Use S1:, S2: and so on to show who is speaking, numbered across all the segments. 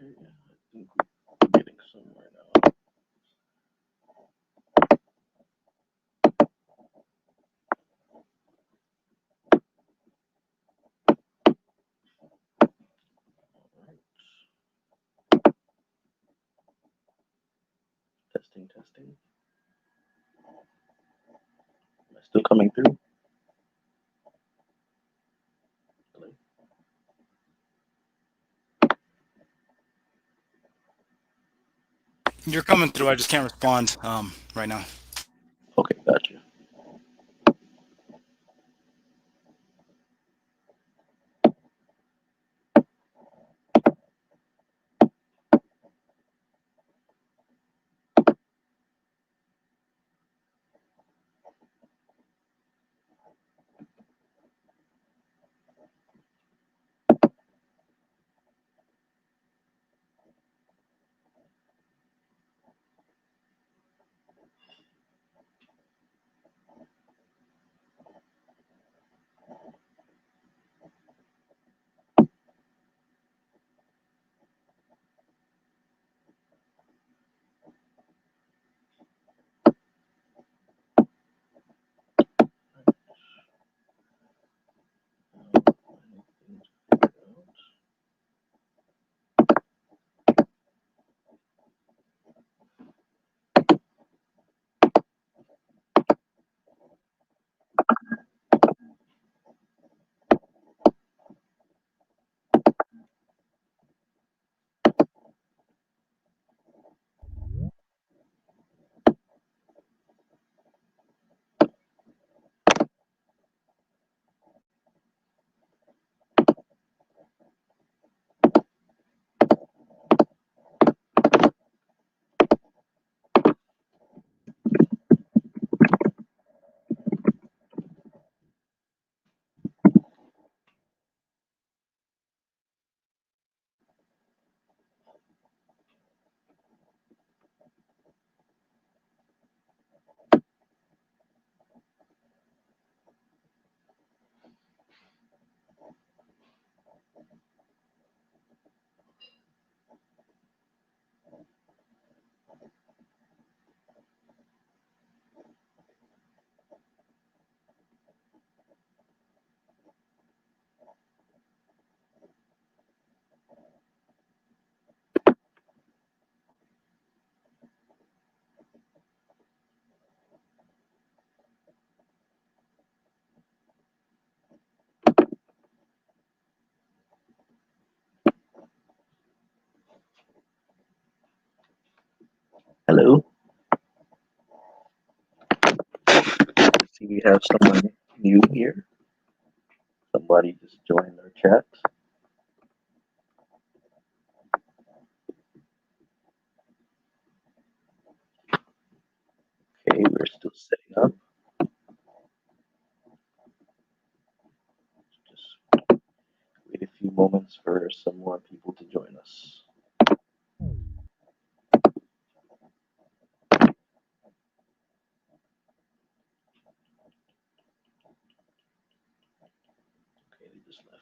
S1: Okay, yeah, I think we're getting somewhere now. All right. Testing, testing. Am I still coming through? Hello?
S2: You're coming through. I just can't respond right now.
S1: Okay, gotcha. Hello. See, we have someone new here. Somebody just joined our chat. Okay, we're still setting up. Just wait a few moments for some more people to join us. Okay, they just left.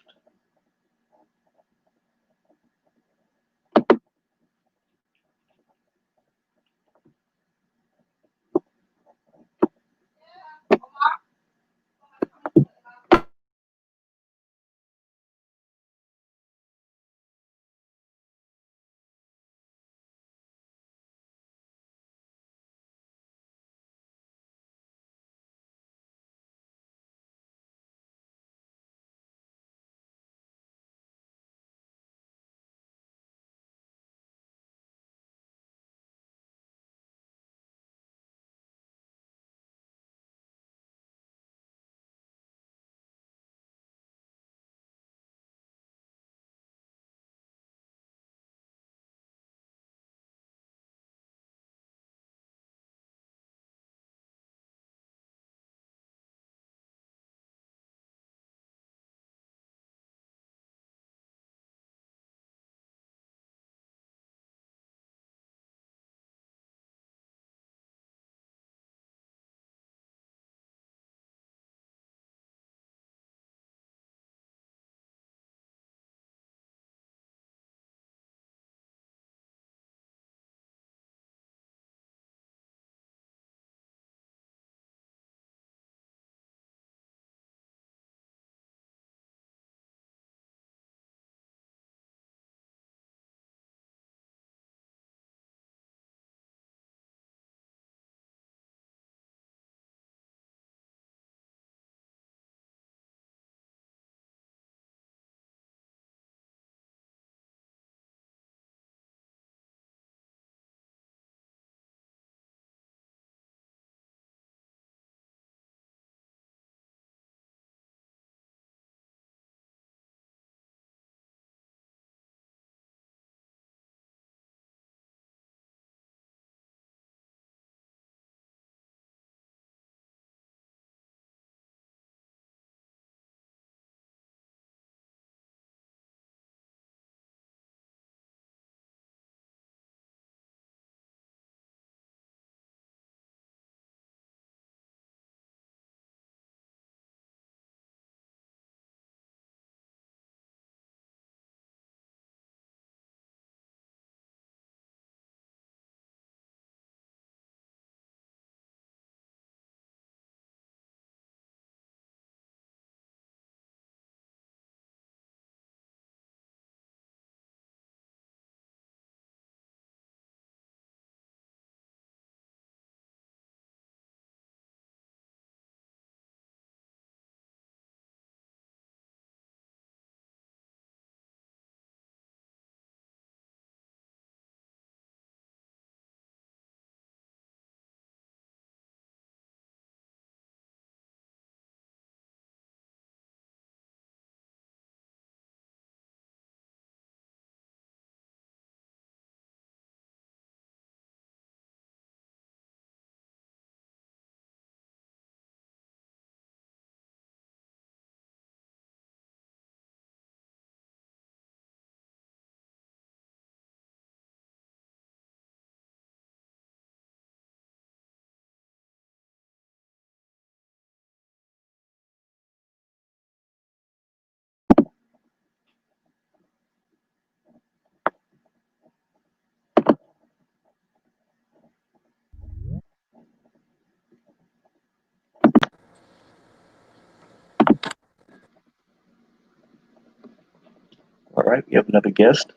S1: All right, we have another guest.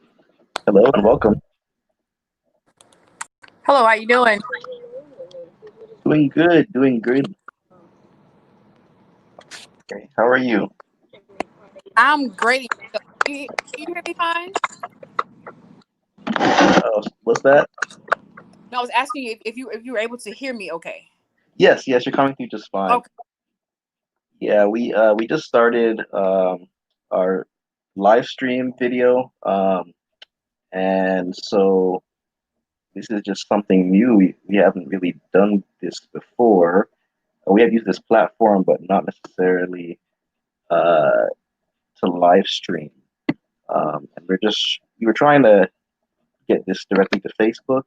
S1: Hello and welcome.
S3: Hello, how you doing?
S1: Doing good, doing good. Okay, how are you?
S3: I'm great. You hear me fine?
S1: What's that?
S3: No, I was asking you if you were able to hear me okay.
S1: Yes, yes, you're coming through just fine.
S3: Okay.
S1: Yeah, we just started our live stream video, and so this is just something new. We haven't really done this before. We have used this platform, but not necessarily uh, to live stream. And we were trying to get this directly to Facebook,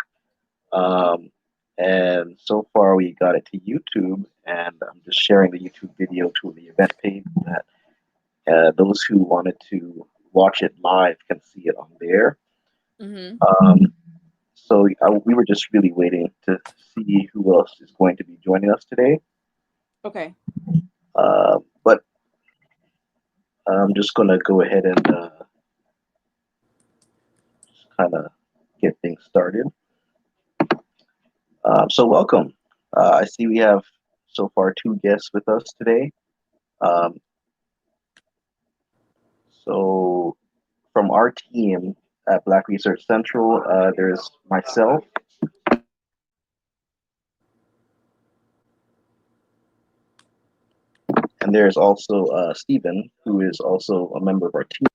S1: um, and so far we got it to YouTube, and I'm just sharing the YouTube video to the event page that those who wanted to watch it live can see it on there.
S3: Mhm.
S1: We were just really waiting to see who else is going to be joining us today.
S3: Okay.
S1: But I'm just going to go ahead and just kind of get things started. So welcome. I see we have so far two guests with us today. Um, so from our team at Black Research Central, there's myself, and there's also Stephen, who is also a member of our team.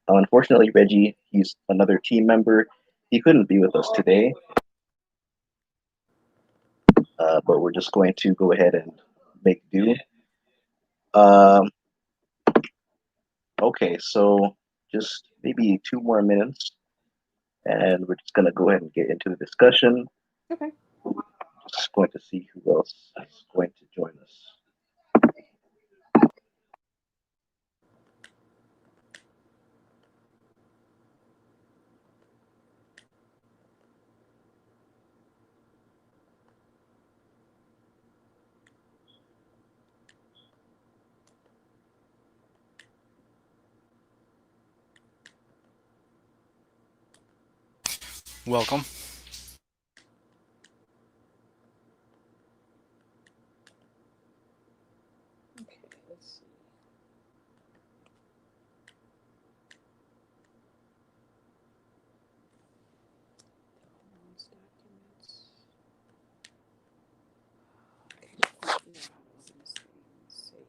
S1: Unfortunately, Reggie, he's another team member. He couldn't be with us today, but we're just going to go ahead and make do. Um, okay, so just maybe 2 more minutes, and we're just going to go ahead and get into the discussion.
S3: Okay.
S1: Just going to see who else is going to join us.
S2: Welcome.
S3: Okay, let's see. Documents. Okay. Yeah, let's see. Save.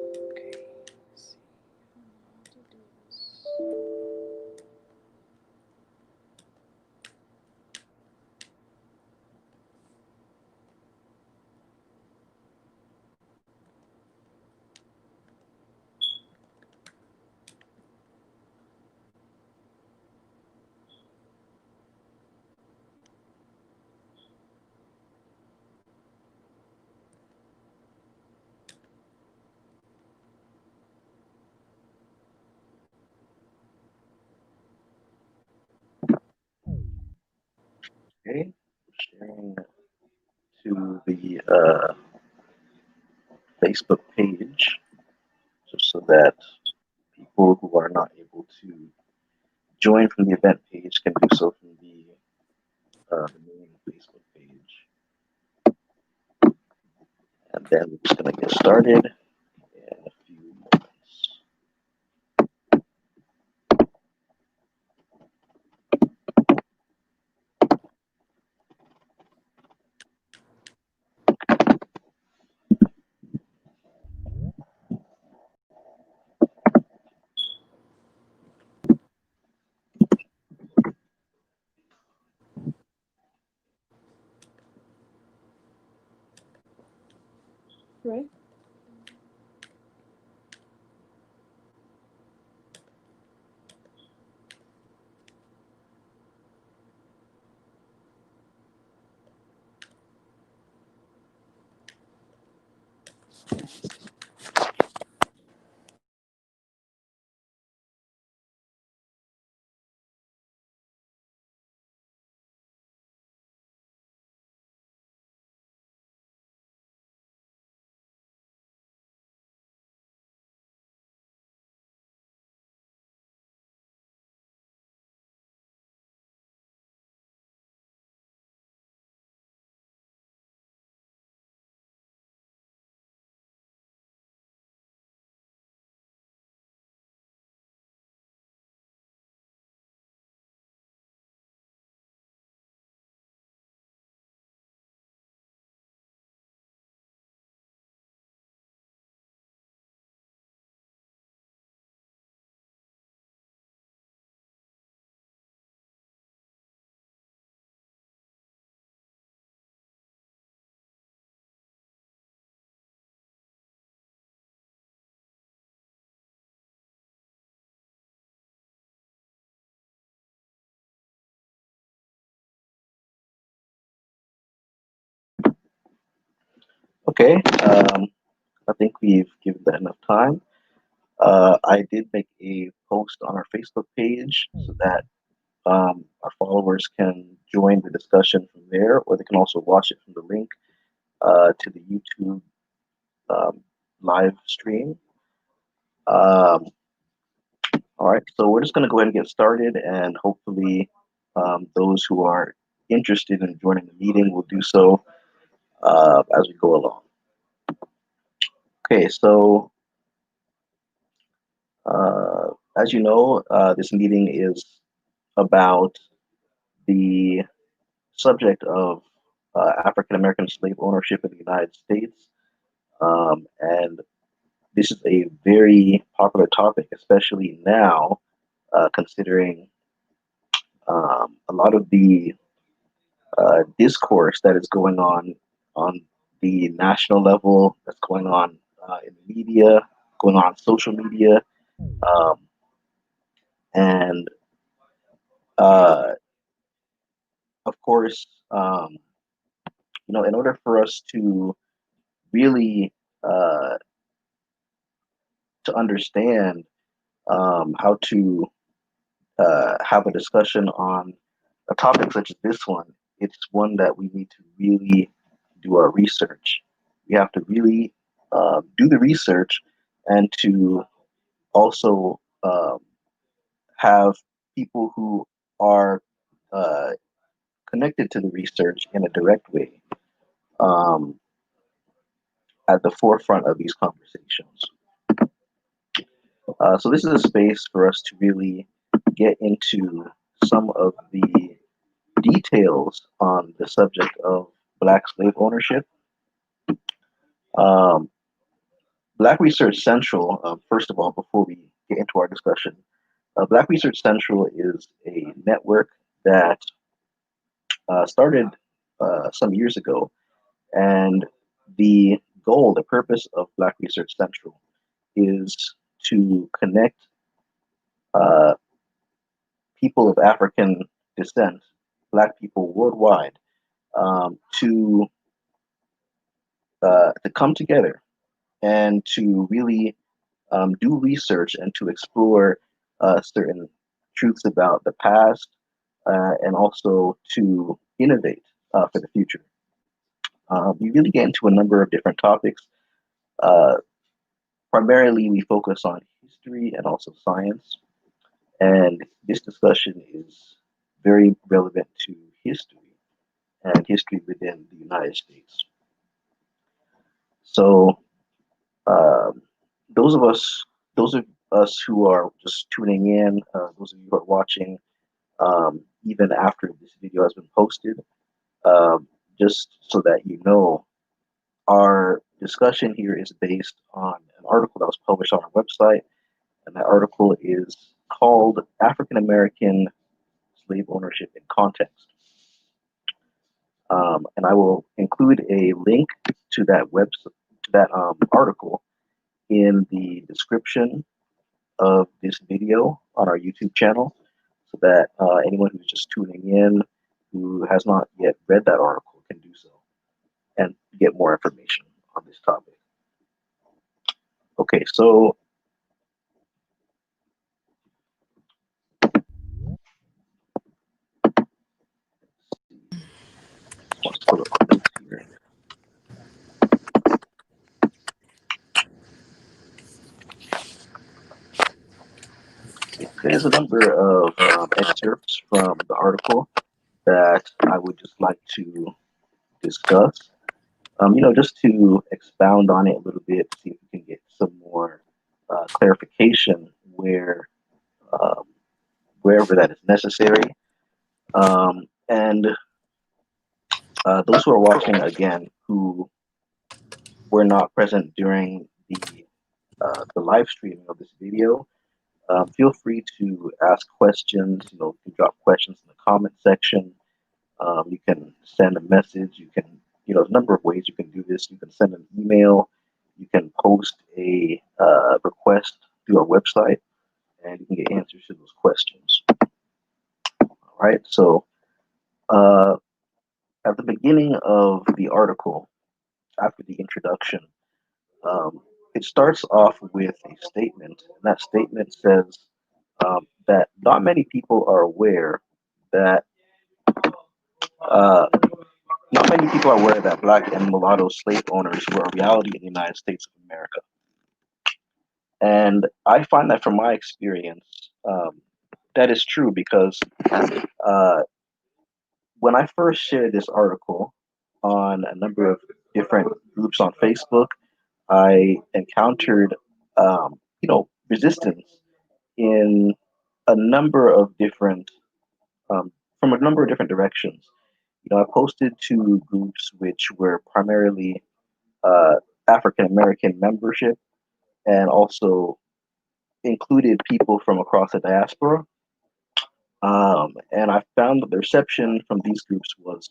S3: Okay. Let's see. How to do this.
S1: Okay, sharing to the Facebook page, just so that people who are not able to join from the event page can do so from the main Facebook page. And then we're just going to get started in a few moments.
S4: right?
S1: Okay, I think we've given that enough time. I did make a post on our Facebook page so that our followers can join the discussion from there, or they can also watch it from the link to the YouTube um, live stream. Um, all right, so we're just going to go ahead and get started, and hopefully, those who are interested in joining the meeting will do so as we go along. Okay, so as you know, this meeting is about the subject of African American slave ownership in the United States. And this is a very popular topic, especially now, considering a lot of the discourse that is going on the national level, that's going on in the media, going on social media, um, and uh, of course, in order for us to really to understand how to have a discussion on a topic such as this one, it's one that we need to really do our research. We have to really do the research and to also have people who are uh, connected to the research in a direct way um, at the forefront of these conversations. So this is a space for us to really get into some of the details on the subject of Black slave ownership. Um, Black Research Central, first of all, before we get into our discussion, Black Research Central is a network that started some years ago. And the goal, the purpose of Black Research Central is to connect uh, people of African descent, Black people worldwide, to come together and to really do research and to explore certain truths about the past and also to innovate for the future. We really get into a number of different topics. Uh, Primarily, we focus on history and also science, and this discussion is very relevant to history and history within the United States. So, um, those of us, those of us who are just tuning in, those of you who are watching, even after this video has been posted, just so that you know, our discussion here is based on an article that was published on our website, and that article is called African American Slave Ownership in Context. And I will include a link to that that article in the description of this video on our YouTube channel, so that anyone who's just tuning in who has not yet read that article can do so and get more information on this topic. Okay, so let's pull up my notes here. There's a number of excerpts from the article that I would just like to discuss. Just to expound on it a little bit, see if we can get some more clarification wherever that is necessary. And those who are watching again, who were not present during the live streaming of this video, feel free to ask questions. You can drop questions in the comment section. You can send a message. You can, there's a number of ways you can do this. You can send an email. You can post a request through our website, and you can get answers to those questions. All right. So at the beginning of the article, after the introduction, it starts off with a statement, and that statement says that not many people are aware that not many people are aware that Black and mulatto slave owners were a reality in the United States of America. And I find that from my experience, that is true, because when I first shared this article on a number of different groups on Facebook, I encountered, resistance in a number of different, from a number of different directions. I posted to groups which were primarily African American membership, and also included people from across the diaspora. And I found that the reception from these groups was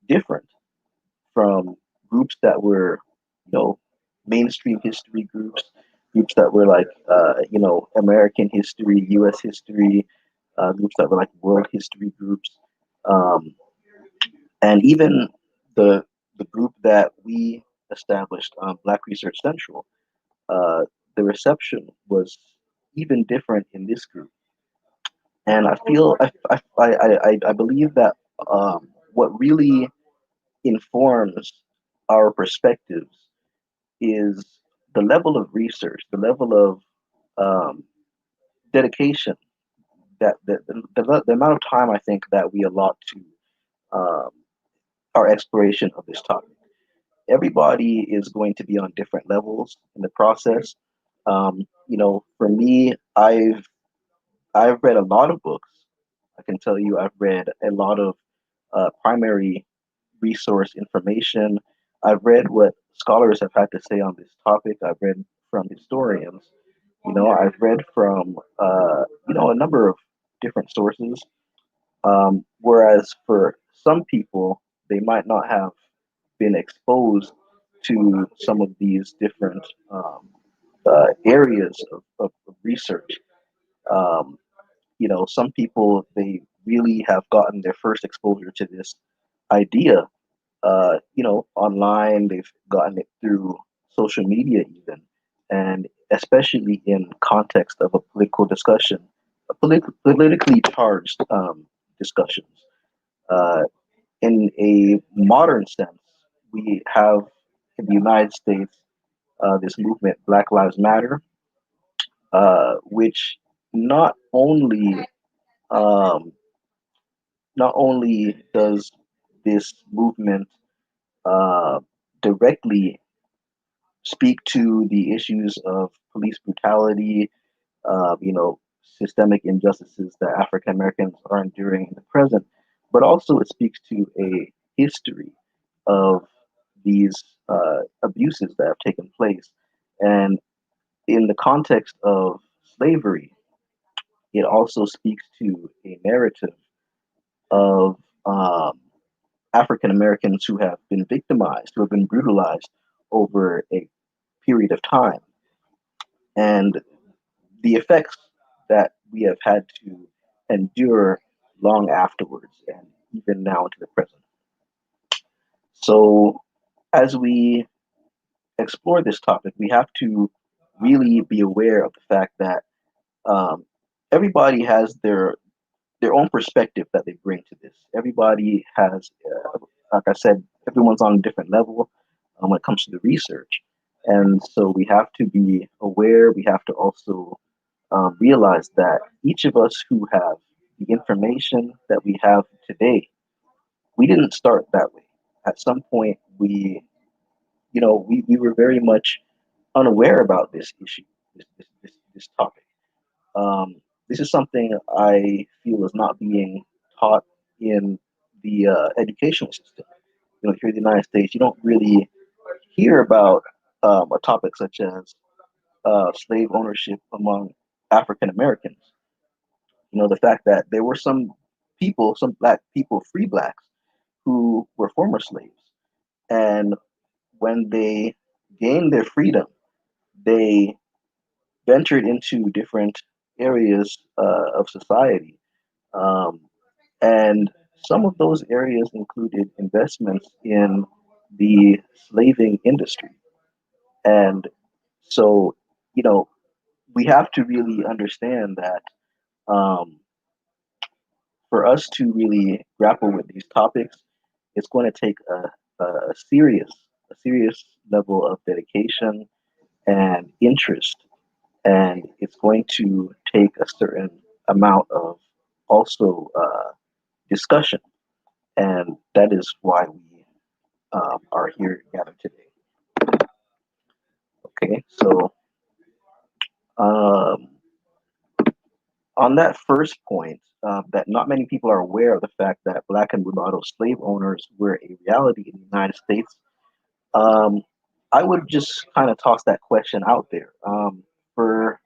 S1: different from groups that were, mainstream history groups, groups that were like, American history, U.S. history, groups that were like world history groups, and even the group that we established, Black Research Central. The reception was even different in this group, and I feel I believe that what really informs our perspectives is the level of research, the level of dedication, that the amount of time I think that we allot to um, our exploration of this topic. Everybody is going to be on different levels in the process. For me, I've read a lot of books. I can tell you, I've read a lot of primary resource information. I've read what scholars have had to say on this topic. I've read from historians. I've read from a number of different sources. Whereas for some people, they might not have been exposed to some of these different areas of research. Um, some people, they really have gotten their first exposure to this idea, online. They've gotten it through social media, even, and especially in context of a political discussion, politically charged discussions. Uh, in a modern sense, we have in the United States this movement, Black Lives Matter, which not only um, not only does this movement uh, directly speak to the issues of police brutality, systemic injustices that African Americans are enduring in the present, but also it speaks to a history of these abuses that have taken place. And in the context of slavery, it also speaks to a narrative of African Americans who have been victimized, who have been brutalized over a period of time, and the effects that we have had to endure long afterwards, and even now into the present. So, as we explore this topic, we have to really be aware of the fact that um, everybody has their own perspective that they bring to this. Everybody has, like I said, everyone's on a different level when it comes to the research, and so we have to be aware. We have to also realize that each of us who have the information that we have today, we didn't start that way. At some point, we were very much unaware about this issue, this topic. Um, this is something I feel is not being taught in the educational system. Here in the United States, you don't really hear about a topic such as slave ownership among African Americans. The fact that there were some people, some black people, free blacks, who were former slaves, and when they gained their freedom, they ventured into different areas of society. Um, and some of those areas included investments in the slaving industry. And so, you know, we have to really understand that um, for us to really grapple with these topics, it's going to take a serious level of dedication and interest, and it's going to take a certain amount of also discussion, and that is why we are here gathered today. Okay, so um, on that first point, that not many people are aware of the fact that black and mulatto slave owners were a reality in the United States. Um, I would just kind of toss that question out there for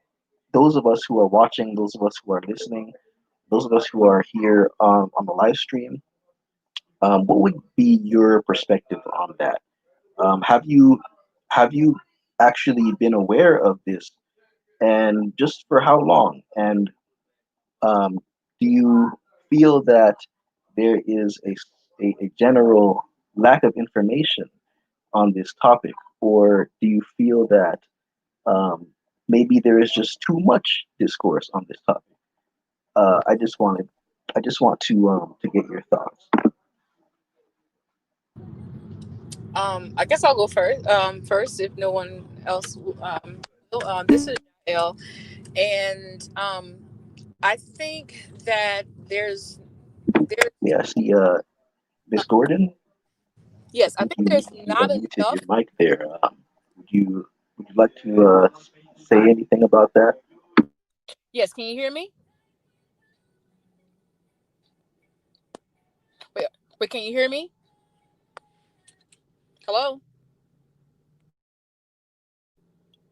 S1: those of us who are watching, those of us who are listening, those of us who are here on the live stream. What would be your perspective on that? Have you actually been aware of this, and just for how long? And um, do you feel that there is a general lack of information on this topic, or do you feel that um, maybe there is just too much discourse on this topic? Uh, I just wanted, I just want to get your thoughts.
S3: I guess I'll go first. First, if no one else will. This is L, and I think that there's
S1: Yeah, I see, Miss Gordon. I
S3: yes, I
S1: think
S3: think there's
S1: you
S3: not
S1: unmuted
S3: enough.
S1: your mic there. Would you like to say anything about that?
S3: Yes, can you hear me? Wait, wait, can you hear me? Hello.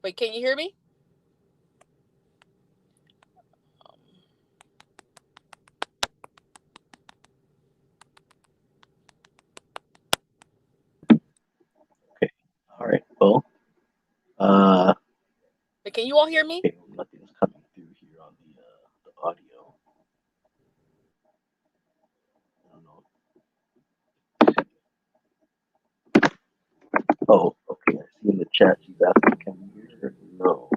S3: Wait, can you hear me? Um,
S1: Okay. All right. Well, uh,
S3: Wait, can you all hear me?
S1: okay. Nothing's coming through here on the audio. I don't know. Oh, okay. I see in the chat she's asking, can you hear her? No.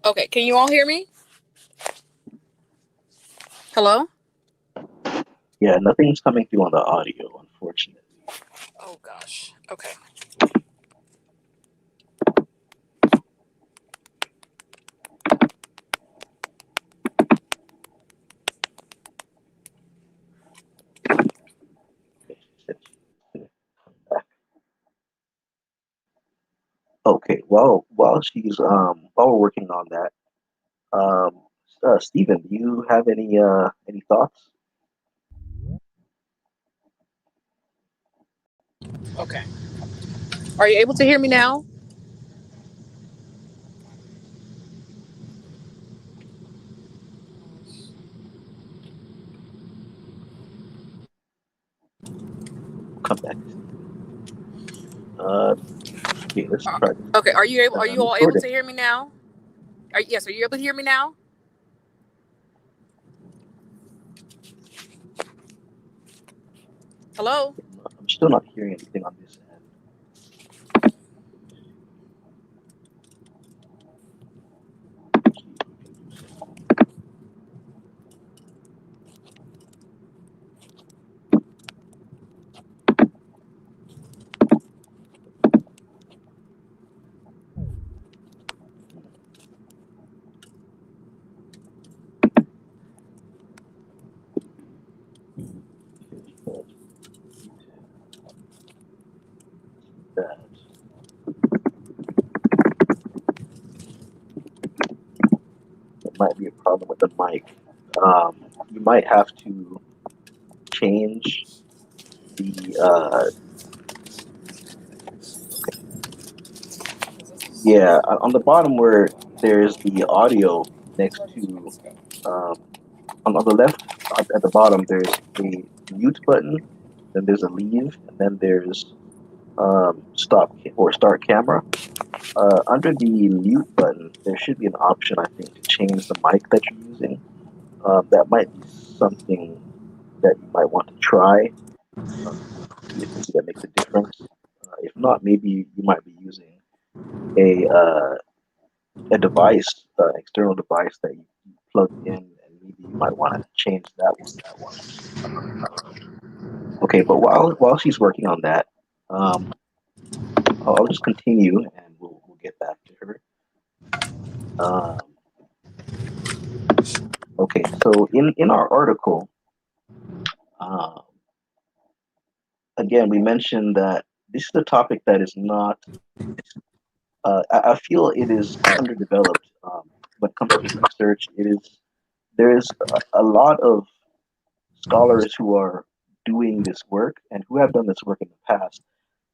S3: Okay, can you all hear me? Hello.
S1: Yeah, nothing's coming through on the audio, unfortunately.
S3: Oh gosh. Okay.
S1: Okay, she said she's gonna come back. Okay. Well, while we're working on that, um, Stephen, do you have any thoughts?
S3: Okay. Are you able to hear me now?
S1: We'll come back to Stephen. Okay, let's try this.
S3: Okay, are you able? Are you all able
S1: Jordan.
S3: to hear me now? Yes, are you able to hear me now? Hello.
S1: I'm still not hearing anything on this end. That might be a problem with the mic. You might have to change the on the bottom where there's the audio next to on the left at the bottom there's a mute button, then there's a leave, and then there's stop or start camera. Under the mute button, there should be an option, I think, to change the mic that you're using. That might be something that you might want to try. See if maybe that makes a difference. If not, maybe you might be using a device, external device that you plug in, and maybe you might want to change that one. Okay, but while she's working on that, I'll just continue, and we'll get back to her. Okay, so in our article, um, again, we mentioned that this is a topic that is not. I feel it is underdeveloped when it comes to research. There is a lot of scholars who are doing this work and who have done this work in the past.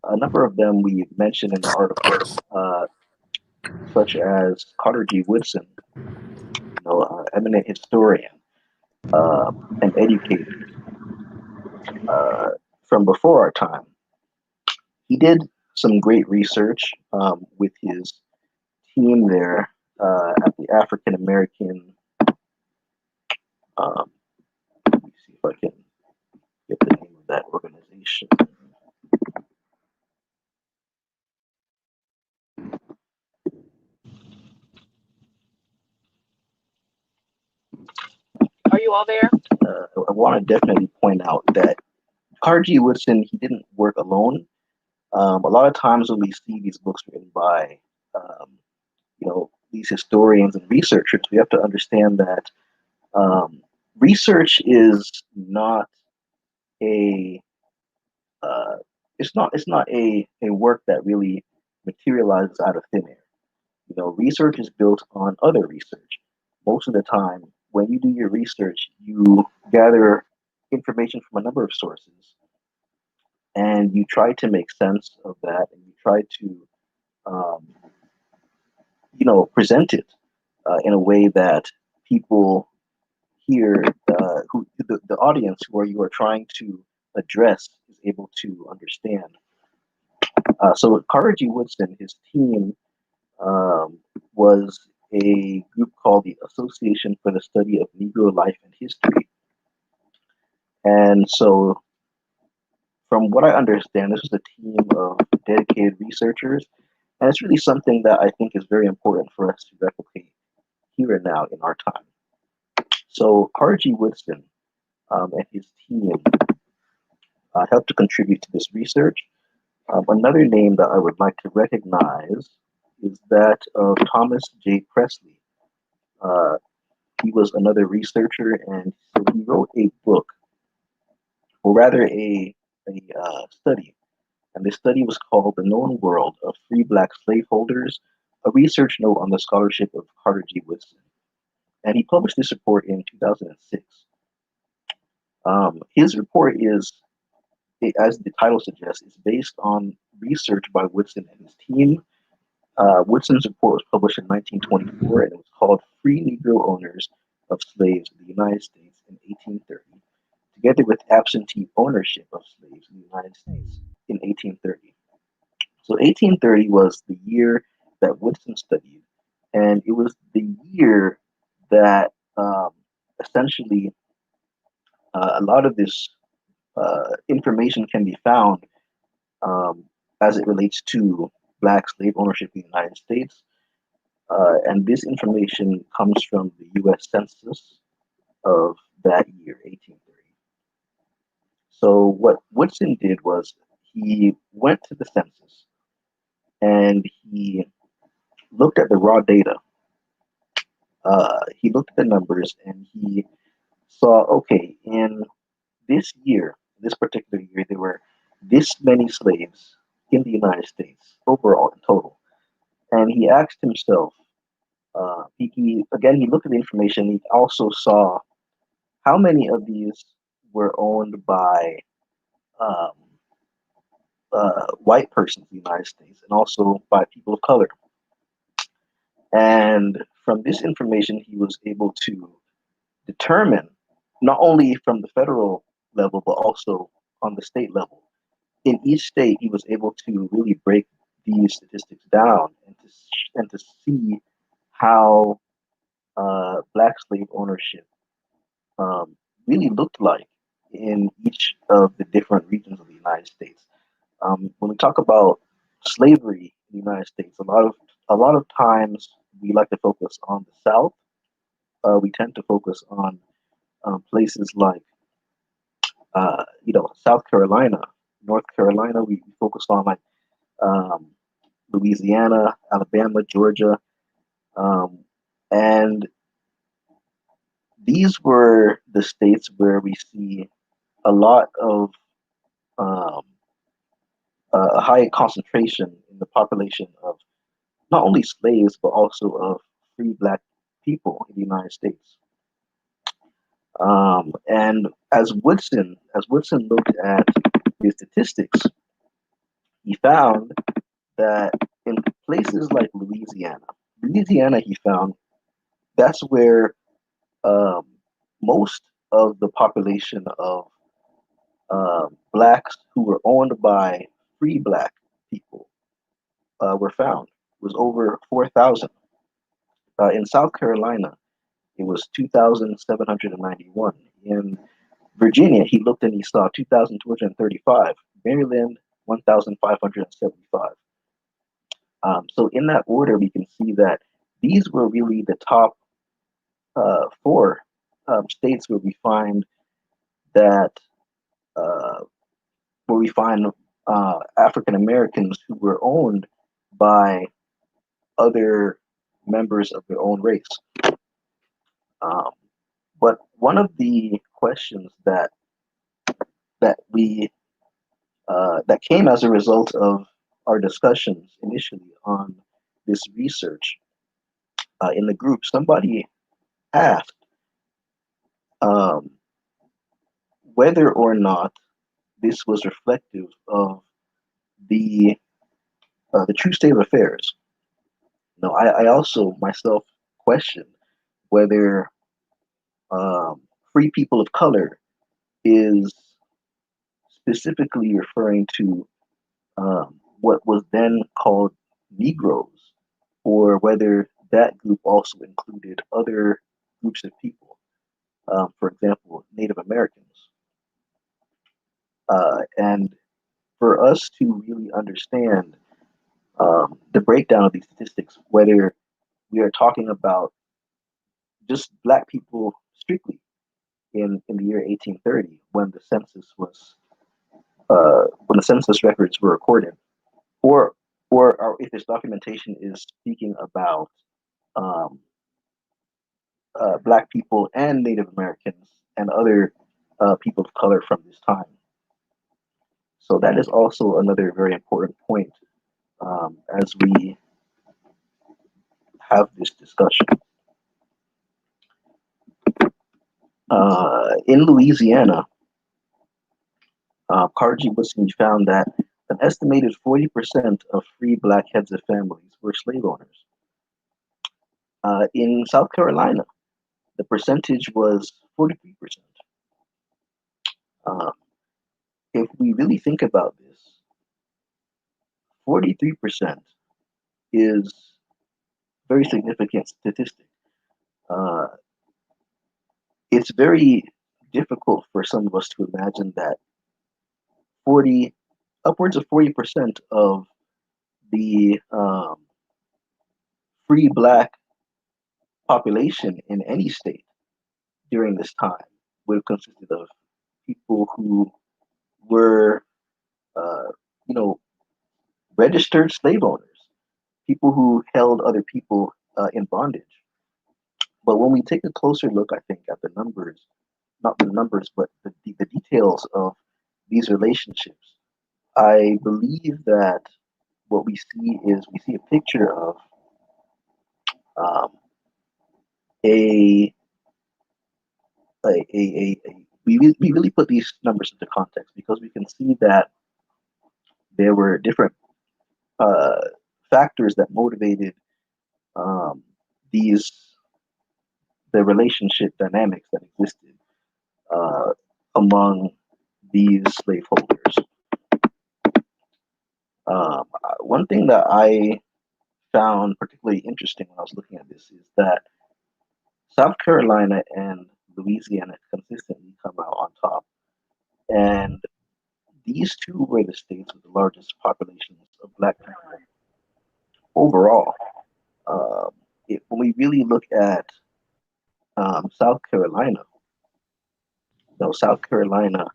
S1: A number of them we mentioned in the article, such as Carter G. Woodson, eminent historian and educator from before our time. He did some great research with his team there at the African American. Let me see if I can get the name of that organization.
S3: Are you all there?
S1: I want to definitely point out that Carter G. Woodson, he didn't work alone. A lot of times when we see these books written by, um, these historians and researchers, we have to understand that research is not a uh, it's not a work that really materializes out of thin air. Research is built on other research. Most of the time, when you do your research, you gather information from a number of sources, and you try to make sense of that, and you try to, um, present it in a way that people here, who the audience who are you are trying to address is able to understand. So Carter G. Woodson, his team was a group called the Association for the Study of Negro Life and History. And so, from what I understand, this was a team of dedicated researchers. And it's really something that I think is very important for us to replicate here and now in our time. So, Carter G. Woodson and his team helped to contribute to this research. Another name that I would like to recognize is that of Thomas J. Presley. Uh, he was another researcher, and so he wrote a book, or rather a study. And this study was called The Known World of Free Black Slaveholders, a research note on the scholarship of Carter G. Woodson. And he published this report in 2006. His report is, as the title suggests, is based on research by Woodson and his team. Woodson's report was published in 1924, and it was called Free Negro Owners of Slaves in the United States in 1830, together with absentee ownership of slaves in the United States in 1830. So 1830 was the year that Woodson studied, and it was the year that essentially a lot of this information can be found um, as it relates to black slave ownership in the United States. And this information comes from the US Census of that year, 1830. So, what Woodson did was he went to the census and he looked at the raw data. He looked at the numbers and he saw, okay, in this year, this particular year, there were this many slaves in the United States overall in total. And he asked himself, he looked at the information. He also saw how many of these were owned by um, white persons in the United States and also by people of color. And from this information, he was able to determine not only from the federal level, but also on the state level. In each state, he was able to really break these statistics down and to see how black slave ownership really looked like in each of the different regions of the United States. When we talk about slavery in the United States, a lot of times we like to focus on the South. We tend to focus on places like South Carolina, North Carolina. We focus on like um, Louisiana, Alabama, Georgia, um, and these were the states where we see a lot of um, a high concentration in the population of not only slaves but also of free black people in the United States. And as Woodson looked at the statistics, he found that in places like Louisiana, he found that's where um, most of the population of blacks who were owned by free black people were found. It was over 4,000. In South Carolina, it was 2,791. In Virginia, he looked and he saw 2,235. Maryland, 1,575. So in that order, we can see that these were really the top four states that uh, where we find African Americans who were owned by other members of their own race. Um, but one of the questions that came as a result of our discussions initially on this research in the group, somebody asked um, whether or not this was reflective of the the true state of affairs. No, I also myself question whether um, free people of color is specifically referring to what was then called Negroes, or whether that group also included other groups of people, for example, Native Americans. And for us to really understand the breakdown of these statistics, whether we are talking about just Black people strictly in the year 1830 when the census records were recorded, or if this documentation is speaking about um, Black people and Native Americans and other people of color from this time. So that is also another very important point as we have this discussion. In Louisiana, Carnegie Whiskey found that an estimated 40% of free Black heads of families were slave owners. In South Carolina, the percentage was 43%. Uh, if we really think about this, 43% is a very significant statistic. Uh, it's very difficult for some of us to imagine that 40, upwards of 40% of the free black population in any state during this time would have consisted of people who were, uh, you know, registered slave owners, people who held other people in bondage. But when we take a closer look, I think, at the numbers, not the numbers, but the details of these relationships, I believe that what we see is we see a picture of um, a, we really put these numbers into context because we can see that there were different uh, factors that motivated um, these the relationship dynamics that existed uh, among these slaveholders. One thing that I found particularly interesting when I was looking at this is that South Carolina and Louisiana consistently come out on top, and these two were the states with the largest populations of Black people overall. Um, when we really look at South Carolina, South Carolina,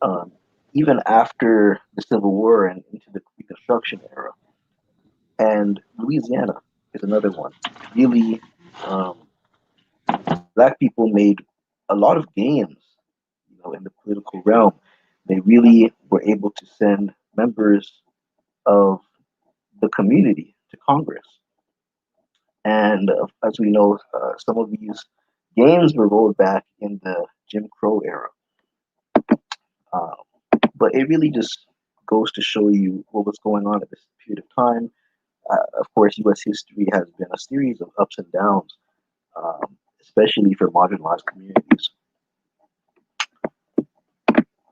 S1: um, even after the Civil War and into the Reconstruction era, and Louisiana is another one. Really, um, Black people made a lot of gains, in the political realm. They really were able to send members of the community to Congress. And as we know, some of these gains were rolled back in the Jim Crow era. Um, but it really just goes to show you what was going on at this period of time. Of course, U.S. history has been a series of ups and downs, especially for marginalized communities.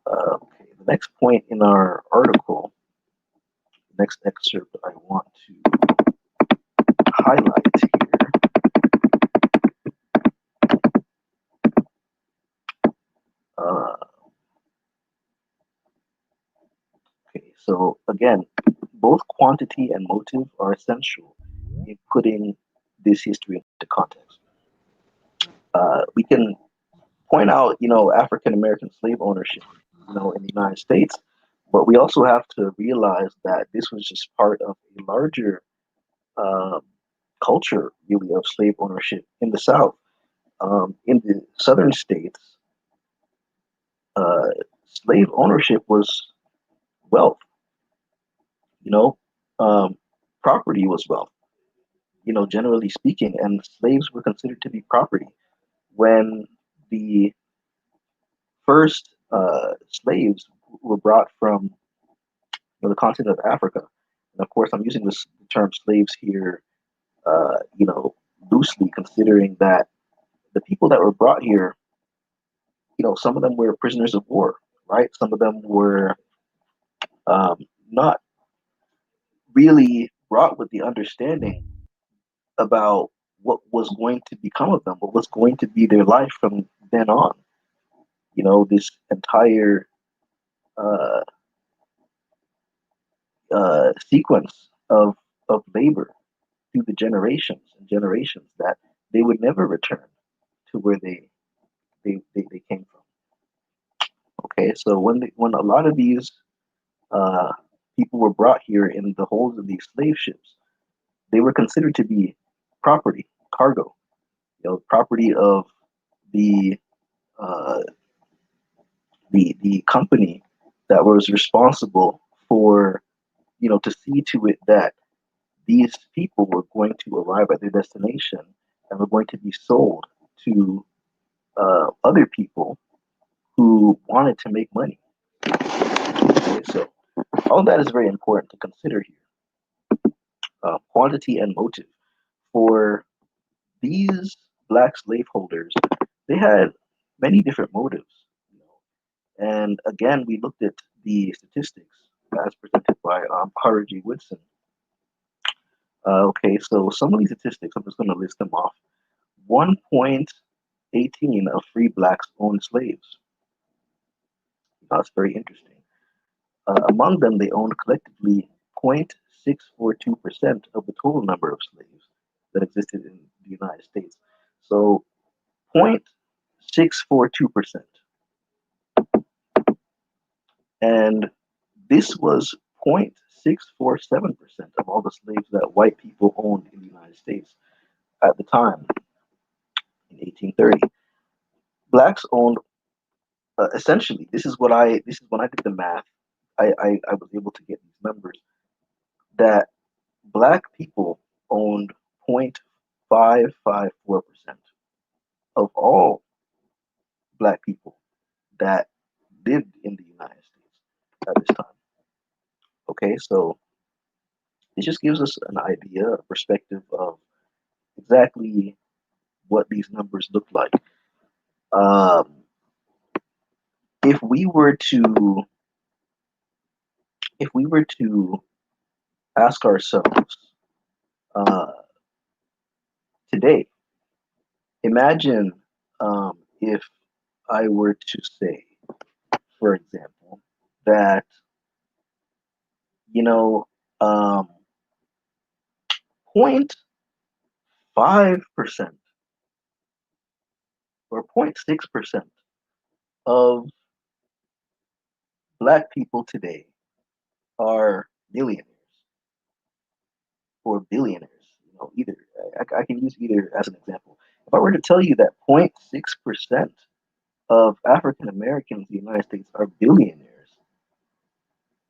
S1: Okay, the next point in our article, the next excerpt I want to highlight here. Okay, so again, both quantity and motive are essential in putting this history into context. We can point out, African American slave ownership, in the United States, but we also have to realize that this was just part of a larger um, culture, really, of slave ownership in the South. In the southern states, uh, slave ownership was wealth. You know, um, property was wealth. Generally speaking, and slaves were considered to be property. When the first slaves were brought from the continent of Africa, and of course, I'm using this term slaves here, loosely, considering that the people that were brought here, some of them were prisoners of war, right? Some of them were not really brought with the understanding about what was going to become of them, what was going to be their life from then on. This entire uh, sequence of labor through the generations and generations that they would never return to where they came from. Okay, so when a lot of these uh, people were brought here in the holds of these slave ships, they were considered to be property, cargo, property of the uh, the company that was responsible for, to see to it that these people were going to arrive at their destination and were going to be sold to other people who wanted to make money. Okay, so all that is very important to consider here. Quantity and motive. For these black slaveholders, they had many different motives. And again, we looked at the statistics as presented by Carter G. Woodson. Okay, so some of these statistics, I'm just going to list them off. 1.18 of free blacks owned slaves. That's very interesting. Among them, they owned collectively 0.642% of the total number of slaves that existed in the United States. So 0.642%. And this was 0.647% of all the slaves that white people owned in the United States at the time in 1830. Blacks owned essentially. This is when I did the math. I was able to get these numbers that black people owned 0.554% of all black people that lived in the United States at this time. Okay, so it just gives us an idea, a perspective of exactly what these numbers look like. Um, if we were to ask ourselves uh, today, imagine if I were to say, for example, that you know, 0.5% or 0.6% of black people today are millionaires or billionaires. Either I can use either as an example. If I were to tell you that 0.6% of African Americans in the United States are billionaires,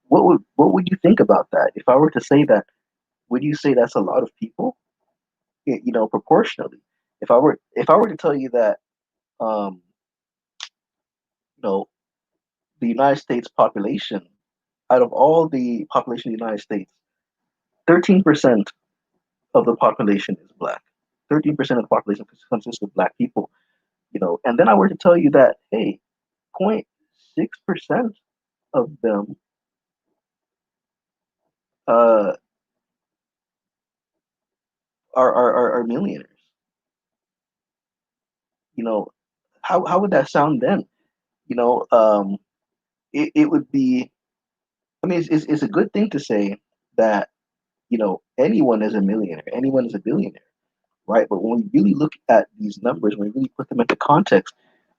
S1: what would you think about that? If I were to say that, would you say that's a lot of people? Proportionally. If I were to tell you that, um, you know, the United States population, out of all the population of the United States, 13% of the population is black. 13% of the population consists of black people. And then I were to tell you that, hey, 0.6% of them uh, are millionaires. How would that sound then? It would be. I mean, it's a good thing to say that anyone is a millionaire, anyone is a billionaire, right? But when we really look at these numbers, when we really put them into context,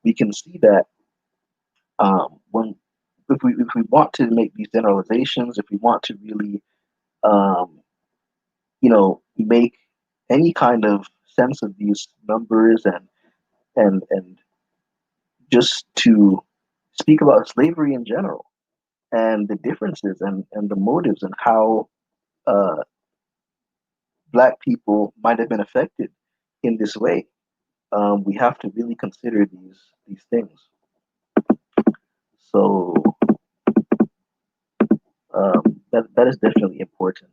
S1: we can see that when if we want to make these generalizations, if we want to really um, make any kind of sense of these numbers and just to speak about slavery in general and the differences and the motives and how uh, black people might have been affected in this way. We have to really consider these things. So that is definitely important.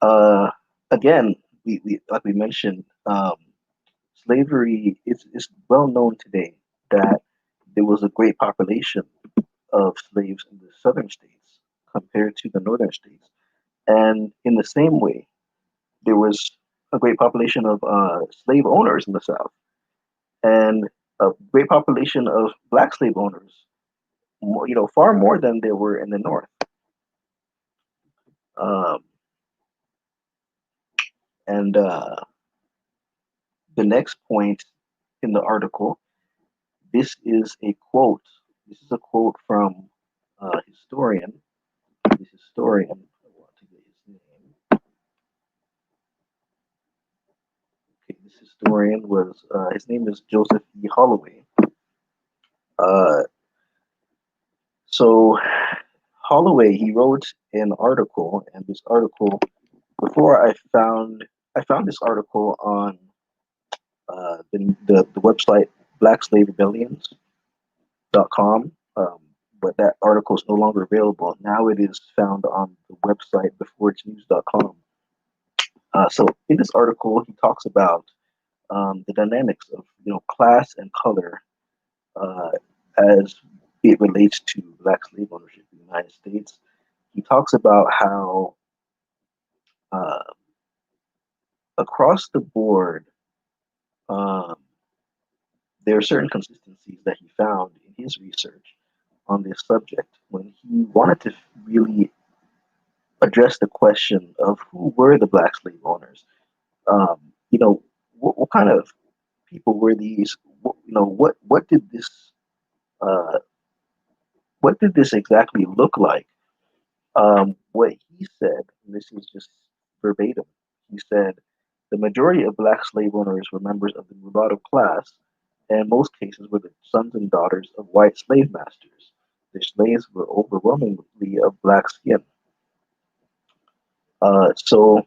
S1: Uh, Again, we like we mentioned, slavery is well known today that there was a great population of slaves in the southern states compared to the northern states, and in the same way, there was a great population of slave owners in the south, and a great population of black slave owners, far more than there were in the north. Um, and The next point in the article, this is a quote. This is a quote from a historian. This historian, I want to get his name. Okay, this historian was his name is Joseph E. Holloway. Uh, so Holloway, he wrote an article, and this article, before I found this article on the website blackslaverebellions.com, but that article is no longer available. Now it is found on the website beforeitsnews.com. So in this article, he talks about the dynamics of class and color as it relates to black slave ownership in the United States. he talks about how uh, across the board, um, there are certain consistencies that he found in his research on this subject when he wanted to really address the question of who were the black slave owners. Um, what kind of people were these? What did uh, this exactly look like? What he said, and this is just verbatim, he said, the majority of black slave owners were members of the mulatto class, and in most cases were the sons and daughters of white slave masters. The slaves were overwhelmingly of black skin. So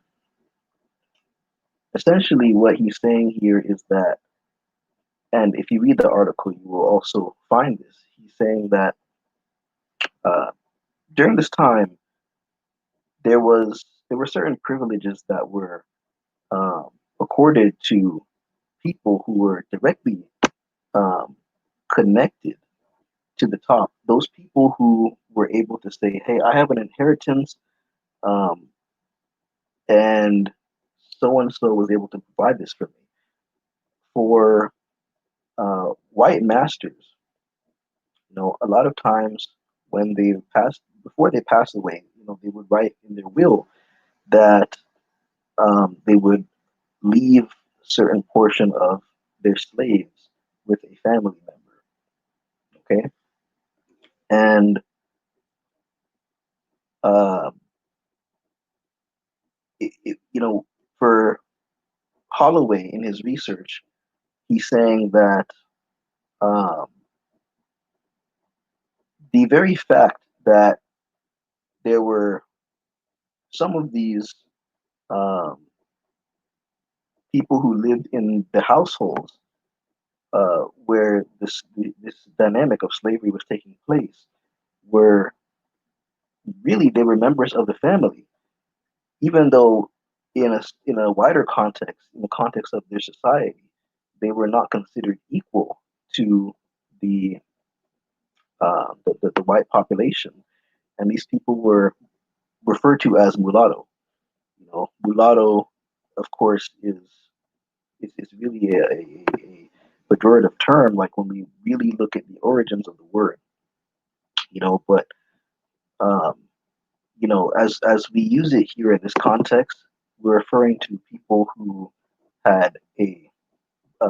S1: essentially, what he's saying here is that, and if you read the article, you will also find this. He's saying that uh, during this time, there were certain privileges that were um, accorded to people who were directly um, connected to the top. Those people who were able to say, "Hey, I have an inheritance, um, and so was able to provide this for me." For white masters, a lot of times when they pass before they pass away, they would write in their will that they would leave a certain portion of their slaves with a family member. Okay, and uh, for Holloway in his research, he's saying that um, the very fact that there were some of these um, people who lived in the households where this dynamic of slavery was taking place were really they were members of the family, even though in a wider context, in the context of their society, they were not considered equal to the the white population, and these people were referred to as mulatto. Mulatto, of course, is really a pejorative term. Like when we really look at the origins of the word, but um, as we use it here in this context, we're referring to people who had a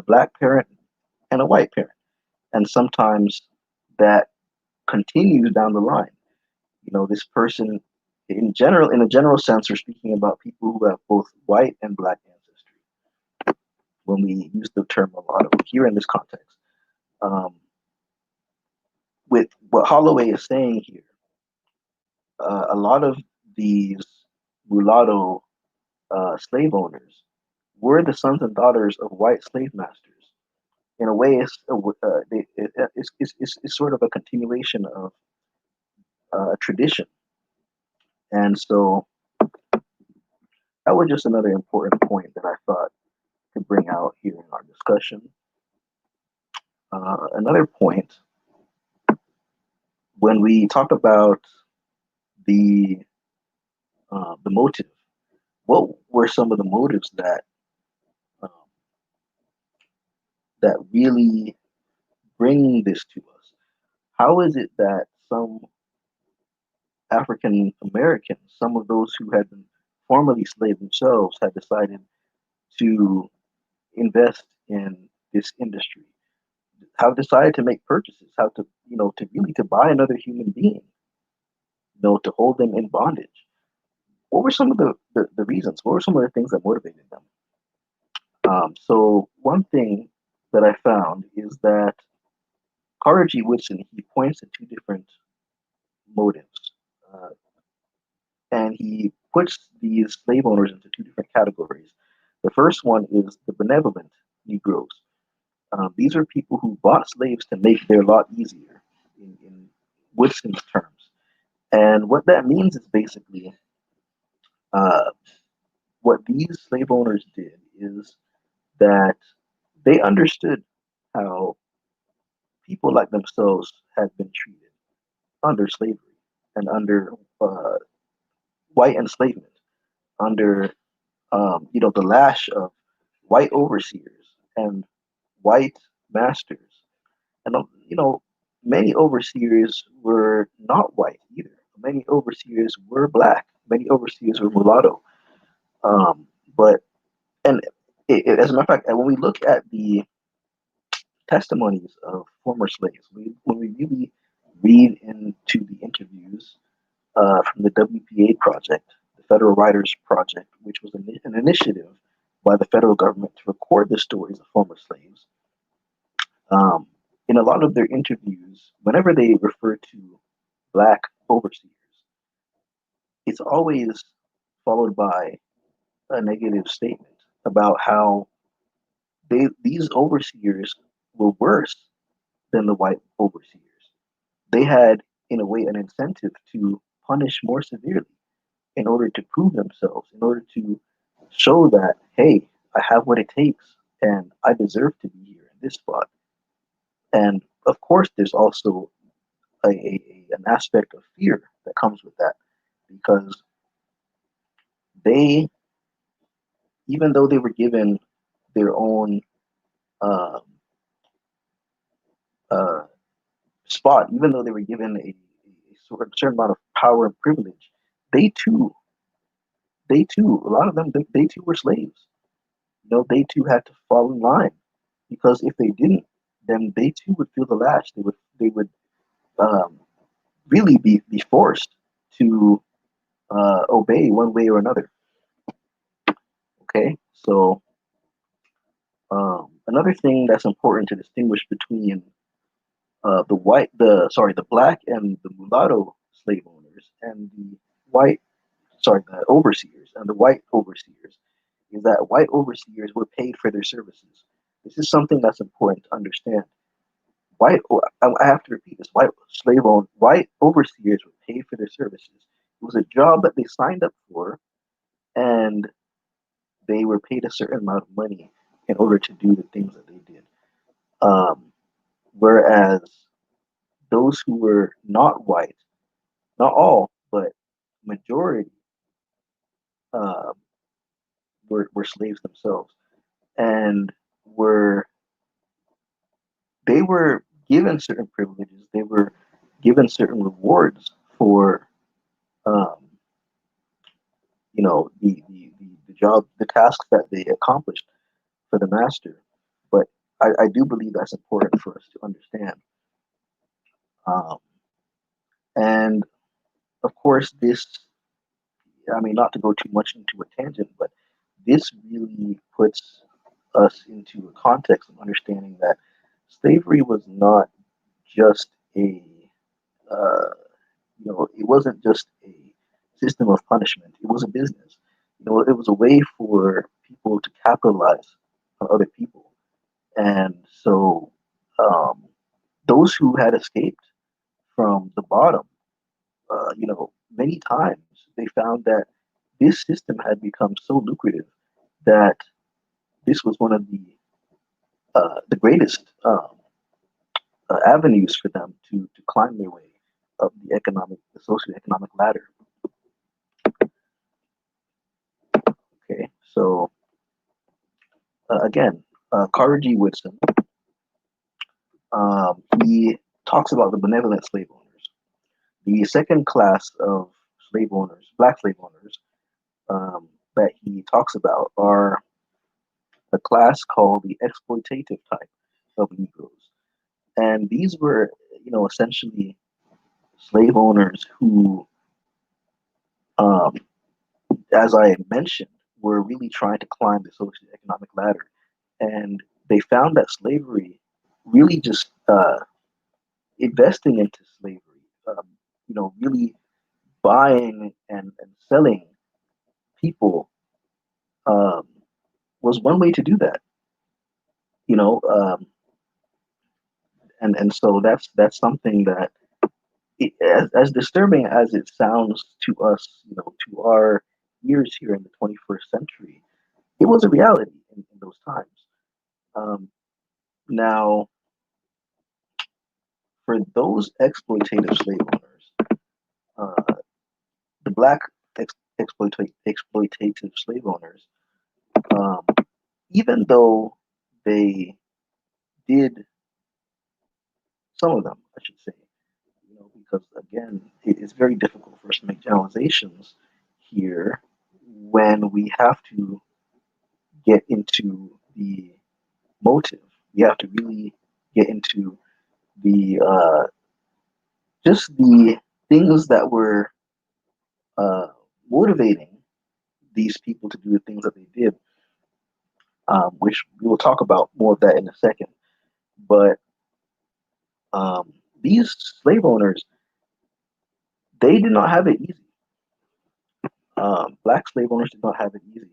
S1: black parent and a white parent, and sometimes that continues down the line. This person, in a general sense, we're speaking about people who have both white and black ancestry when we use the term mulatto here in this context. Um, with what Holloway is saying here, a lot of these mulatto slave owners were the sons and daughters of white slave masters. In a way, it's sort of a continuation of a tradition. And so that was just another important point that I thought to bring out here in our discussion. Another point, when we talk about the the motive, what were some of the motives um, that really bring this to us? How is it that some African Americans, some of those who had been formerly slaves themselves, had decided to invest in this industry, have decided to make purchases, how to, to really to buy another human being, to hold them in bondage? What were some of the reasons? What were some of the things that motivated them? So one thing that I found is that Carter G. Woodson, he points to two different motives. Uh, and he puts these slave owners into two different categories. The first one is the benevolent Negroes. These are people who bought slaves to make their lot easier, in Woodson's terms. And what that means is basically uh, what these slave owners did is that they understood how people like themselves had been treated under slavery and under white enslavement under the lash of white overseers and white masters. And many overseers were not white either. Many overseers were black. Many overseers were mulatto. But and as a matter of fact, when we look at the testimonies of former slaves, when we really read into the interviews from the WPA Project, the Federal Writers Project, which was an initiative by the federal government to record the stories of former slaves. Um, in a lot of their interviews, whenever they refer to black overseers, it's always followed by a negative statement about how these overseers were worse than the white overseers. They had, in a way, an incentive to punish more severely in order to prove themselves, in order to show that, hey, I have what it takes and I deserve to be here in this spot. And of course, there's also an aspect of fear that comes with that because they, even though they were given their own uh, uh, spot, even though they were given a sort of certain amount of power and privilege, they too, a lot of them, they too were slaves. They too had to fall in line because if they didn't, then they too would feel the lash. They would um, really be forced to obey one way or another. Okay, so another thing that's important to distinguish between the black and the mulatto slave owners and white, the overseers and the white overseers is that white overseers were paid for their services. This is something that's important to understand. I have to repeat this: white overseers were paid for their services. It was a job that they signed up for, and they were paid a certain amount of money in order to do the things that they did. Um, Whereas those who were not white, not all, but majority, uh, were slaves themselves, and were they were given certain privileges. They were given certain rewards for um, the job, the tasks that they accomplished for the master. But I do believe that's important for us to understand. Um, and of course, I mean, not to go too much into a tangent, but this really puts us into a context of understanding that slavery was not just uh, it wasn't just a system of punishment. It was a business. It was a way for people to capitalize on other people. And so, um, those who had escaped from the bottom, many times they found that this system had become so lucrative that this was one of the greatest avenues for them to climb their way up the socioeconomic ladder. Okay, so again, Carter G. Woodson, he talks about the benevolent slave owners. The second class of slave owners, black slave owners, that he talks about are a class called the exploitative type of Negroes. And these were, essentially slave owners who, um, as I had mentioned, were really trying to climb the socioeconomic ladder. And they found that slavery really just investing into slavery, really buying and selling people um, was one way to do that. You know, and so that's something that, as disturbing as it sounds to us, to our ears here in the 21st century, it was a reality in those times. Um, Now, for those exploitative slave owners, uh, the black exploitative slave owners, um, even though they did, some of them, I should say, because again, it is very difficult for us to make generalizations here when we have to get into the motive. We have to really get into the just the things that were uh, motivating these people to do the things that they did, which we will talk about more of that in a second. But um, these slave owners, they did not have it easy. Black slave owners did not have it easy.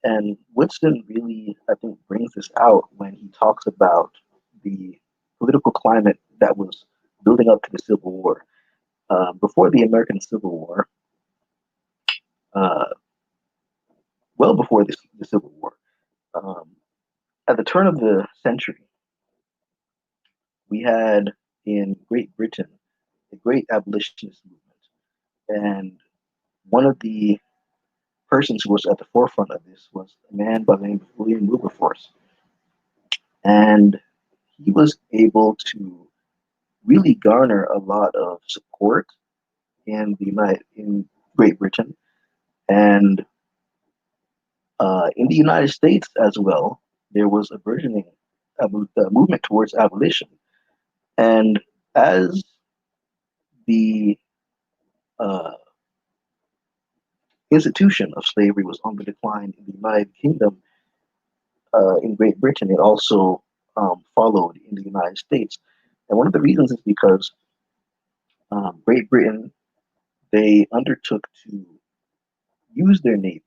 S1: And Winston really, I think, brings this out when he talks about the political climate that was building up to the Civil War. Before the American Civil War, uh, well before the Civil War, um, at the turn of the century, we had in Great Britain a great abolitionist movement. And one of the persons who was at the forefront of this was a man by the name of William Wilberforce. And he was able to really garner a lot of support in Great Britain and in the United States as well. There was a burgeoning movement towards abolition, and as the uh, institution of slavery was on the decline in the United Kingdom, in Great Britain, it also followed in the United States. And one of the reasons is because Great Britain, they undertook to use their navy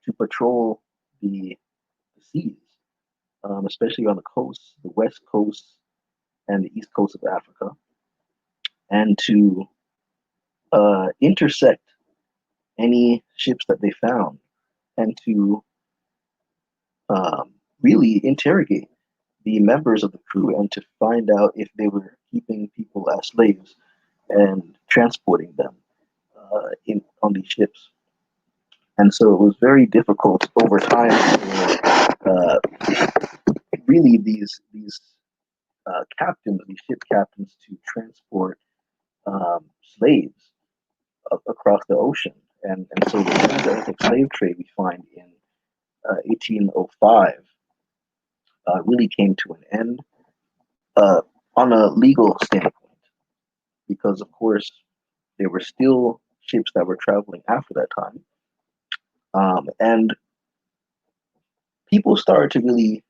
S1: to patrol the seas, especially on the coast, the west coast and the east coast of Africa, and to intersect any ships that they found and to um, really interrogate the members of the crew and to find out if they were keeping people as slaves and transporting them on these ships. And so it was very difficult over time for really these captains, these ship captains, to transport slaves across the ocean. And so the transatlantic slave trade we find in 1805 really came to an end uh, on a legal standpoint, because, of course, there were still ships that were traveling after that time. And people started to really,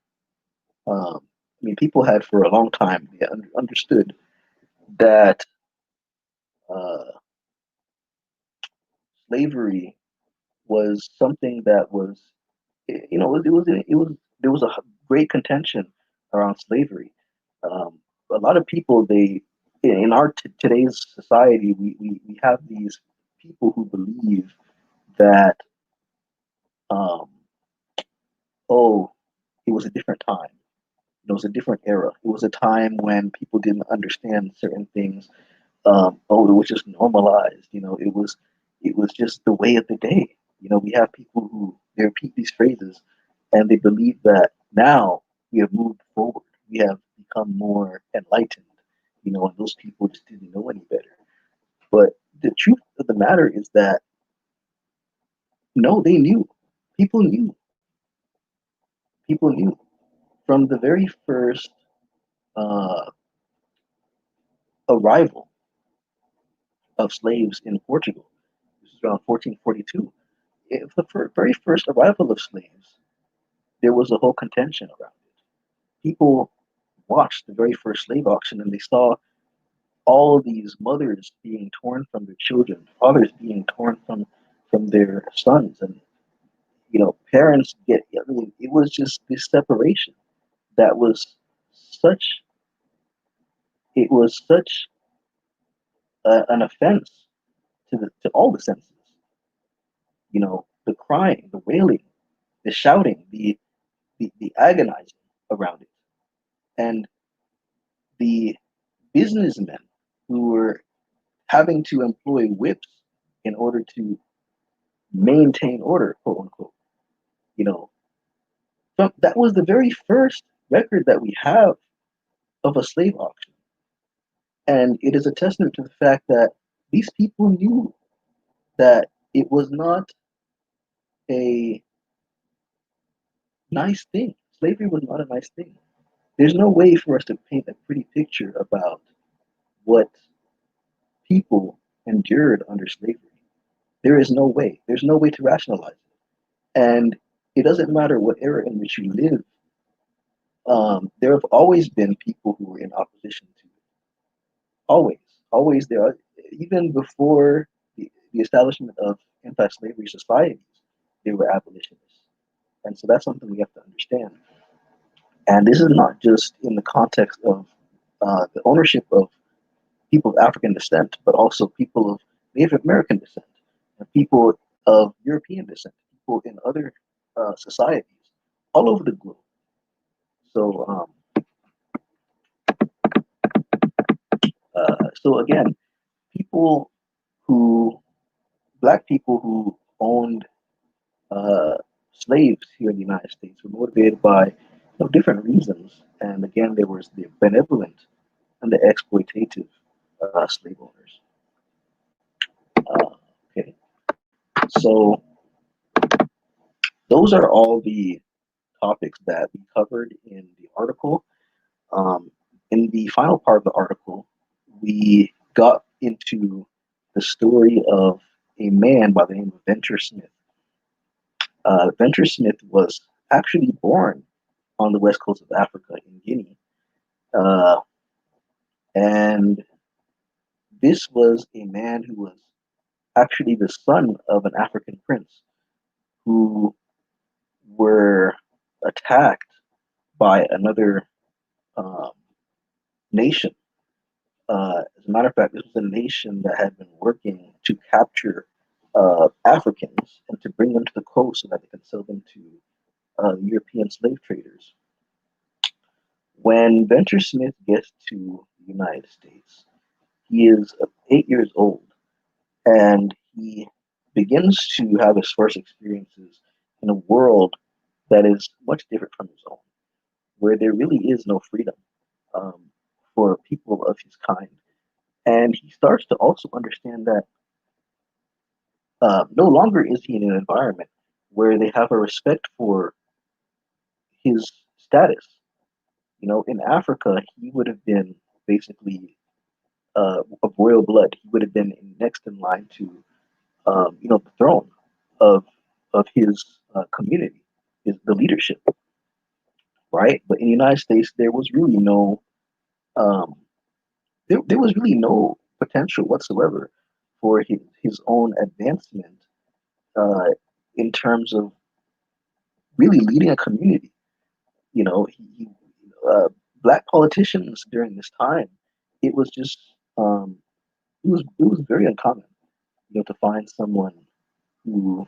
S1: people had for a long time understood that uh, slavery was something that was, there was a great contention around slavery. Um, a lot of people, in our today's society, we have these people who believe that, um, oh, it was a different time. It was a different era. It was a time when people didn't understand certain things. Oh, it was just normalized. It was just the way of the day. We have people who they repeat these phrases, and they believe that now we have moved forward. We have become more enlightened. And those people just didn't know any better. But the truth of the matter is that no, they knew. People knew. People knew from the very first uh, arrival of slaves in Portugal. This is around 1442. The very first arrival of slaves, there was a whole contention around it. People watched the very first slave auction and they saw all of these mothers being torn from their children, fathers being torn from their sons, and parents get. I mean, it was just this separation that was such. It was such an offense to all the senses. The crying, the wailing, the shouting, the agonizing around it, and the businessmen who were having to employ whips in order to maintain order, quote unquote. You know, that was the very first record that we have of a slave auction. And it is a testament to the fact that these people knew that it was not a nice thing. Slavery was not a nice thing. There's no way for us to paint a pretty picture about what people endured under slavery. There is no way. There's no way to rationalize it. And it doesn't matter what era in which you live. There have always been people who were in opposition to it. Always, always there are. Even before the establishment of anti-slavery societies, they were abolitionists, and so that's something we have to understand. And this is not just in the context of the ownership of people of African descent, but also people of Native American descent, and people of European descent, people in other societies all over the globe. So, so again, people who, black people who owned uh, slaves here in the United States were motivated by different reasons. And again, there was the benevolent and the exploitative slave owners. Okay, so those are all the topics that we covered in the article. Um, in the final part of the article, we got into the story of a man by the name of Venture Smith. Venture Smith was actually born on the west coast of Africa in Guinea. Uh, and this was a man who was actually the son of an African prince who were attacked by another um, nation. As a matter of fact, this was a nation that had been working to capture Africans and to bring them to the coast so that they could sell them to European slave traders. When Venture Smith gets to the United States, he is 8 years old and he begins to have his first experiences in a world that is much different from his own, where there really is no freedom um, for people of his kind. And he starts to also understand that no longer is he in an environment where they have a respect for his status. In Africa, he would have been basically of royal blood. He would have been next in line to, the throne of his community, the leadership, right? But in the United States, there was really no um, there was really no potential whatsoever for his own advancement uh, in terms of really leading a community. You know, black politicians during this time, it was just it was very uncommon, to find someone who,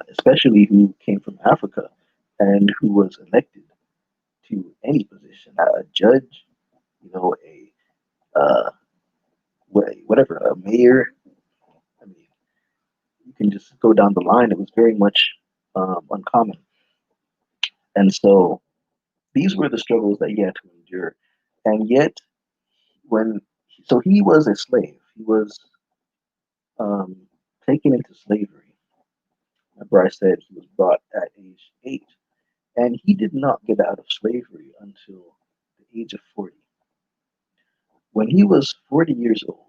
S1: especially who came from Africa, and who was elected to any position, a judge, a whatever, a mayor. I mean, you can just go down the line. It was very much uncommon, and so these were the struggles that he had to endure. And yet, when so he was a slave, he was um, taken into slavery. Remember, I said he was brought at age 8, and he did not get out of slavery until the age of 40. When he was 40 years old,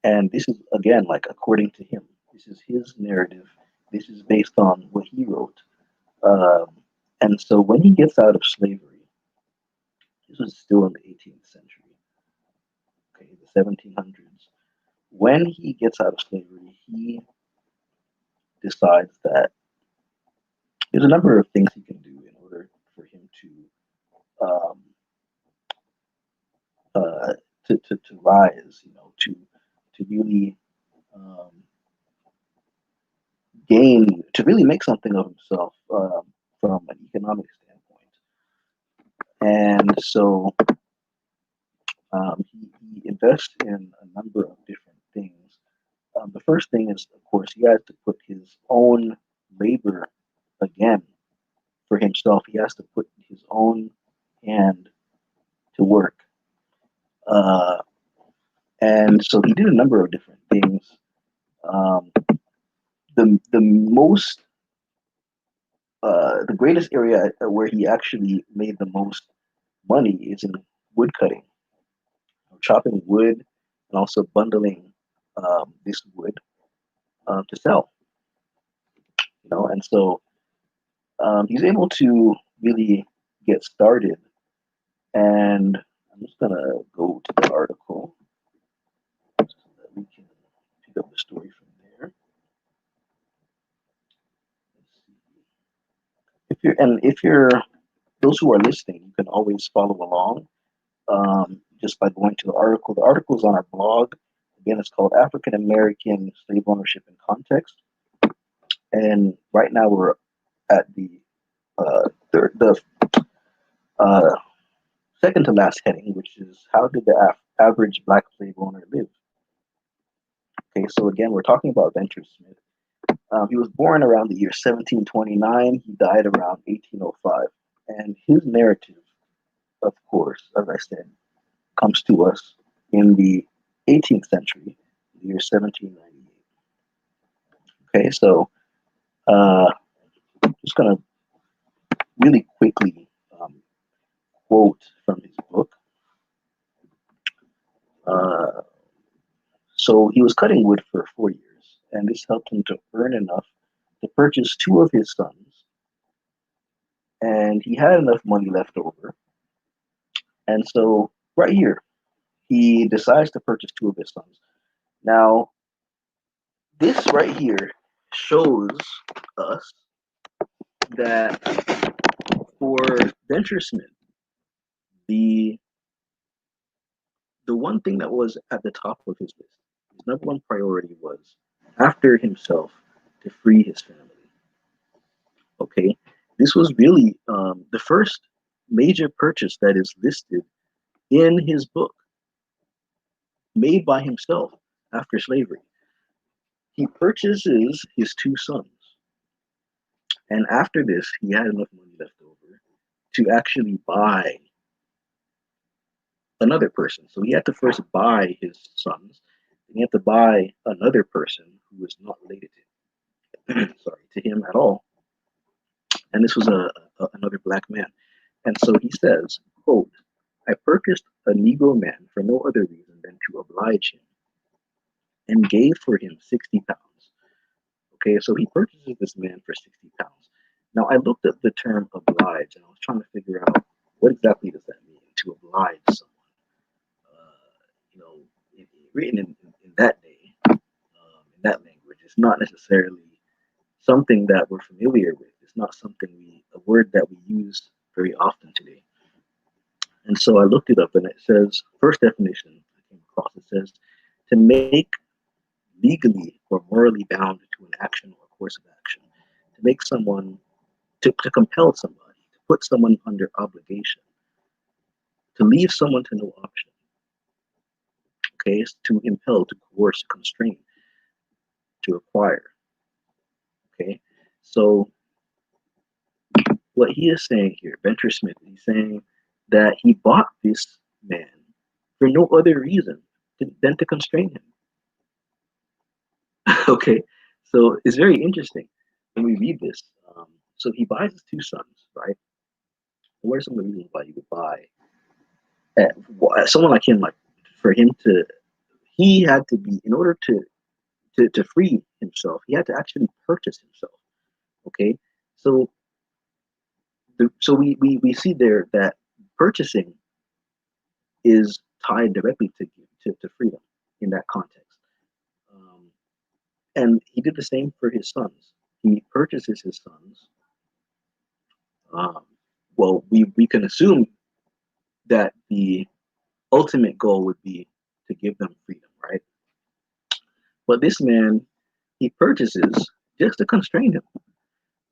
S1: and this is again like according to him, this is his narrative. This is based on what he wrote. Um, and so when he gets out of slavery, this was still in the 18th century, okay, the 1700s. When he gets out of slavery, he decides that there's a number of things he can do in order for him um, uh, to rise, to really um, gain, to really make something of himself from an economic standpoint. And so he invests in a number of different things The first thing is, of course, he has to put his own labor again for himself. He has to put his own hand to work. Uh, and so he did a number of different things. Um, the greatest area where he actually made the most money is in wood cutting, chopping wood, and also bundling this wood to sell. And so he's able to really get started. And I'm just gonna go to the article so that we can pick up the story from there. Let's see. If you're those who are listening, you can always follow along just by going to the article. The article is on our blog. Again, it's called African American Slave Ownership in Context. And right now we're at the uh, second to last heading, which is how did the average black slave owner live? Okay, so again, we're talking about Venture Smith. He was born around the year 1729. He died around 1805. And his narrative, of course, as I said, comes to us in the 18th century, the year 1798. Okay, so just going to really quickly quote from his book. So he was cutting wood for 4 years, and this helped him to earn enough to purchase two of his sons, and he had enough money left over. And so, right here, he decides to purchase two of his sons. Now, this right here shows us that for Venture Smith, the one thing that was at the top of his list, his number one priority was, after himself, to free his family. Okay, this was really the first major purchase that is listed in his book, made by himself after slavery. He purchases his two sons, and after this, he had enough money left over to actually buy another person. So he had to first buy his sons, and he had to buy another person who was not related to him at all. And this was another black man. And so he says, quote, I purchased a Negro man for no other reason than to oblige him, and gave for him 60 pounds. Okay, so he purchases this man for 60 pounds. Now, I looked at the term oblige, and I was trying to figure out what exactly does that mean, to oblige someone. You know, written in that day, in that language, it's not necessarily something that we're familiar with. It's not a word that we use very often today. And so I looked it up, and it says, first definition I came across, it says, to make legally or morally bound to an action or course of action, to make someone, to compel somebody, to put someone under obligation, to leave someone to no option. Okay, it's to impel, to coerce, constrain, to require. Okay, so what he is saying here, Venture Smith, he's saying that he bought this man for no other reason than to constrain him. Okay, so it's very interesting when we read this. So he buys his two sons, right? What are some of the reasons why you would buy someone like him? Like for him to, he had to be, in order to free himself, he had to actually purchase himself. Okay, so we see there that purchasing is tied directly to freedom in that context. And he did the same for his sons. He purchases his sons. Well, we can assume that the ultimate goal would be to give them freedom, right? But this man, he purchases just to constrain him.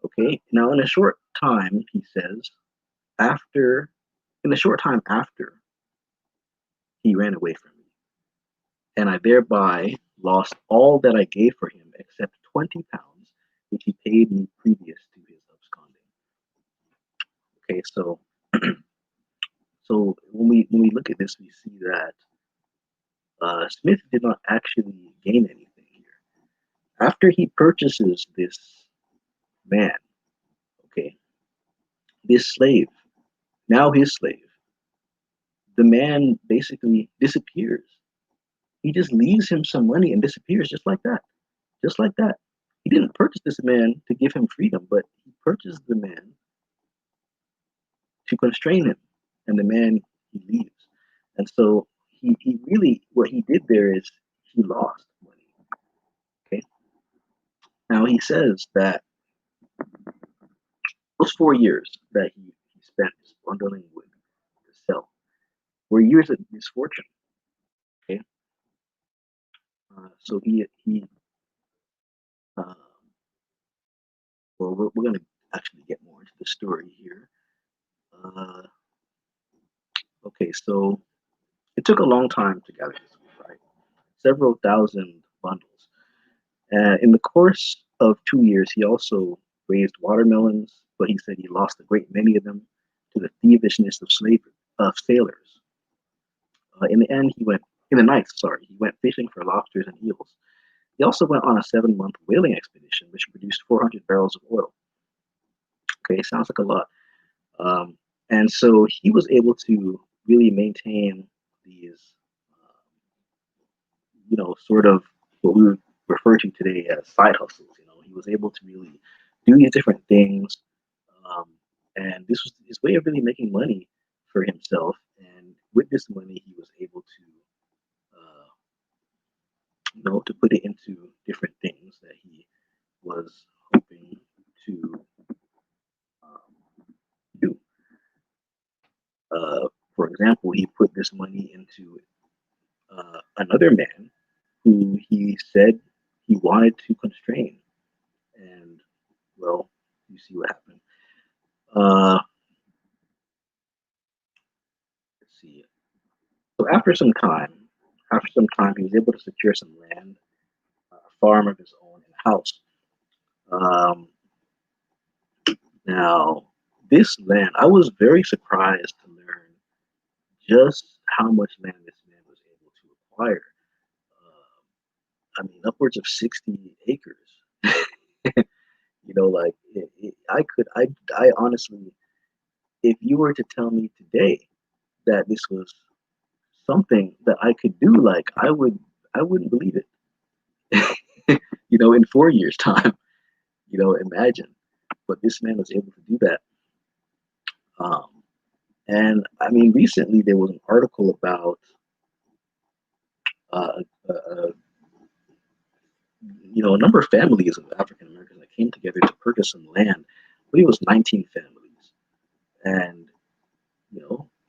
S1: Okay, now in a short time, he says, in a short time after, he ran away from me, and I thereby lost all that I gave for him except 20 pounds, which he paid me previous to his absconding. Okay, so when we look at this, we see that Smith did not actually gain anything here. After he purchases this man, okay, this slave, now his slave, the man basically disappears. He just leaves him some money and disappears just like that. Just like that. He didn't purchase this man to give him freedom, but he purchased the man to constrain him. And the man, he leaves. And so he really, what he did there is he lost money. Okay. Now he says that those 4 years that he spent bundling wood to sell were years of misfortune. Okay. So uh, well, we're going to actually get more into the story here. Uh, okay, so it took a long time to gather this wood, right? Several thousand bundles. In the course of 2 years, he also raised watermelons, but he said he lost a great many of them to the thievishness of sailors. In the end, in the night, sorry, he went fishing for lobsters and eels. He also went on a 7-month whaling expedition, which produced 400 barrels of oil. Okay, sounds like a lot. Um, and so he was able to really maintain these, sort of what we would refer to today as side hustles. He was able to really do these different things, um, and this was his way of really making money for himself. And with this money, he was able to, to put it into different things that he was hoping to do. For example, he put this money into another man who he said he wanted to constrain. And, well, you see what happened. Let's see. So after some time, he was able to secure some land, a farm of his own, and a house. Um, Now, this land, I was very surprised to learn just how much land this man was able to acquire. I mean, upwards of 60 acres. Like I honestly, if you were to tell me today that this was something that I could do, like I wouldn't believe it. In 4 years' time, imagine. But this man was able to do that. Um, and I mean, recently there was an article about uh, uh, a number of families of African Americans that came together to purchase some land. I believe it was 19 families, and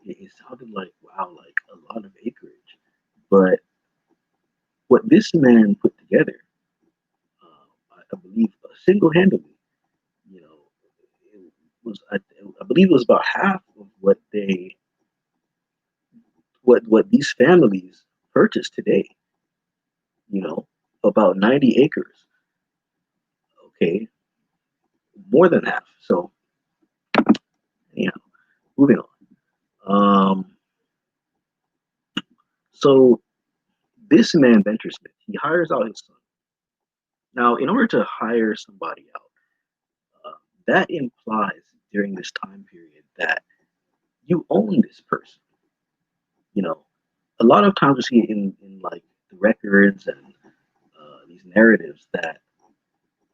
S1: it sounded like wow, like a lot of acreage. But what this man put together, I believe, single-handedly, you know, it I believe it was about half of what these families purchased today. About 90 acres. Okay, more than half. So, you know, moving on. So this man, Venture Smith, he hires out his son. Now, in order to hire somebody out, that implies during this time period that you own this person. You know, a lot of times we see it in like the records and these narratives that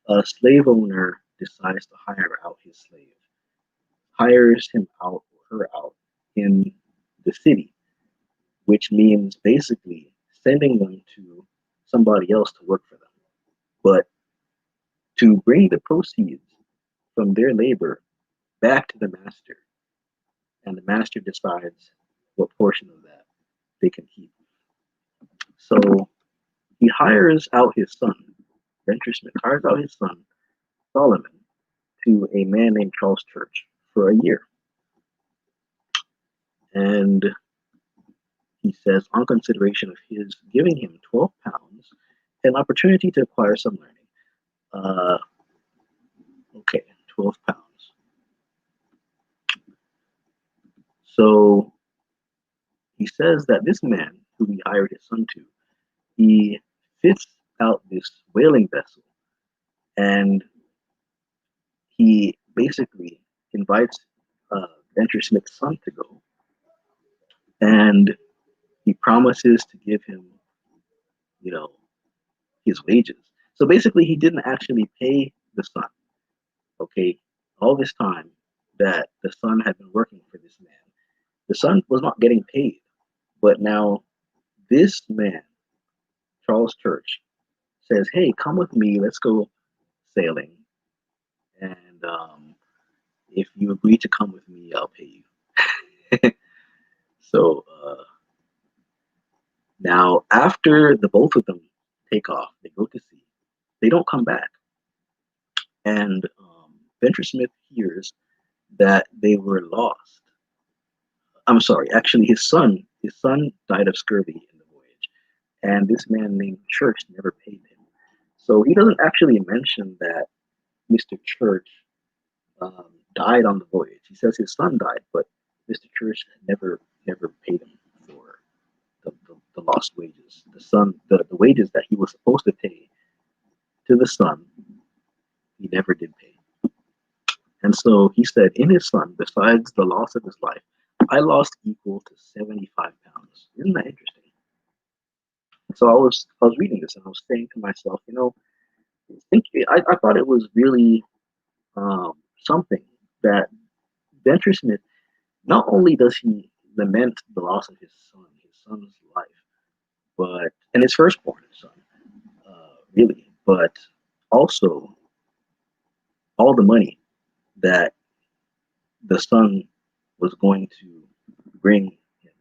S1: a slave owner decides to hire out his slave, hires him out or her out in the city, which means basically sending them to somebody else to work for them. But to bring the proceeds from their labor back to the master, and the master decides what portion of that they can keep. So he hires out his son, Venture Smith hires out his son, Solomon, to a man named Charles Church for a year. And he says, on consideration of his giving him 12 pounds an opportunity to acquire some learning. Uh, okay, 12 pounds. So he says that this man, who he hired his son to, he fits out this whaling vessel, and he basically invites Venture Smith's son to go, and he promises to give him, you know, his wages. So basically, he didn't actually pay the son. Okay, all this time that the son had been working for this man, the son was not getting paid. But now this man, Charles Church, says, "Hey, come with me. Let's go sailing, and if you agree to come with me, I'll pay you." So now, after the both of them take off, they go to sea. They don't come back, and Venture Smith hears that they were lost. I'm sorry, actually, his son died of scurvy in the voyage, and this man named Church never paid him. So he doesn't actually mention that Mr. Church died on the voyage. He says his son died, but Mr. Church never paid him for the lost wages. The wages that he was supposed to pay to the son, he never did pay. And so he said, in his son, besides the loss of his life, I lost equal to 75 pounds. Isn't that interesting? So I was reading this and I was saying to myself, I thought it was really something that Venture Smith, not only does he lament the loss of his son's life, and his firstborn son, really, but also all the money that the son was going to bring him,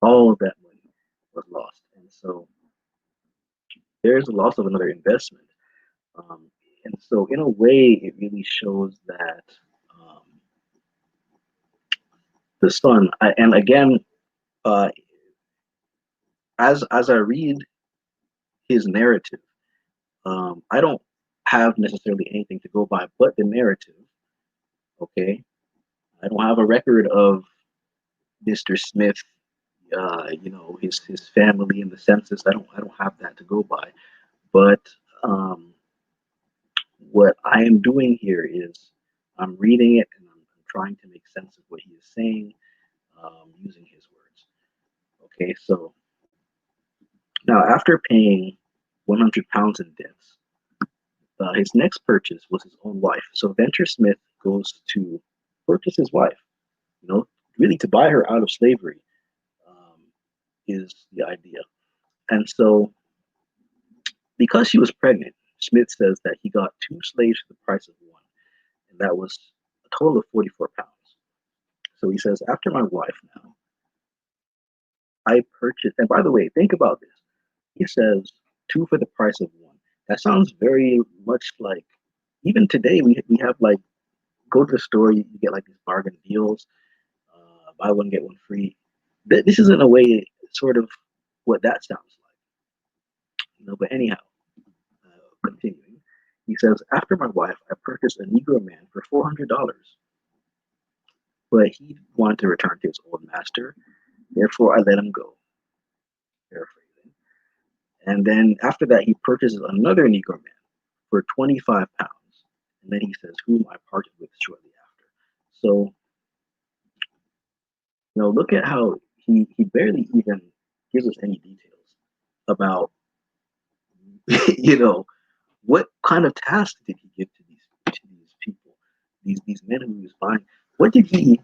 S1: all of that money was lost. And so there's a loss of another investment. And so, in a way, it really shows that um, the son, and again, uh, as I read his narrative, I don't have necessarily anything to go by but the narrative. Okay, I don't have a record of Mr. Smith, his family in the census. I don't have that to go by. But um, what I am doing here is I'm reading it and I'm trying to make sense of what he is saying using his words. Okay, so now after paying 100 pounds in debts, his next purchase was his own wife. So Venture Smith goes to purchase his wife, really to buy her out of slavery um, is the idea. And so, because she was pregnant, Smith says that he got two slaves for the price of one, and that was a total of 44 pounds. So he says, after my wife now, I purchased, and by the way, think about this. He says two for the price of one. That sounds very much like, even today, we have like, go to the store, you get like these bargain deals, buy one, get one free. This is in a way sort of what that sounds like. But anyhow, continuing, he says, after my wife, I purchased a Negro man for $400, but he wanted to return to his old master. Therefore, I let him go. Paraphrasing. And then after that, he purchases another Negro man for 25 pounds. And then he says, whom I parted with shortly after. So, look at how he barely even gives us any details about, what kind of task did he give to these people, these men who he was buying? What did he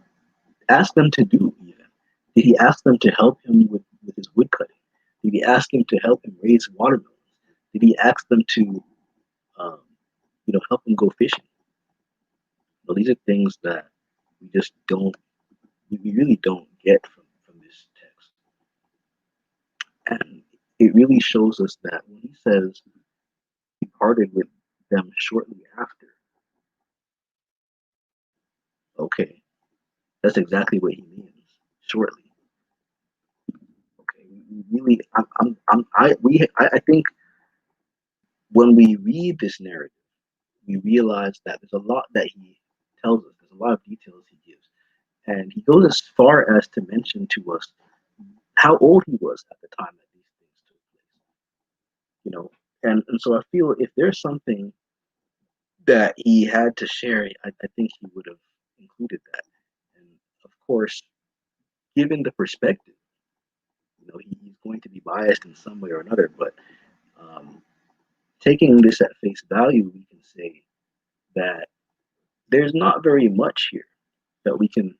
S1: ask them to do even? Did he ask them to help him with his wood cutting? Did he ask him to help him raise watermelons? Did he ask them to, um, help him go fishing? Well, these are things that we just don't, we really don't get from this text. And it really shows us that when he says he parted with them shortly after, okay, that's exactly what he means, shortly. Okay, we really, I think when we read this narrative, we realize that there's a lot that he tells us. There's a lot of details he gives, and he goes as far as to mention to us how old he was at the time that these things took place. You know, and so I feel if there's something that he had to share, I think he would have included that. And of course, given the perspective, he's going to be biased in some way or another. But um, taking this at face value, we can say that there's not very much here that we can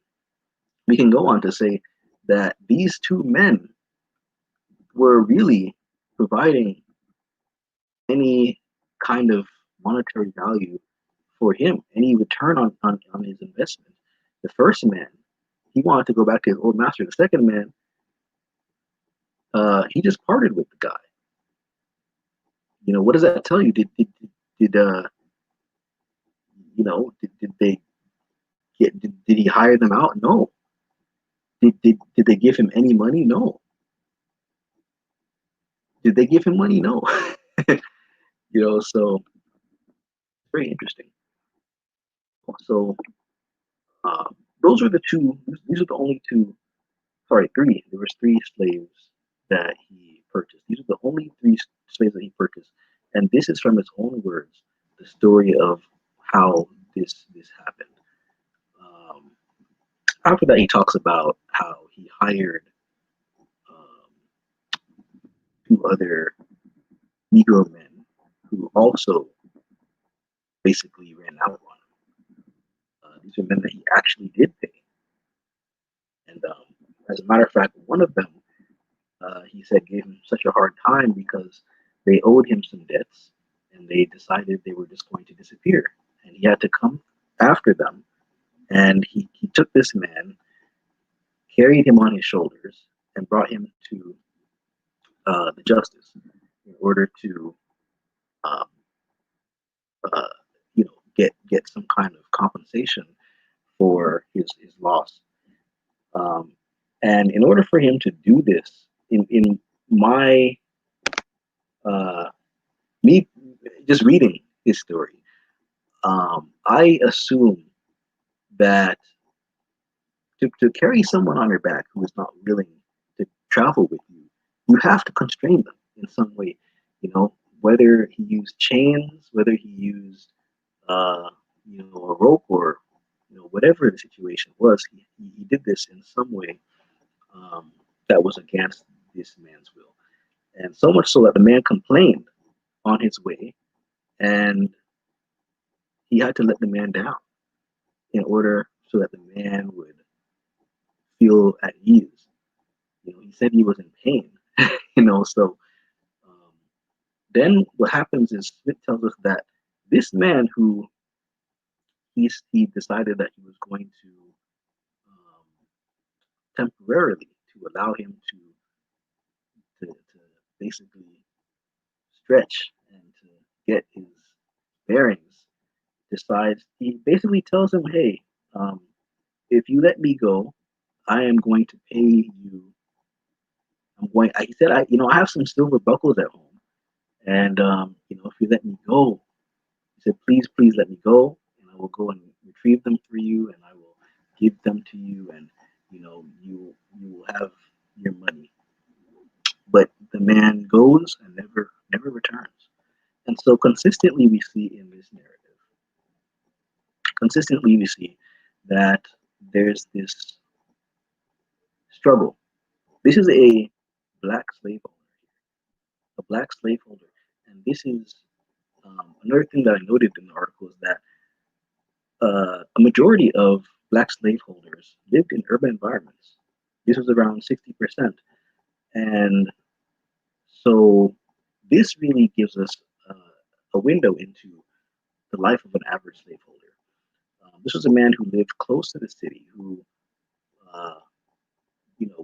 S1: go on to say that these two men were really providing any kind of monetary value for him, any return on his investment. The first man, he wanted to go back to his old master. The second man, he just parted with the guy. What does that tell you? Did they did he hire them out? No. Did they give him any money? No. Did they give him money? No. So very interesting. So those are the two. These are the only two. Sorry, three. There was three slaves that he purchased. These are the only three slaves that he purchased, and this is from his own words. The story of how this happened. Um, After that, he talks about how he hired two other Negro men who also basically ran out on him. These are men that he actually did pay. And as a matter of fact, one of them, he said, gave him such a hard time because they owed him some debts and they decided they were just going to disappear. And he had to come after them. And he took this man, carried him on his shoulders, and brought him to the justice in order to, um, uh, get some kind of compensation for his loss. Um, and in order for him to do this, in my me just reading his story, I assume that to carry someone on your back who is not willing to travel with you, you have to constrain them in some way. Whether he used chains, whether he used a rope, or whatever the situation was, he did this in some way that was against this man's will, and so much so that the man complained on his way, and he had to let the man down in order so that the man would feel at ease. He said he was in pain. So then what happens is Smith tells us that this man who he decided that he was going to temporarily to allow him to basically stretch and to get his bearings, decides, he basically tells him, hey, if you let me go, I am going to pay you. He said, I have some silver buckles at home. And, if you let me go, he said, please let me go. And I will go and retrieve them for you. And I will give them to you. And, you will have your money. But the man goes and never returns. And so consistently we see in this narrative, that there's this struggle. This is a black slaveholder, and this is another thing that I noted in the article is that a majority of black slaveholders lived in urban environments. This was around 60%, and so this really gives us a window into the life of an average slaveholder. This was a man who lived close to the city, who uh,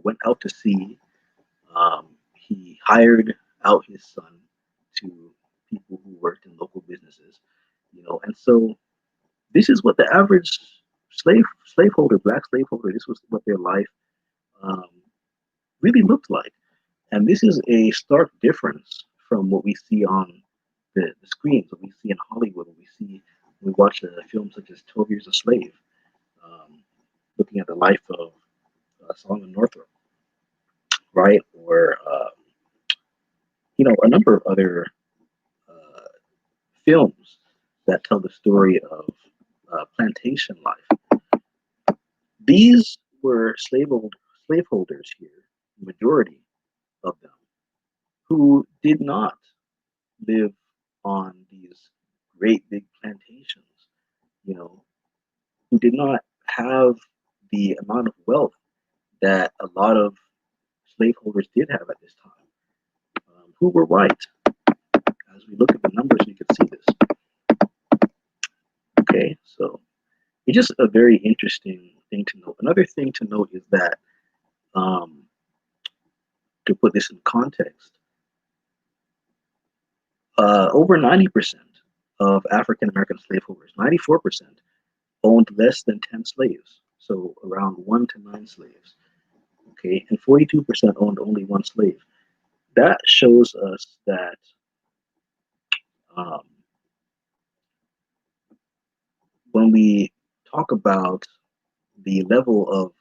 S1: went out to sea. He hired out his son to people who worked in local businesses, and so this is what the average slaveholder, black slaveholder, this was what their life um, really looked like. And this is a stark difference from what we see on the screens, what we see in Hollywood, what we see when we watch a film such as 12 Years a Slave, looking at the life of Solomon Northup, right? Or, a number of other uh, films that tell the story of plantation life. These were slaveholders here, the majority of them, who did not live on these great big plantations, you know, who did not have the amount of wealth that a lot of slaveholders did have at this time, who were white. As we look at the numbers, we can see this. Okay, so it's just a very interesting thing to note. Another thing to note is that, um, to put this in context, over 90% of African American slaveholders, 94%, owned less than 10 slaves, so around 1 to 9 slaves. Okay, and 42% owned only one slave. That shows us that um, when we talk about the level of,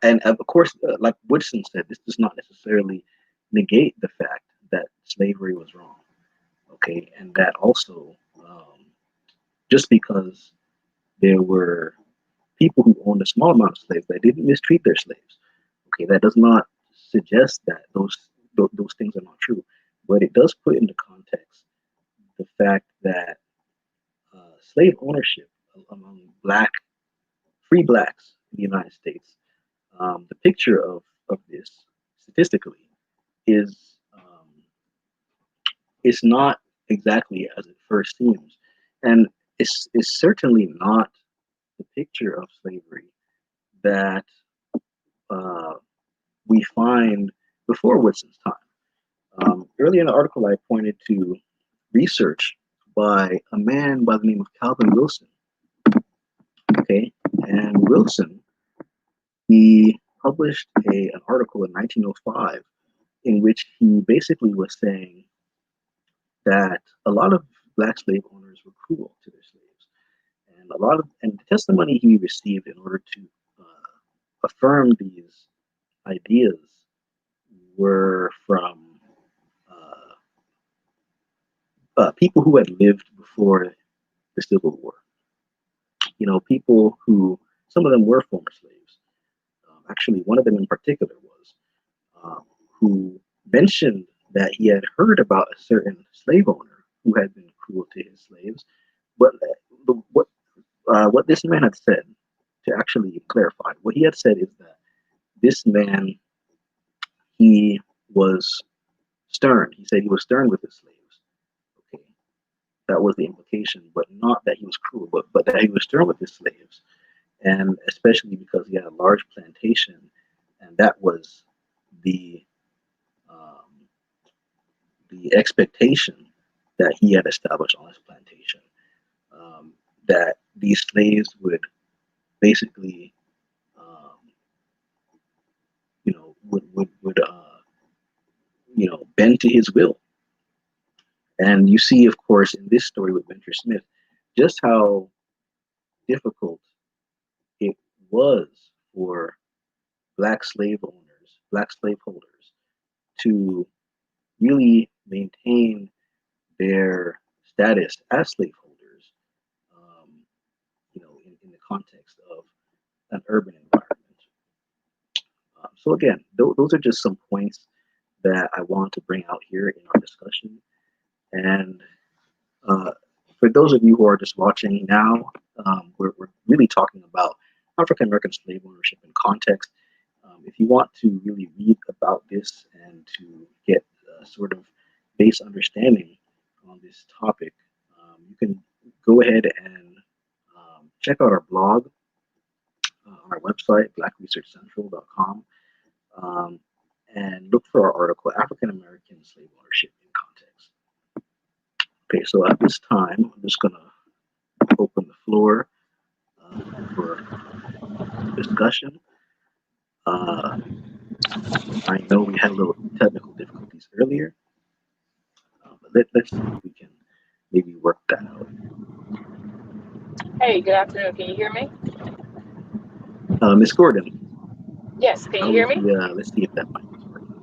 S1: and of course, like Woodson said, this does not necessarily negate the fact that slavery was wrong. Okay, and that also, just because there were people who owned a small amount of slaves that didn't mistreat their slaves, okay, that does not suggest that those things are not true, but it does put into context the fact that slave ownership among free blacks in the United States, the picture of this statistically is, it's not exactly as it first seems, and it's certainly not the picture of slavery that uh, we find before Woodson's time. Earlier in the article, I pointed to research by a man by the name of Calvin Wilson. Okay, and Wilson, he published an article in 1905 in which he basically was saying that a lot of black slave owners were cruel to their slaves, and the testimony he received in order to affirm these ideas were from people who had lived before the Civil War. People who, some of them were former slaves. Actually, one of them in particular was, who mentioned that he had heard about a certain slave owner who had been cruel to his slaves. But what this man had said, to actually clarify, what he had said is that this man, he was stern. He said he was stern with his slaves. Okay, that was the implication, but not that he was cruel, but that he was stern with his slaves, and especially because he had a large plantation, and that was the um, the expectation that he had established on his plantation, that these slaves would basically, um, bend to his will. And you see, of course, in this story with Winter Smith, just how difficult it was for black slave owners, black slaveholders, to really maintain their status as slaveholders, in the context of an urban environment. So again, those are just some points that I want to bring out here in our discussion. And uh, for those of you who are just watching now, we're really talking about African American slave ownership in context. If you want to really read about this and to get a sort of base understanding on this topic, you can go ahead and check out our blog on our website, blackresearchcentral.com, and look for our article, African American Slave Ownership in Context. Okay, so at this time, I'm just going to open the floor for discussion. I know we had a little technical difficulties earlier, but let's see if we can maybe work that out.
S3: Hey, good afternoon. Can you hear me?
S1: Miss Gordon,
S3: Yes, can you
S1: how's
S3: hear me?
S1: the, let's see if that mic is working.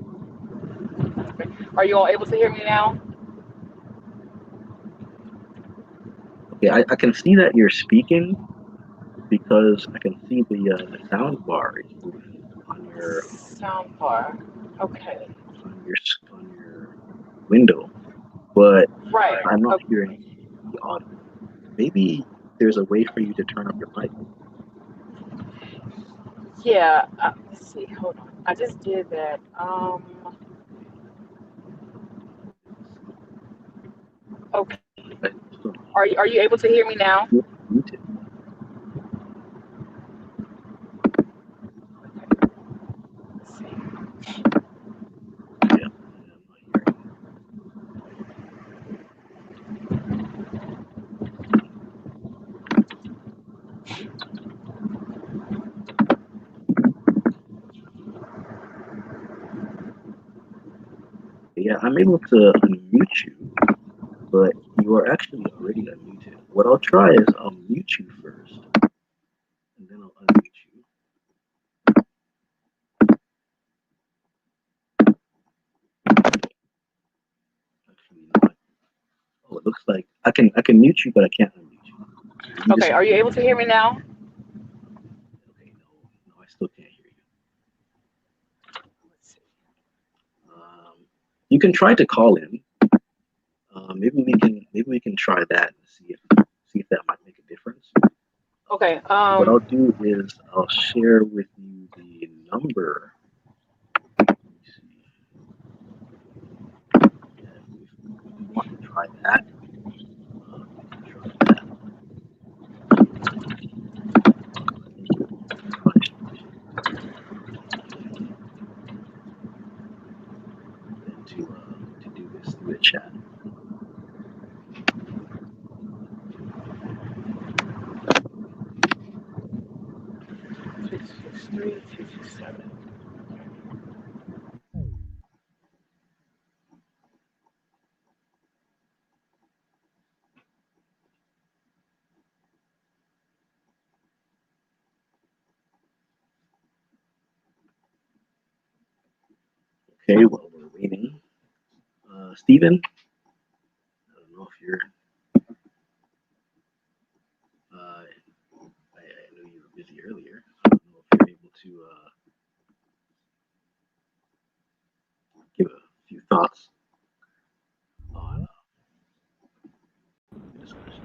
S3: Are you all able to hear me now?
S1: Okay, I can see that you're speaking because I can see the sound bar is moving
S3: Sound bar. Okay.
S1: on your window, but
S3: Right.
S1: I'm not
S3: Okay.
S1: hearing the audio. Maybe there's a way for you to turn up your mic.
S3: Yeah. Let's see. Hold on. I just did that. Okay.
S1: So,
S3: Are you able to hear me now?
S1: you're muted.
S3: Let's see.
S1: Yeah, I'm not hearing. Yeah, I'm able to unmute you, but you are actually already unmuted. What I'll try is I'll mute you first, and then I'll unmute you. Actually, not. Oh, it looks like I can mute you, but I can't unmute you. You
S3: Okay.
S1: just
S3: Are you able to hear me now?
S1: okay. No, I still can't hear you.
S3: Let's see.
S1: You can try to call in. Maybe we can try that and see if that might make a difference.
S3: Okay.
S1: What I'll do is I'll share with you the number. Let me see. And if you want to try that, we can try that. Then to do this through the chat.
S3: 263-227.
S1: Okay, while we're waiting, Stephen, I don't know if you're. I know you were busy earlier. I don't know if you're able to give a few thoughts on the discussion.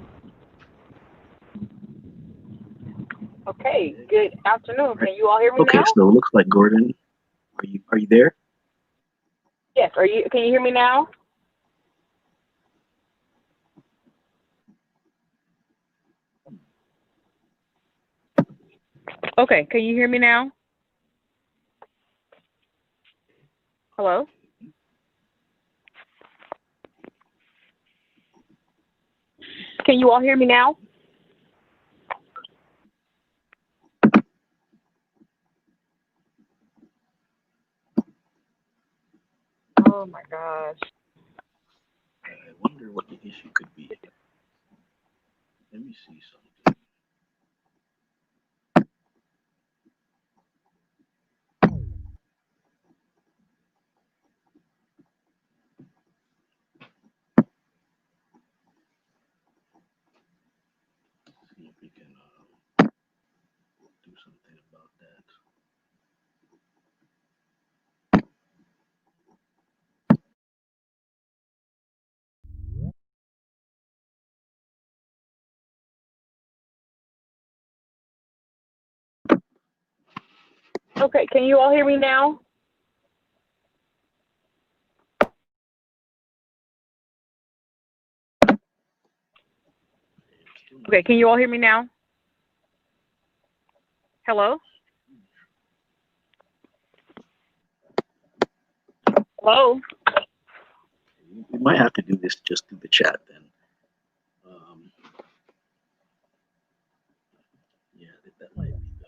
S3: Okay. Good afternoon. Can you all hear me
S1: Okay,
S3: now?
S1: so it looks like Gordon. Are you there?
S3: Yes. Can you hear me now? Okay. Can you hear me now? Hello? Can you all hear me now? Oh my gosh.
S1: I wonder what the issue could be. Let me see something. See if we can do something about that.
S3: Okay. Can you all hear me now? Okay. Can you all hear me now? Hello? Hello?
S1: We might have to do this just through the chat then. Yeah, that might be the.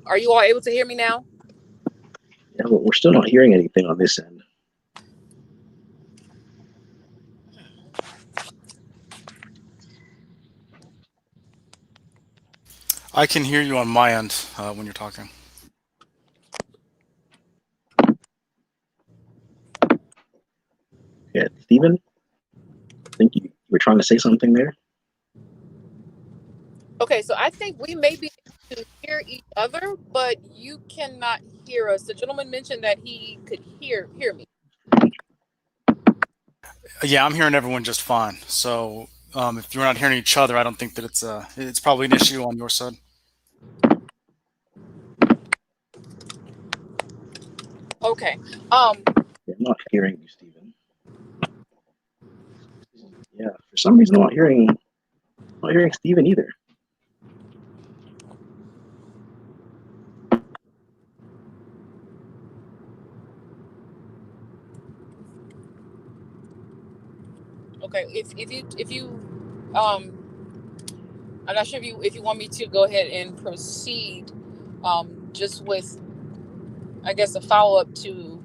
S3: Are you all able to hear me now?
S1: Yeah, but we're still not hearing anything on this end.
S2: I can hear you on my end when you're talking.
S1: Yeah, Stephen, I think you were trying to say something there.
S3: Okay, so I think we may be able to hear each other, but you cannot hear us. The gentleman mentioned that he could hear me.
S2: Yeah, I'm hearing everyone just fine. So if you're not hearing each other, I don't think that it's probably an issue on your side.
S3: Okay.
S1: Yeah, I'm not hearing you, Stephen. Yeah, for some reason I'm not hearing Stephen either.
S3: Okay. If you I'm not sure if you want me to go ahead and proceed just with, I guess, a follow up to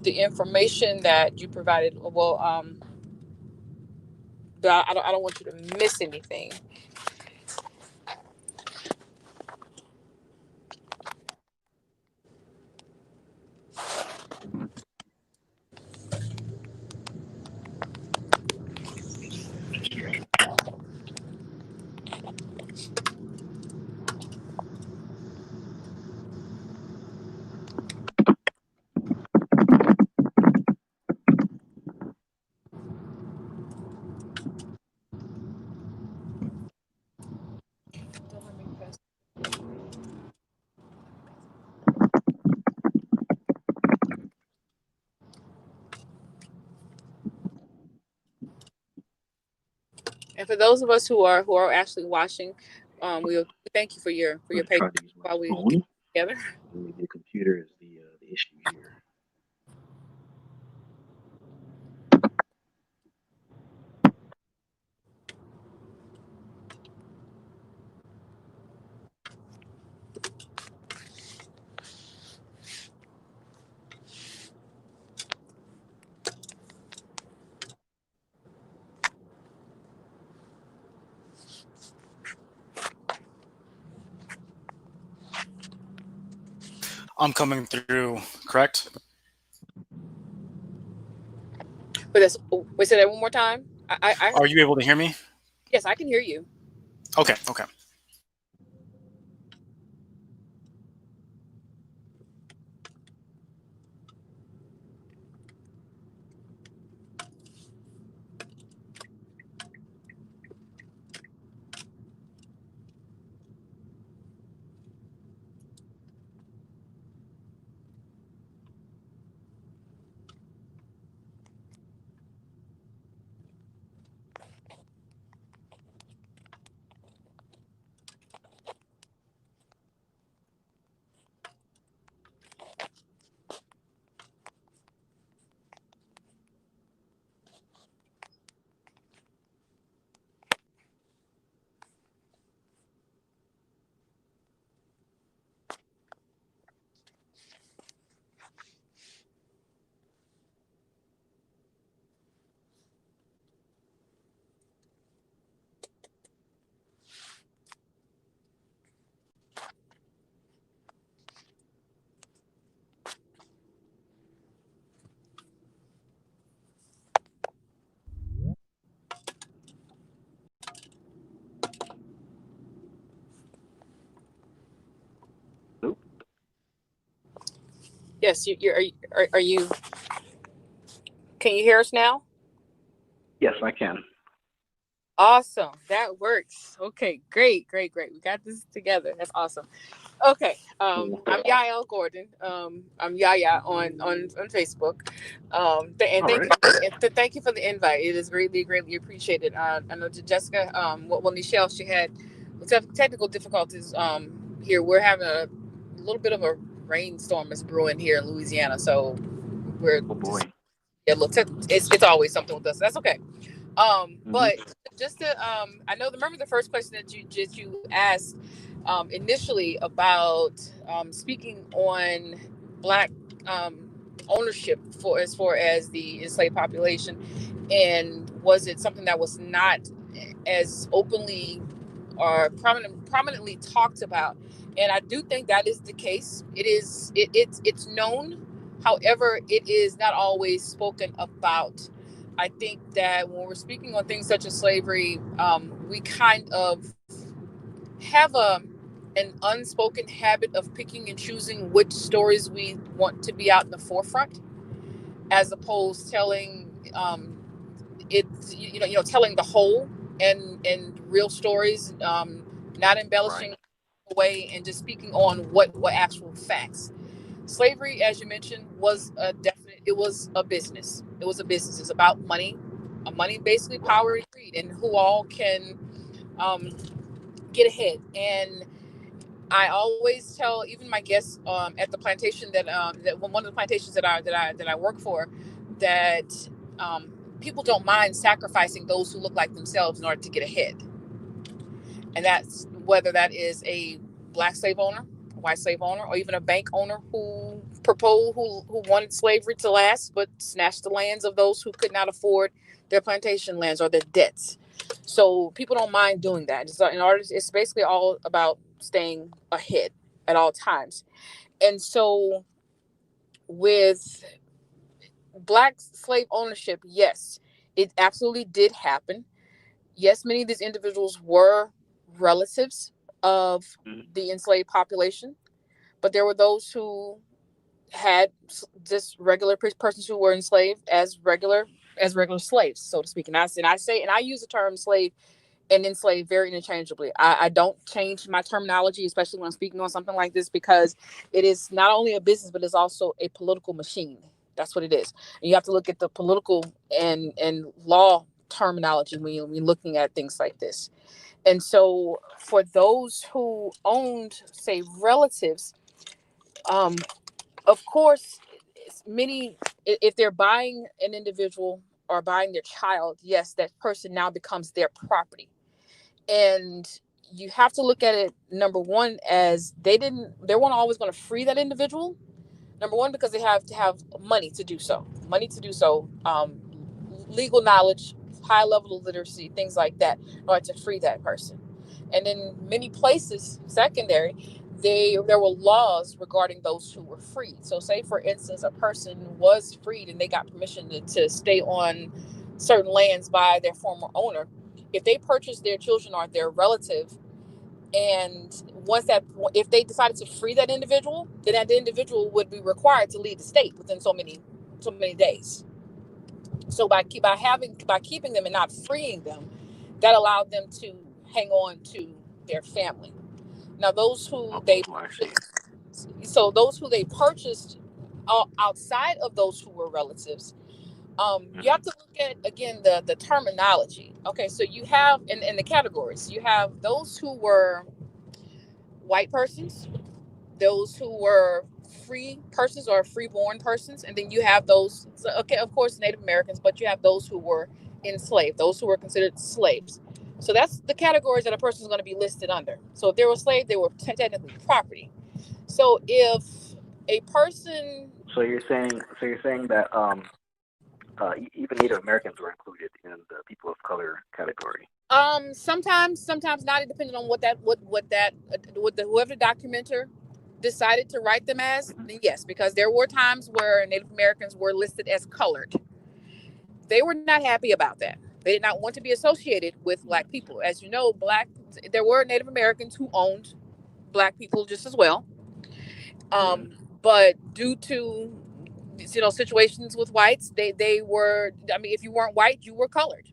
S3: the information that you provided. Well, but I don't want you to miss anything. And for those of us who are actually watching, we thank you for your
S1: I'm
S3: patience
S1: trying to use my
S3: while we
S1: phone.
S3: get together.
S1: Maybe the computer is the issue here.
S2: I'm coming through, correct?
S3: But that's, wait, say that one more time. I
S2: Are you able to hear me?
S3: Yes, I can hear you.
S2: Okay, okay.
S3: Yes, are you? Can you hear us now?
S1: Yes, I can.
S3: Awesome, that works. Okay, great. We got this together. That's awesome. Okay, I'm Yael Gordon. I'm Yaya on Facebook. And
S1: All
S3: thank
S1: right.
S3: you, thank you for the invite. It is greatly appreciated. I know to Jessica. Well, Nichelle, she had technical difficulties. Here we're having a little bit of a rainstorm is brewing here in Louisiana, so we're
S1: Oh boy.
S3: yeah, look, it's always something with us. That's okay. But just to I know remember the first question that you asked initially about speaking on Black ownership for as far as the enslaved population, and was it something that was not as openly or prominently talked about? And I do think that is the case. It's known, however it is not always spoken about. I think that when we're speaking on things such as slavery, we kind of have an unspoken habit of picking and choosing which stories we want to be out in the forefront, as opposed to telling telling the whole and real stories, not embellishing away, and just speaking on what actual facts. Slavery, as you mentioned, was a definite. It was a business. It was a business. It's about money, money, basically power and greed, and who all can um, get ahead. And I always tell even my guests at the plantation that one of the plantations that I work for, that people don't mind sacrificing those who look like themselves in order to get ahead. And that's whether that is a Black slave owner, a white slave owner, or even a bank owner who who wanted slavery to last, but snatched the lands of those who could not afford their plantation lands or their debts. So people don't mind doing that. So in order, it's basically all about staying ahead at all times. And so with Black slave ownership, yes, it absolutely did happen. Yes, many of these individuals were relatives of the enslaved population, but there were those who had just regular persons who were enslaved as regular slaves, so to speak. And I use the term slave and enslaved very interchangeably. I don't change my terminology, especially when I'm speaking on something like this, because it is not only a business, but it's also a political machine. That's what it is. And you have to look at the political and law terminology when you're looking at things like this. And so for those who owned, say, relatives, um, of course, many, if they're buying an individual or buying their child, yes, that person now becomes their property. And you have to look at it, number one, as they weren't always going to free that individual. Number one, because they have to have money to do so, legal knowledge, high level of literacy, things like that, in order to free that person. And in many places, secondary, there were laws regarding those who were freed. So, say for instance, a person was freed and they got permission to stay on certain lands by their former owner. If they purchased their children or their relative, and once that, if they decided to free that individual, then that individual would be required to leave the state within so many days. So by keeping them and not freeing them, that allowed them to hang on to their family. Now those who they so those who they purchased outside of those who were relatives, you have to look at again the terminology. Okay, so you have in the categories, you have those who were white persons, those who were free persons or freeborn persons, and then you have those, okay, of course, Native Americans, but you have those who were enslaved, those who were considered slaves. So that's the categories that a person is going to be listed under. So if they were slaves, they were technically property. So if a person,
S4: So you're saying that even Native Americans were included in the people of color category.
S3: sometimes not, depending on whoever the documenter decided to write them as, then yes, because there were times where Native Americans were listed as colored. They were not happy about that. They did not want to be associated with Black people. As you know, there were Native Americans who owned Black people just as well. But due to situations with whites, they were. I mean, if you weren't white, you were colored.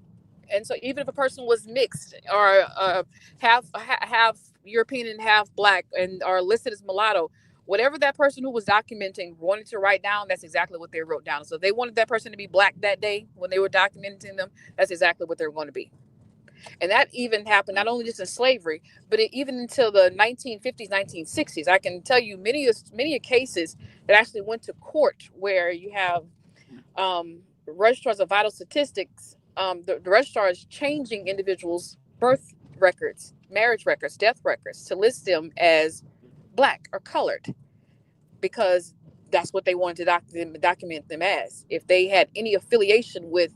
S3: And so even if a person was mixed or half European and half Black and are listed as mulatto, whatever that person who was documenting wanted to write down, that's exactly what they wrote down. So if they wanted that person to be Black that day when they were documenting them, that's exactly what they were going to be. And that even happened not only just in slavery, but even until the 1950s, 1960s. I can tell you many cases that actually went to court where you have registrars of vital statistics, the registrars changing individuals' birth records, marriage records, death records, to list them as black or colored, because that's what they wanted to document them as. If they had any affiliation with,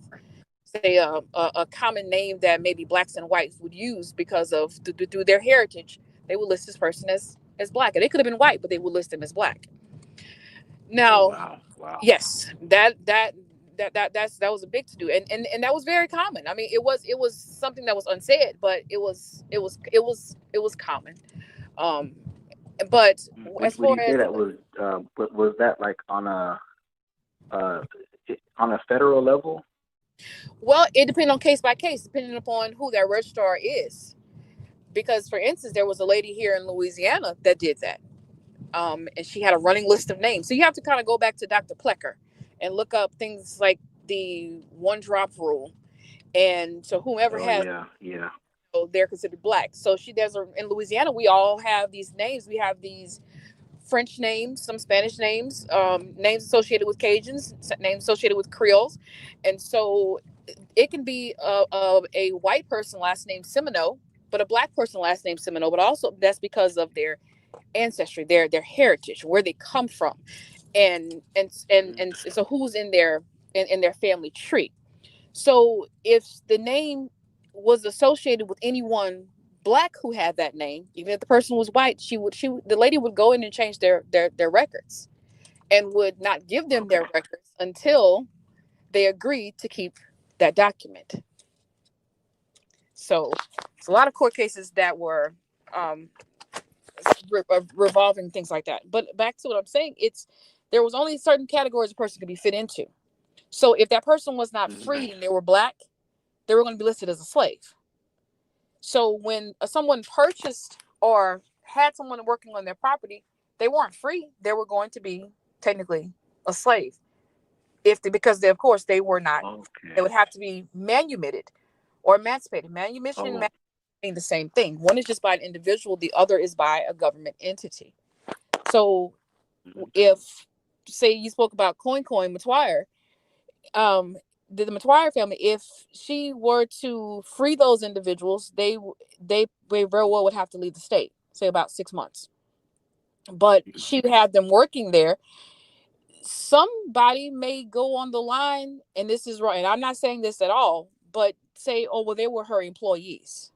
S3: say, a common name that maybe blacks and whites would use because of through their heritage, they would list this person as black, and they could have been white, but they would list them as black.
S4: Oh
S3: Now,
S4: wow, wow.
S3: yes, that was a big to do, and that was very common. I mean, it was something that was unsaid, but it was common. Um, but as
S4: Would
S3: far
S4: you say
S3: as
S4: that was that like uh on a federal level?
S3: well, it depends on case by case, depending upon who that registrar is. Because, for instance, there was a lady here in Louisiana that did that, and she had a running list of names. So you have to kind of go back to Dr. Plecker and look up things like the one drop rule, and so whomever
S4: Oh
S3: has,
S4: yeah, yeah.
S3: they're considered black. So in Louisiana, we all have these names. We have these French names, some Spanish names, names associated with Cajuns, names associated with Creoles, and so it can be a white person last name Semino, but a black person last name Semino. But also that's because of their ancestry, their heritage, where they come from, and so who's in their family tree. So if the name was associated with anyone black who had that name, even if the person was white, the lady would go in and change their records, and would not give them
S4: Okay.
S3: their records until they agreed to keep that document. So it's a lot of court cases that were um, revolving things like that. But back to what I'm saying, there was only certain categories a person could be fit into. So if that person was not freed and they were black, they were going to be listed as a slave. So when someone purchased or had someone working on their property, they weren't free. They were going to be technically a slave. Because of course they were not.
S4: Okay.
S3: They would have to be manumitted or emancipated. Manumission and being the same thing. One is just by an individual. The other is by a government entity. So if, say, you spoke about Coin Matuire, the Matuire family, if she were to free those individuals, they very well would have to leave the state, say about 6 months. But she had them working there. Somebody may go on the line, and this is right, and I'm not saying this at all, but say, oh, well, they were her employees.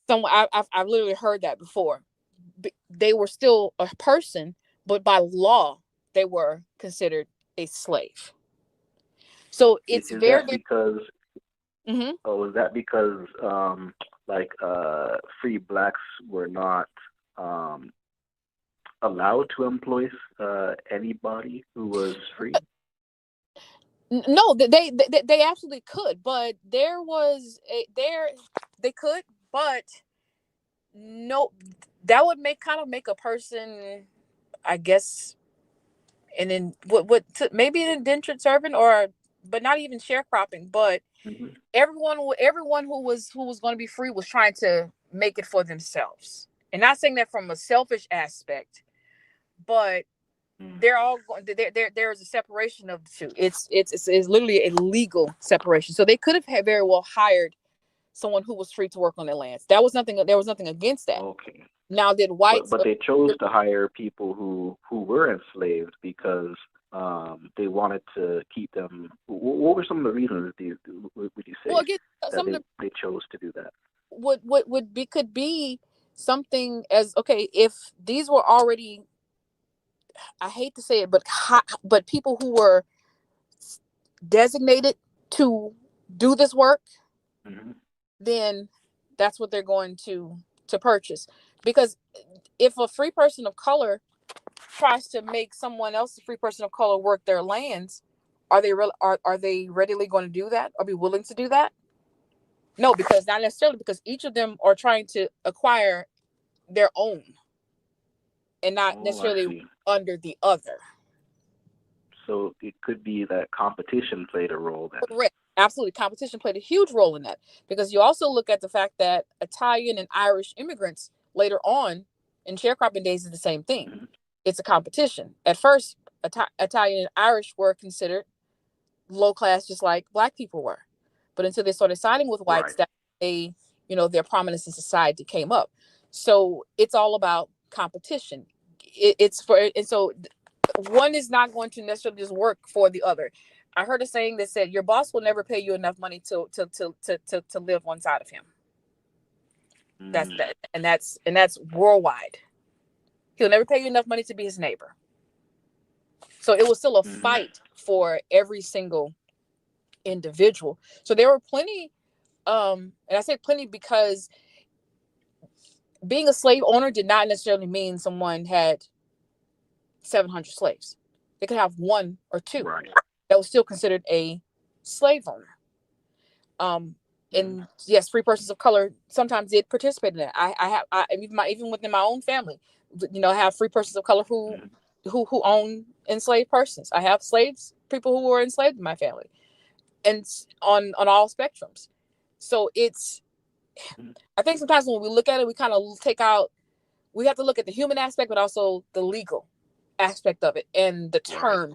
S3: I've literally heard that before. They were still a person, but by law, they were considered a slave. So it's
S4: is
S3: very,
S4: that because
S3: mm-hmm.
S4: is that because free blacks were not allowed to employ anybody who was free?
S3: No, they absolutely could, but they could, but no, that would make a person, I guess, and then maybe an indentured servant, or but not even sharecropping. But everyone who was going to be free was trying to make it for themselves, and not saying that from a selfish aspect, but they're all going. There is a separation of the two. It's literally a legal separation. So they could have very well hired someone who was free to work on their lands. There was nothing against that.
S4: Okay.
S3: Now, did whites?
S4: But they chose to hire people who were enslaved because they wanted to keep them. What were some of the reasons would you say
S3: Well, again,
S4: they chose to do that?
S3: Could be something as, okay, if these were already, I hate to say it, but people who were designated to do this work, then that's what they're going to purchase. Because if a free person of color tries to make someone else, a free person of color, work their lands, are they readily going to do that or be willing to do that? No, because not necessarily, because each of them are trying to acquire their own and not necessarily under the other.
S4: So it could be that competition played a role then.
S3: Correct. Absolutely. Competition played a huge role in that, because you also look at the fact that Italian and Irish immigrants later on in sharecropping days is the same thing. It's a competition. At first, Italian and Irish were considered low class, just like black people were. But until they started siding with whites, that they, their prominence in society came up. So it's all about competition. And so one is not going to necessarily just work for the other. I heard a saying that said, your boss will never pay you enough money to live one side of him. That's that. And that's worldwide. He'll never pay you enough money to be his neighbor. So it was still a fight for every single individual. So there were plenty, and I say plenty because being a slave owner did not necessarily mean someone had 700 slaves. They could have one or two.
S4: Right.
S3: That was still considered a slave owner. And yes, free persons of color sometimes did participate in that. I even within my own family, I have free persons of color who own enslaved persons. I have people who were enslaved in my family, and on all spectrums. So I think sometimes when we look at it, we kind of we have to look at the human aspect, but also the legal aspect of it and the term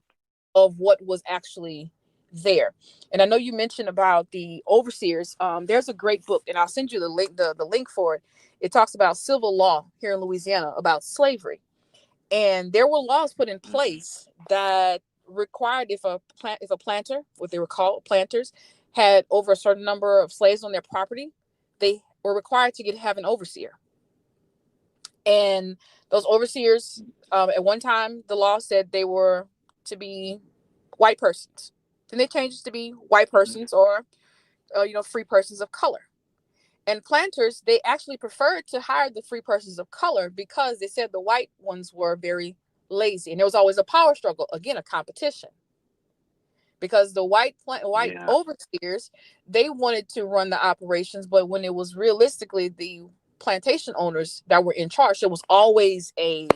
S3: of what was actually there. And I know you mentioned about the overseers. There's a great book, and I'll send you the link for it. It talks about civil law here in Louisiana about slavery. And there were laws put in place that required if a planter, what they were called planters, had over a certain number of slaves on their property, they were required to have an overseer. And those overseers, at one time, the law said they were to be white persons. Then they changed it to be white persons or, free persons of color. And planters, they actually preferred to hire the free persons of color because they said the white ones were very lazy. And there was always a power struggle, again, a competition. Because the white overseers, they wanted to run the operations, but when it was realistically the plantation owners that were in charge, there was always a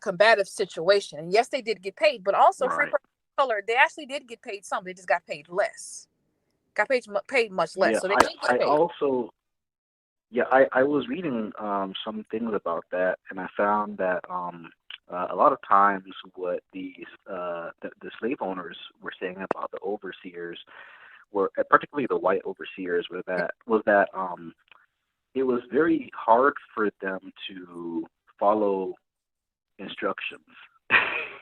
S3: combative situation. And yes, they did get paid, but also free persons of color, they actually did get paid some. They just got paid less. Got paid much less.
S4: Yeah,
S3: So they didn't get paid.
S4: I was reading some things about that, and I found that a lot of times what the slave owners were saying about the overseers were, particularly the white overseers, was that it was very hard for them to follow instructions.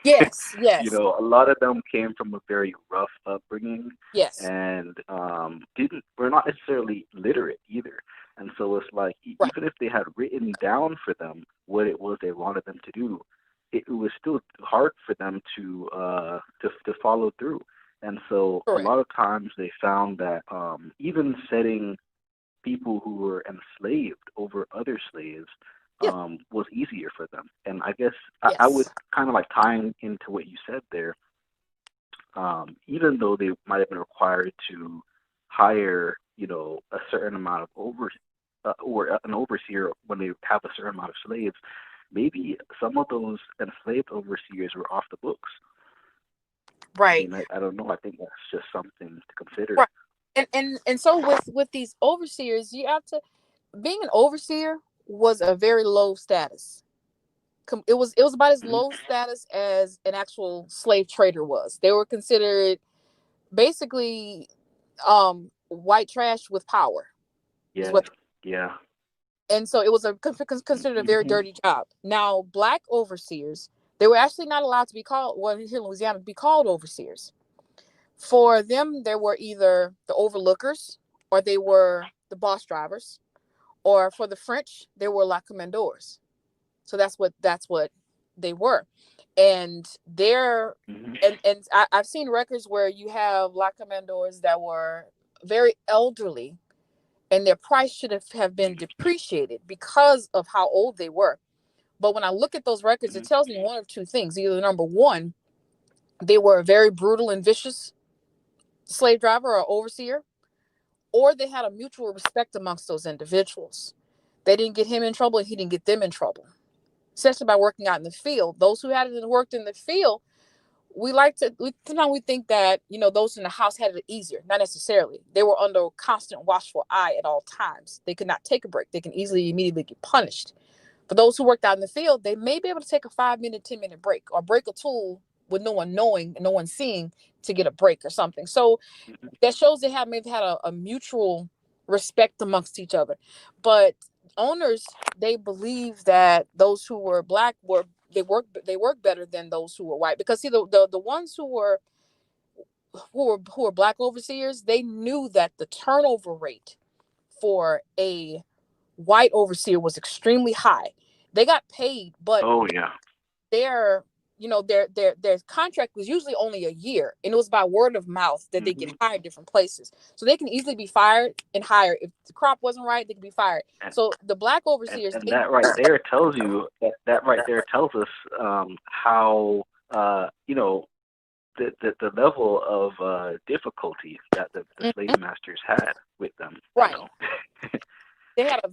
S3: Yes.
S4: A lot of them came from a very rough upbringing.
S3: Yes.
S4: And were not necessarily literate either. And so it's like, even if they had written down for them what it was they wanted them to do, it was still hard for them to follow through. And so a lot of times they found that even setting people who were enslaved over other slaves was easier for them. And I guess I would kind of like tying into what you said there, even though they might have been required to hire, a certain amount of or an overseer when they have a certain amount of slaves, maybe some of those enslaved overseers were off the books.
S3: Right.
S4: I don't know. I think that's just something to consider.
S3: Right. And so with these overseers, you have to, being an overseer was a very low status. It was about as low status as an actual slave trader was. They were considered basically white trash with power.
S4: Yeah.
S3: And so it was considered a very dirty job. Now, black overseers, they were actually not allowed to be called, here in Louisiana, to be called overseers. For them, there were either the overlookers or they were the boss drivers, or for the French, they were la commandeurs. So that's what they were. And I've seen records where you have la commandeurs that were very elderly, and their price should have been depreciated because of how old they were. But when I look at those records, it tells me one of two things. Either number one, they were a very brutal and vicious slave driver or overseer, or they had a mutual respect amongst those individuals. They didn't get him in trouble and he didn't get them in trouble, especially by working out in the field. Those who hadn't worked in the field, sometimes we think that, those in the house had it easier. Not necessarily. They were under a constant watchful eye at all times. They could not take a break. They can immediately get punished. For those who worked out in the field, they may be able to take a 5-minute, 10-minute break or break a tool with no one knowing and no one seeing to get a break or something. So that shows they may have had a mutual respect amongst each other. But owners, they believe that those who were black they work better than those who were white, because see, the ones who were black overseers, they knew that the turnover rate for a white overseer was extremely high. They got paid, but
S4: Oh yeah.
S3: their their contract was usually only a year, and it was by word of mouth that they get
S4: Hmm.
S3: hired different places. So they can easily be fired and hired. If the crop wasn't right, they could be fired.
S4: And,
S3: So the black overseers,
S4: and that right there tells you that right there tells us how you know the level of difficulty that the slave masters had with them.
S3: right.
S4: You know.
S3: They had a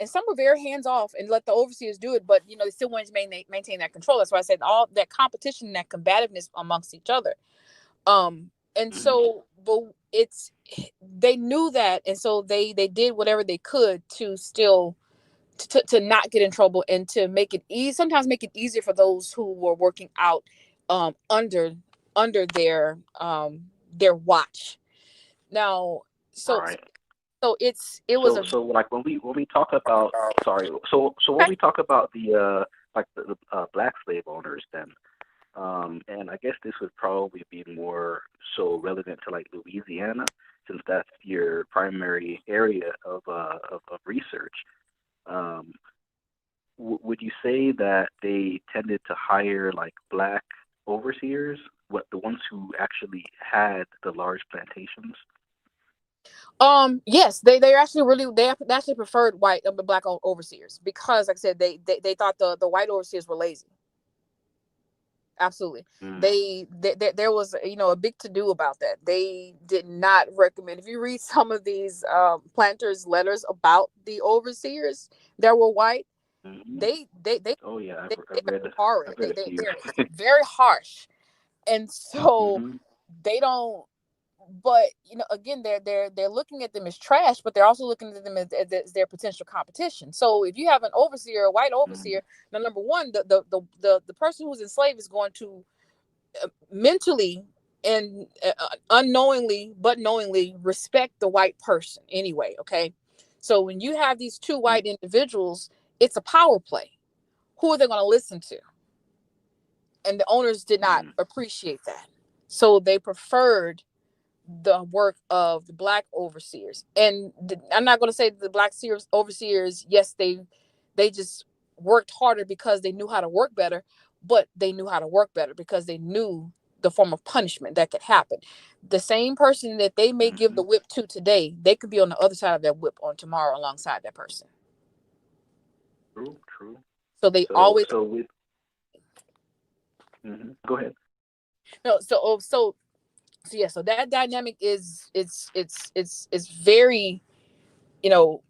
S3: and some were very hands off and let the overseers do it, but they still wanted to maintain that control. That's why I said all that competition, that combativeness amongst each other. And
S4: Mhm.
S3: so, but they knew that, and so they did whatever they could to still to not get in trouble, and to make it easy, sometimes make it easier for those who were working out under their watch. Now, so
S4: Right.
S3: it was a
S4: So like when we talk about so when
S3: okay.
S4: we talk about the like the black slave owners then and I guess this would probably be more so relevant to like Louisiana, since that's your primary area of research. Um, would you say that they tended to hire like black overseers, what the ones who actually had the large plantations?
S3: Yes, they actually they actually preferred white black overseers, because like I said, they thought the white overseers were lazy. Absolutely.
S4: Mm.
S3: There was a big to do about that. They did not recommend. If you read some of these planters letters about the overseers that were white,
S4: Mm-hmm.
S3: they
S4: Oh yeah,
S3: they
S4: I've read
S3: horrid.
S4: a few.
S3: They're very harsh, and so
S4: Mm-hmm.
S3: they don't. But again, they're looking at them as trash, but they're also looking at them as their potential competition. So if you have an overseer, a white
S4: Mm-hmm.
S3: overseer, now number one, the person who's enslaved is going to mentally and unknowingly but knowingly respect the white person anyway. Okay, so when you have these two white individuals, it's a power play. Who are they going to listen to? And the owners did not
S4: Mm-hmm.
S3: appreciate that, so they preferred the work of the black overseers. And I'm not going to say the black overseers, yes, they just worked harder because they knew how to work better, but they knew how to work better because they knew the form of punishment that could happen. The same person that they may give
S4: Mm-hmm.
S3: the whip to today, they could be on the other side of that whip on tomorrow alongside that person.
S4: True.
S3: So they
S4: So
S3: always
S4: with go ahead.
S3: no. So yeah. So that dynamic is it's very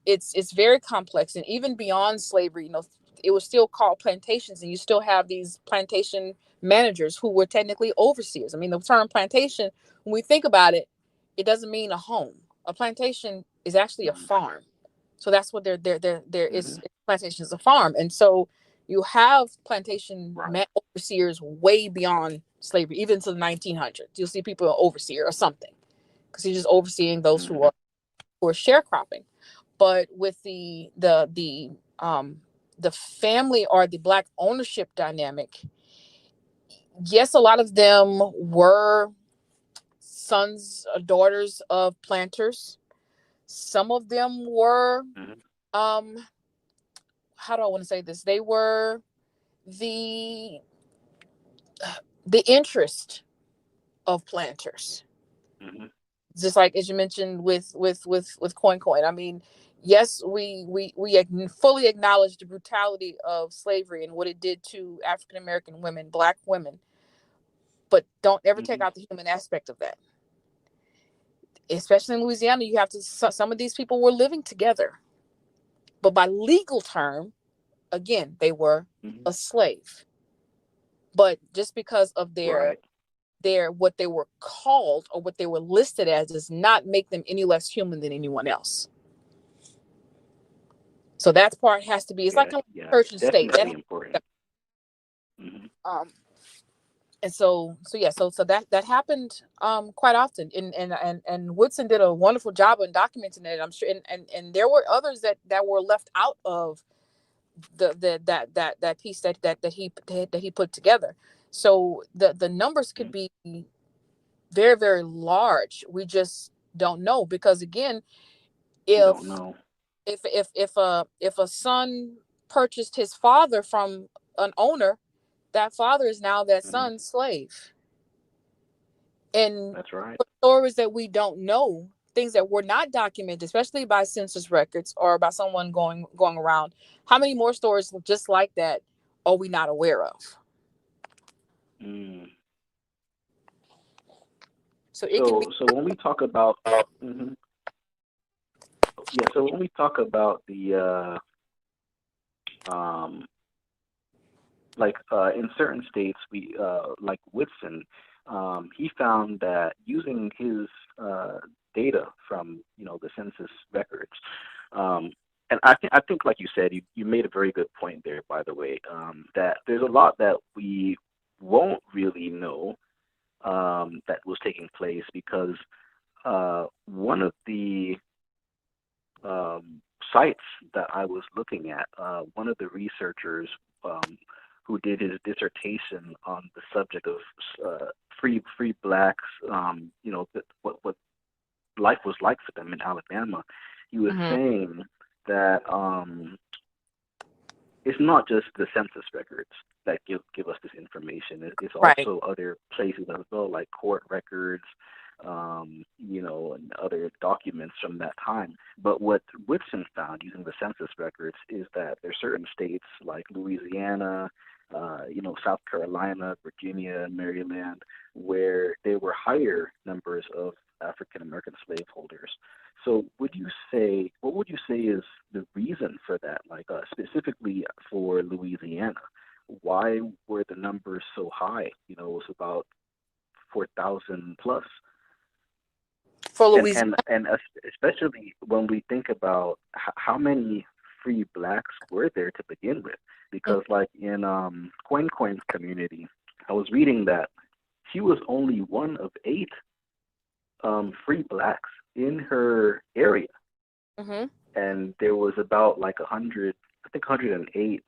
S3: it's very complex. And even beyond slavery, it was still called plantations, and you still have these plantation managers who were technically overseers. I mean, the term plantation, when we think about it, it doesn't mean a home. A plantation is actually a
S4: Mm-hmm.
S3: farm. So that's what there
S4: Mm-hmm.
S3: is. Plantation is a farm. And so you have plantation
S4: Right.
S3: overseers way beyond slavery, even to the 1900s. You'll see people are overseer or something, because he's just overseeing those
S4: Mm-hmm.
S3: who are sharecropping. But with the family or the black ownership dynamic, yes, a lot of them were sons or daughters of planters. Some of them were
S4: Mm-hmm.
S3: how do I want to say this? They were the the interest of planters.
S4: Mm-hmm.
S3: Just like as you mentioned with coin. I mean, yes, we fully acknowledge the brutality of slavery and what it did to African American women, black women, but don't ever take
S4: Mm-hmm.
S3: out the human aspect of that. Especially in Louisiana, you have to. Some of these people were living together, but by legal term, again, they were
S4: Mm-hmm.
S3: a slave. But just because of
S4: Right.
S3: their what they were called or what they were listed as does not make them any less human than anyone else. So that part has to be. It's like
S4: Yeah.
S3: a
S4: Yeah.
S3: church and state.
S4: Definitely important. Mm-hmm.
S3: Um, And so that happened quite often, and Woodson did a wonderful job on documenting it, I'm sure, and there were others that were left out of that piece that he put together. So the numbers could be very, very large. We just don't know, because again,
S4: You
S3: if
S4: don't know.
S3: if a son purchased his father from an owner, that father is now that
S4: Hmm.
S3: son's slave. And
S4: That's right.
S3: for stories that we don't know, things that were not documented, especially by census records or by someone going around, how many more stories just like that are we not aware of?
S4: Mm.
S3: So it can be.
S4: So when we talk about, mhm. Yeah, so when we talk about the um like in certain states, we like Whitson, he found that using his data from the census records, um, and I think like you said, you made a very good point there, by the way, that there's a lot that we won't really know that was taking place, because one of the sites that I was looking at, one of the researchers who did his dissertation on the subject of free blacks, what life was like for them in Alabama, he was
S3: Mhm.
S4: saying that it's not just the census records that give us this information. It's
S3: Right.
S4: also other places as well, like court records, and other documents from that time. But what Whitson found using the census records is that there are certain states like Louisiana, South Carolina, Virginia, Maryland, where there were higher numbers of African American slaveholders. So what would you say is the reason for that? Like specifically for Louisiana, why were the numbers so high? It was about 4,000 plus,
S3: For
S4: and
S3: Louisiana.
S4: especially when we think about how many free blacks were there to begin with, because like in Coin's community, I was reading that she was only one of 8 free blacks in her area,
S3: Mm-hmm.
S4: and there was about like 100, I think 108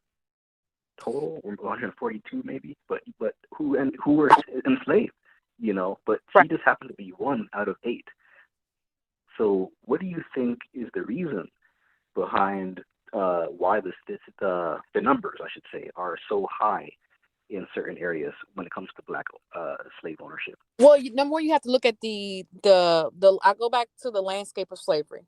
S4: total, or 142 maybe, but who were enslaved, but
S3: Right.
S4: she just happened to be one out of 8. So what do you think is the reason behind why the numbers, I should say, are so high in certain areas when it comes to black slave ownership?
S3: Well, number one, you have to look at the. I go back to the landscape of slavery.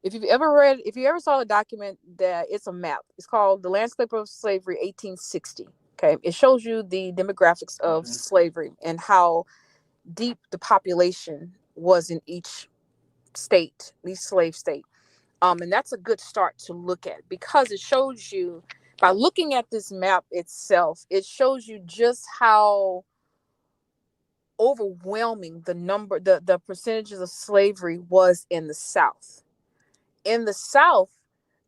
S3: If you ever saw a document, that it's a map. It's called The Landscape of Slavery 1860. Okay. It shows you the demographics of
S4: Hmm.
S3: slavery and how deep the population was in each state, each slave state. And that's a good start to look at, because it shows you, by looking at this map itself, it shows you just how overwhelming the percentages of slavery was in the South. In the South,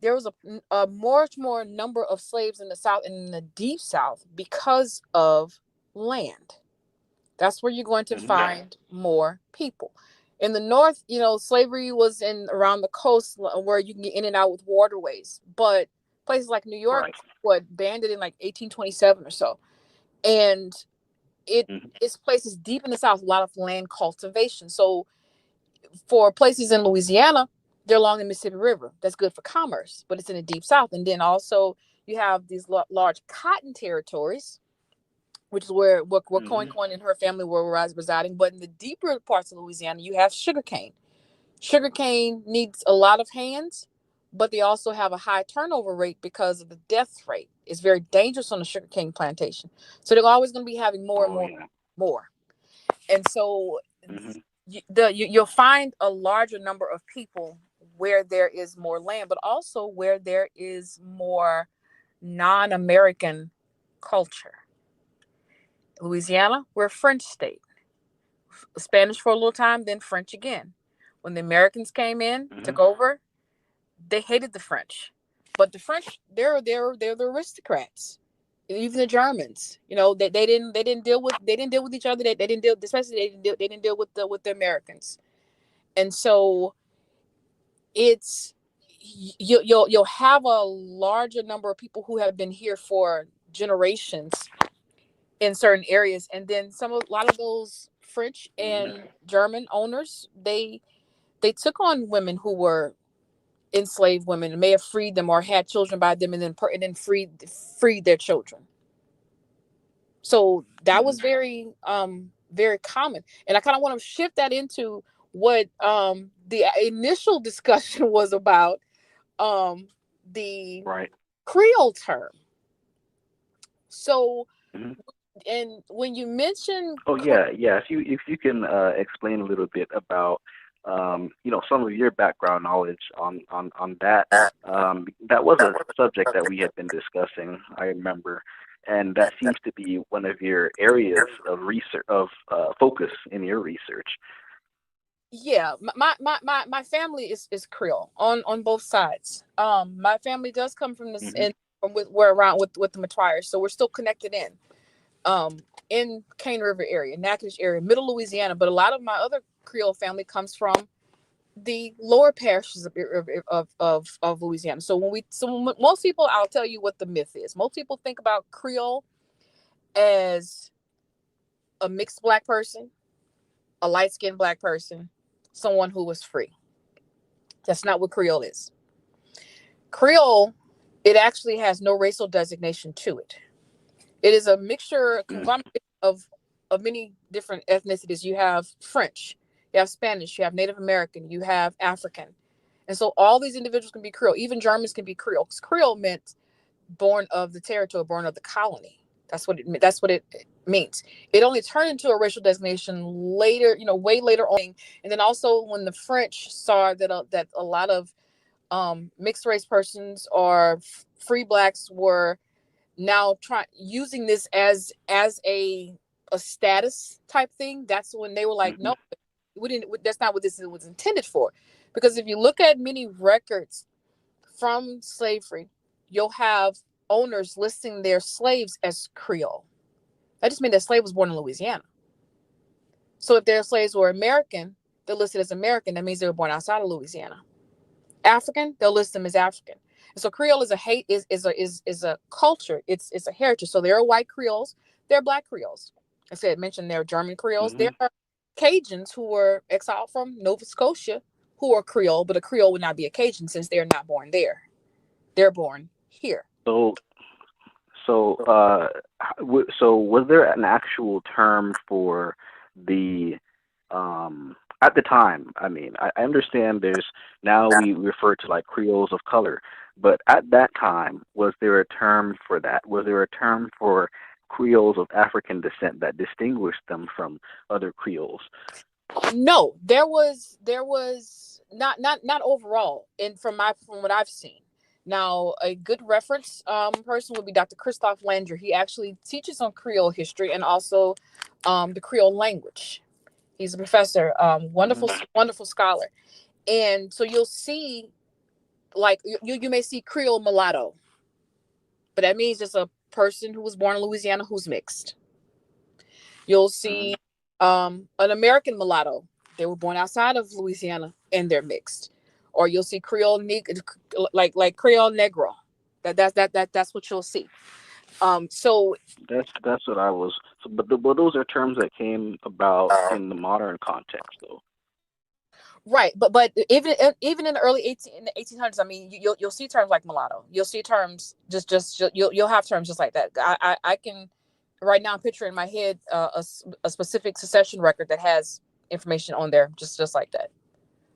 S3: there was a much more number of slaves in the South and in the Deep South because of land. That's where you're going to
S4: Hmm.
S3: find more people. In the North, slavery was in around the coast, where you can get in and out with waterways. But places like New York,
S4: Right.
S3: banned it in like 1827 or so. And it
S4: Hmm.
S3: it's places deep in the South, a lot of land cultivation. So for places in Louisiana, they're along the Mississippi River. That's good for commerce, but it's in the deep South. And then also you have these large cotton territories, which is where
S4: Hmm.
S3: Coin and her family were residing. But in the deeper parts of Louisiana, you have sugarcane. Sugarcane needs a lot of hands, but they also have a high turnover rate because of the death rate. It's very dangerous on the sugarcane plantation. So they're always going to be having more and
S4: Oh
S3: more,
S4: yeah.
S3: more. And so
S4: Hmm.
S3: you'll find a larger number of people where there is more land, but also where there is more non-American culture. Louisiana, we're a French state. Spanish for a little time, then French again. When the Americans came in,
S4: Hmm.
S3: took over, they hated the French. But the French, they're the aristocrats. even the Germans, they didn't deal with each other. They didn't deal, especially they didn't deal with the Americans. And so it's you'll have a larger number of people who have been here for generations in certain areas, and then a lot of those French and German owners, they took on women who were enslaved women and may have freed them or had children by them, and then freed their children. So that was very very common. And I kind of want to shift that into what the initial discussion was about, the
S4: Right.
S3: Creole term. So,
S4: Mm-hmm.
S3: and when you mention,
S4: Oh yeah. If you can explain a little bit about some of your background knowledge on that. That was a subject that we had been discussing, I remember, and that seems to be one of your areas of research, of focus in your research.
S3: yeah, my family is Creole on both sides. My family does come from this,
S4: Mm-hmm.
S3: and we're around with the Matwires, so we're still connected in Cane River area, Natchitoches area, Middle Louisiana. But a lot of my other Creole family comes from the lower parishes of Louisiana. So most people, I'll tell you what the myth is. Most people think about Creole as a mixed Black person, a light-skinned Black person, someone who was free. That's not what Creole is. Creole, it actually has no racial designation to it. It is a mixture, conglomerate of many different ethnicities. You have French, you have Spanish, you have Native American, you have African. And so all these individuals can be Creole. Even Germans can be Creole, because Creole meant born of the territory, born of the colony. That's what it means. It only turned into a racial designation later, way later on. And then also when the French saw that a lot of mixed race persons or free Blacks were now using this as a status type thing, that's when they were like, no, we didn't. That's not what this was intended for. Because if you look at many records from slavery, you'll have owners listing their slaves as Creole. That just means that slave was born in Louisiana. So if their slaves were American, they're listed as American. That means they were born outside of Louisiana. African, they'll list them as African. And so Creole is a culture. It's a heritage. So there are white Creoles, there are Black Creoles. I mentioned there are German Creoles. There are Cajuns who were exiled from Nova Scotia who are Creole, but a Creole would not be a Cajun since they're not born there. They're born here.
S4: So was there an actual term for the at the time? I mean, I understand now we refer to like Creoles of color, but at that time, was there a term for that? Was there a term for Creoles of African descent that distinguished them from other Creoles?
S3: No, there was not overall, and from what I've seen. Now, a good reference person would be Dr. Christophe Langer. He actually teaches on Creole history and also the Creole language. He's a professor, wonderful scholar. And so you'll see, like, you may see Creole mulatto, but that means just a person who was born in Louisiana who's mixed. You'll see an American mulatto. They were born outside of Louisiana and they're mixed. Or you'll see Creole like Creole Negro. That's what you'll see. So
S4: that's what I was. So, but those are terms that came about in the modern context, though.
S3: Right, but even in the early 1800s, I mean, you'll see terms like mulatto. You'll see terms just you'll have terms just like that. I can right now picture in my head a specific secession record that has information on there just like that.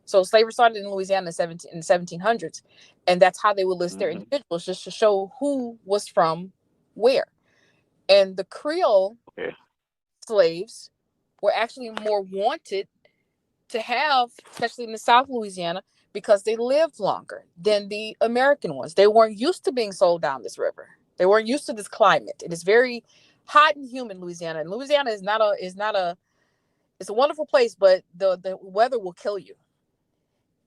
S3: So slavery started in Louisiana in the 1700s, and that's how they would list their individuals, just to show who was from where. And the Creole slaves were actually more wanted to have, especially in the South Louisiana, because they lived longer than the American ones. They weren't used to being sold down this river. They weren't used to this climate. It is very hot and humid in Louisiana. And Louisiana is it's a wonderful place, but the weather will kill you.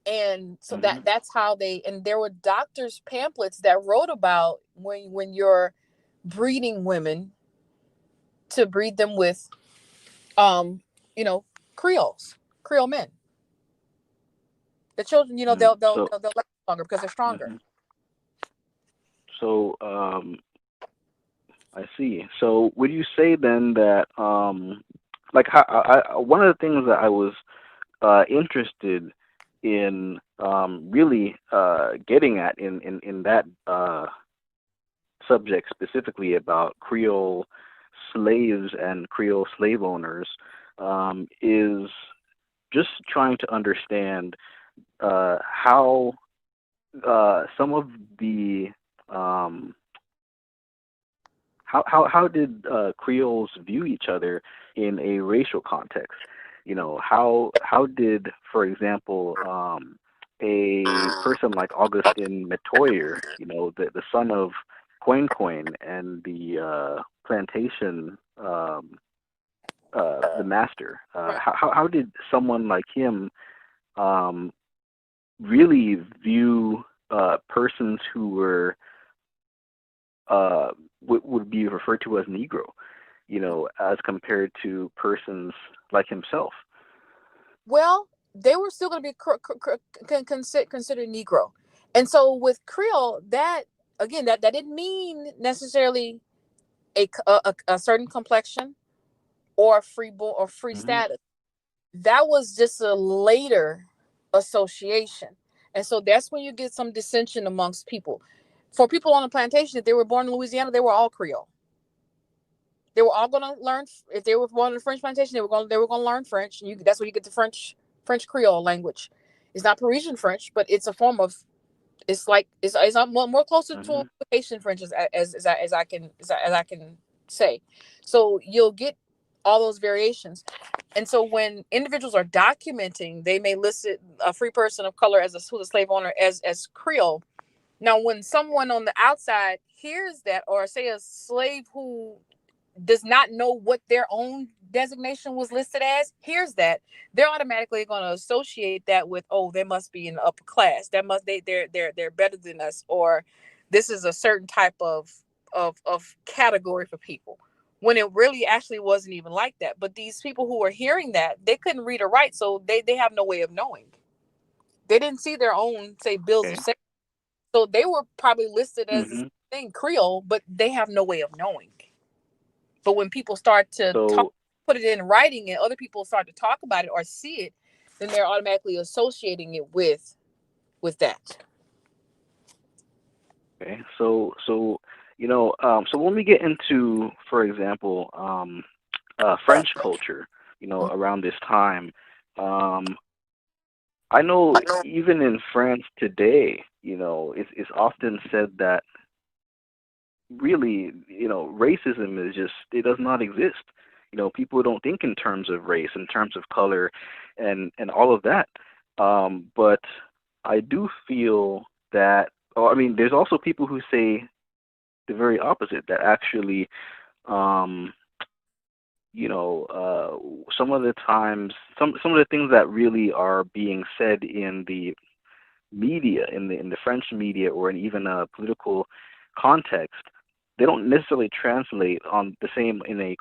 S3: And so that's how and there were doctors' pamphlets that wrote about when your breeding women to breed them with, you know, Creole men. The children, you know,
S4: Mm.
S3: they'll last longer because they're stronger.
S4: Mhm. So I see. So would you say then that like how, one of the things that I was interested in really getting at in that subject specifically about Creole slaves and Creole slave owners is just trying to understand how some of the um, how did Creoles view each other in a racial context? You know, how did, for example, a person like Augustin Metoyer, you know, the son of Coin Coin and the plantation, the master,
S3: Right.
S4: how did someone like him um, really view persons who were would be referred to as Negro, you know, as compared to persons like himself?
S3: Well, they were still going to be considered Negro, and so with Creole, that again, that didn't mean necessarily a certain complexion or free
S4: Hmm.
S3: status. That was just a later association, and so that's when you get some dissension amongst people. For people on the plantation, if they were born in Louisiana, they were all Creole. They were all going to learn. If they were born in the French plantation, they were going to learn French. And that's where you get the French Creole language. It's not Parisian French, but it's a form of. It's like it's more closer to
S4: Hmm.
S3: Haitian French as I can say. So you'll get all those variations. And so when individuals are documenting, they may list a free person of color as who's a slave owner as Creole. Now, when someone on the outside hears that, or say a slave who does not know what their own designation was listed as, hears that, they're automatically going to associate that with, oh, they must be in the upper class. That must they're better than us, or this is a certain type of category for people. When it really actually wasn't even like that. But these people who are hearing that, they couldn't read or write, so they have no way of knowing. They didn't see their own, say, bills of
S4: Okay.
S3: sale. So they were probably listed as the
S4: Hmm.
S3: thing Creole, but they have no way of knowing. But when people start to
S4: So
S3: put it in writing and other people start to talk about it or see it, then they're automatically associating it with that.
S4: okay. So you know, so when we get into, for example, French culture, you know, around this time, um, I know even in France today, you know, it's often said that really, you know, racism is just, it does not exist. You know, people don't think in terms of race, in terms of color, and all of that. But I do feel that, oh, I mean, there's also people who say the very opposite. That actually, um, you know, some of the times, some of the things that really are being said in the media, in the French media, or in even a political context, they don't necessarily translate on the same in a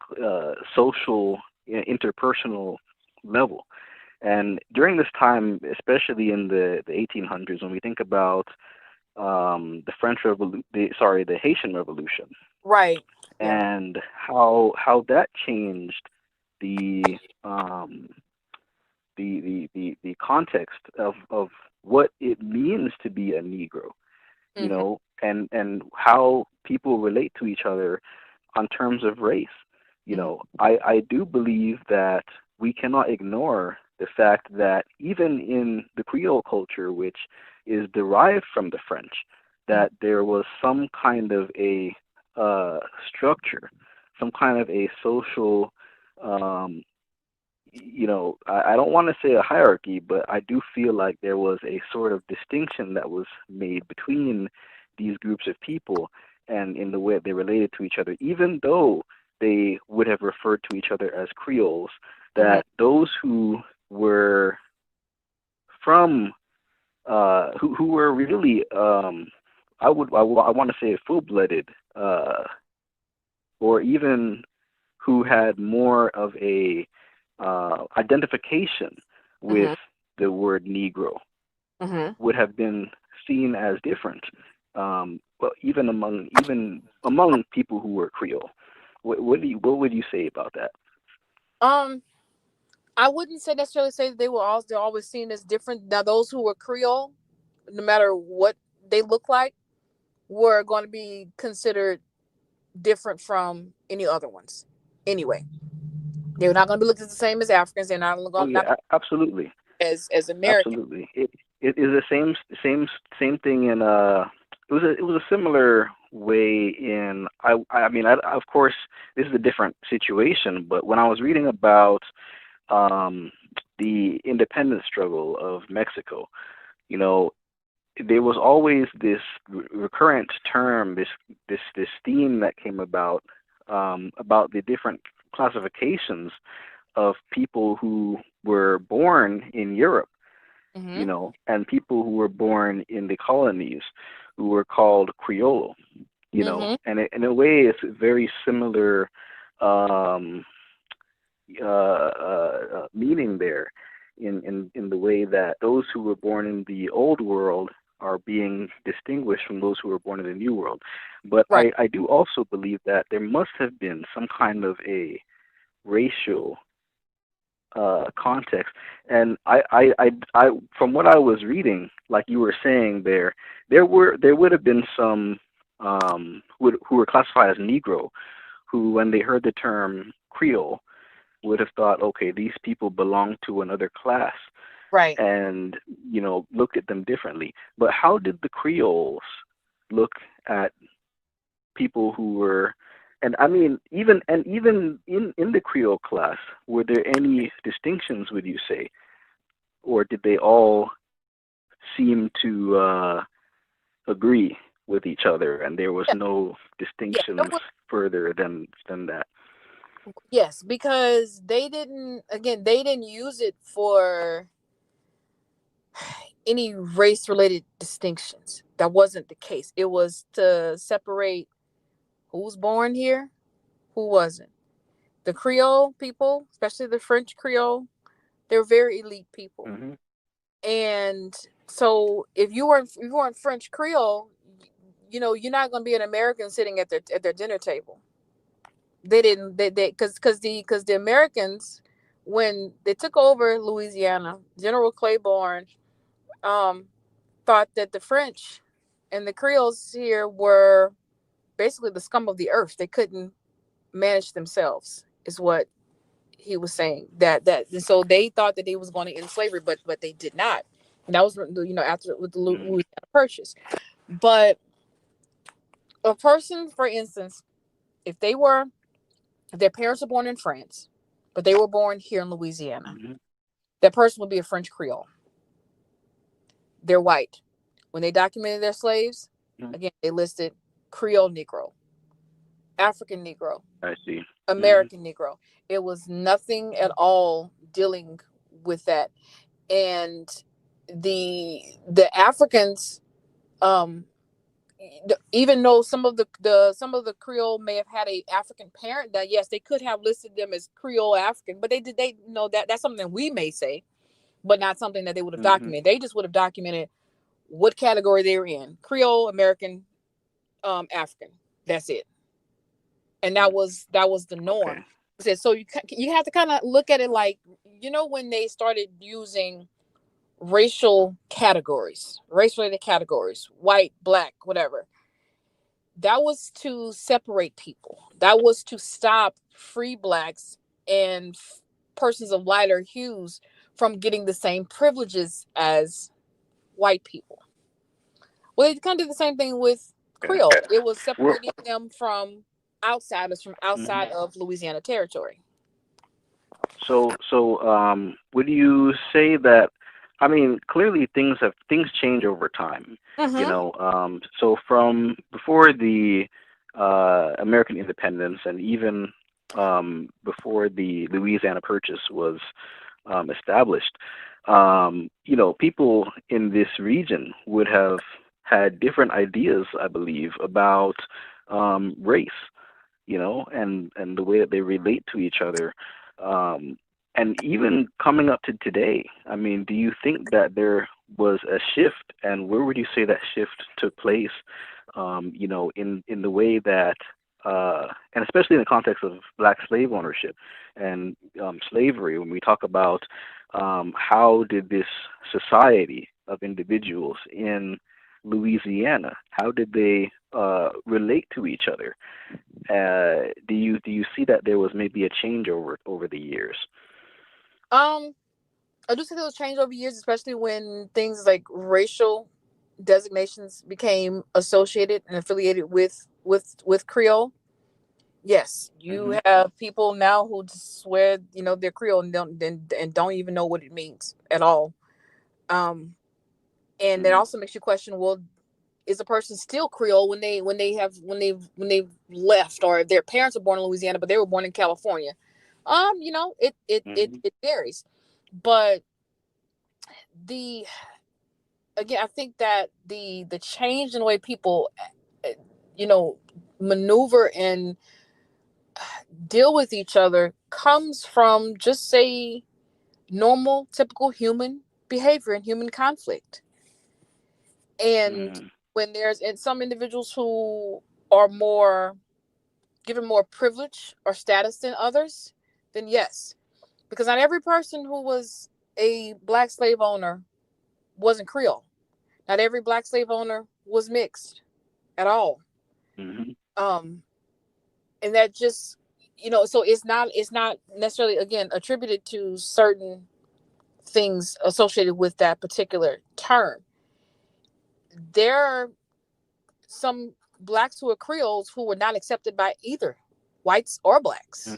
S4: social, interpersonal level. And during this time, especially in the 1800s, when we think about the the Haitian Revolution,
S3: Right. Yeah.
S4: and how that changed the um, the context of what it means to be a Negro, you
S3: Mm-hmm.
S4: know, and how people relate to each other on terms of race. You
S3: Mm-hmm.
S4: know, I do believe that we cannot ignore the fact that even in the Creole culture, which is derived from the French, that there was some kind of a structure, some kind of a social um, you know, I don't want to say a hierarchy, but I do feel like there was a sort of distinction that was made between these groups of people and in the way they related to each other, even though they would have referred to each other as Creoles,
S3: Mm-hmm.
S4: that those who were from, who were really, I want to say full-blooded or even who had more of a identification with the word Negro would have been seen as different, but even among people who were Creole. What would you say about that?
S3: I wouldn't say necessarily say that they're always seen as different. Now, those who were Creole, no matter what they look like, were going to be considered different from any other ones. Anyway, they're not going to be looked at the same as Africans. They're not going
S4: Absolutely,
S3: as Americans.
S4: absolutely. It is the same thing in it was a similar way in I mean of course this is a different situation, but when I was reading about the independence struggle of Mexico, you know, there was always this recurrent term, this theme that came about the different classifications of people who were born in Europe, you know, and people who were born in the colonies, who were called Criollo, you know, and in a way it's very similar meaning there, in the way that those who were born in the old world are being distinguished from those who were born in the new world. But
S3: Right.
S4: I do also believe that there must have been some kind of a racial context, and I from what I was reading, like you were saying, there would have been some who were classified as Negro, who when they heard the term Creole would have thought, okay, these people belong to another class,
S3: Right.
S4: and you know, looked at them differently. But how did the Creoles look at people who were, and I mean, even in the Creole class, were there any distinctions, would you say, or did they all seem to agree with each other, and there was no distinctions further than that?
S3: Yes, because they didn't use it for any race related distinctions. That wasn't the case. It was to separate who's born here, who wasn't. The Creole people, especially the French Creole, they're very elite people. And so if you weren't French Creole, you know, you're not going to be an American sitting at their dinner table. They didn't because the Americans, when they took over Louisiana, General Claiborne thought that the French and the Creoles here were basically the scum of the earth. They couldn't manage themselves, is what he was saying. And so they thought that they was going to end slavery, but they did not. And that was, you know, after with the Louisiana Purchase. But a person, for instance, if their parents were born in France, but they were born here in Louisiana, that person would be a French Creole. They're white. When they documented their slaves, again, they listed Creole Negro, African Negro,
S4: I see,
S3: American Negro. It was nothing at all dealing with that. And the Africans, even though some of the Creole may have had a African parent, that yes, they could have listed them as Creole African, but they know that's something that we may say, but not something that they would have documented. They just would have documented what category they were in: Creole, American, African. That's it. And that was the norm. Okay. So you have to kind of look at it like, you know, when they started using race-related categories, white, black, whatever. That was to separate people. That was to stop free blacks and persons of lighter hues from getting the same privileges as white people. Well, they kind of did the same thing with Creole. It was separating them from outsiders from outside of Louisiana territory.
S4: So would you say that? I mean, clearly things change over time. You know, so from before the American independence, and even before the Louisiana Purchase was established, you know, people in this region would have had different ideas, I believe, about race. and the way that they relate to each other. And even coming up to today, I mean, do you think that there was a shift, and where would you say that shift took place, in the way that, and especially in the context of Black slave ownership and slavery, when we talk about how did this society of individuals in Louisiana, how did they relate to each other? Do you see that there was maybe a change over the years?
S3: I do see those change over years, especially when things like racial designations became associated and affiliated with Creole. Yes, you have people now who just swear, they're Creole and don't even know what it means at all. And that also makes you question, well, is a person still Creole when they've left, or if their parents are born in Louisiana but they were born in California? It varies. But I think that the change in the way people maneuver and deal with each other comes from, just say, normal, typical human behavior and human conflict. And when and some individuals who are given more privilege or status than others, then yes, because not every person who was a Black slave owner wasn't Creole. Not every Black slave owner was mixed at all. And that just, so it's not necessarily, again, attributed to certain things associated with that particular term. There are some Blacks who are Creoles who were not accepted by either whites or Blacks.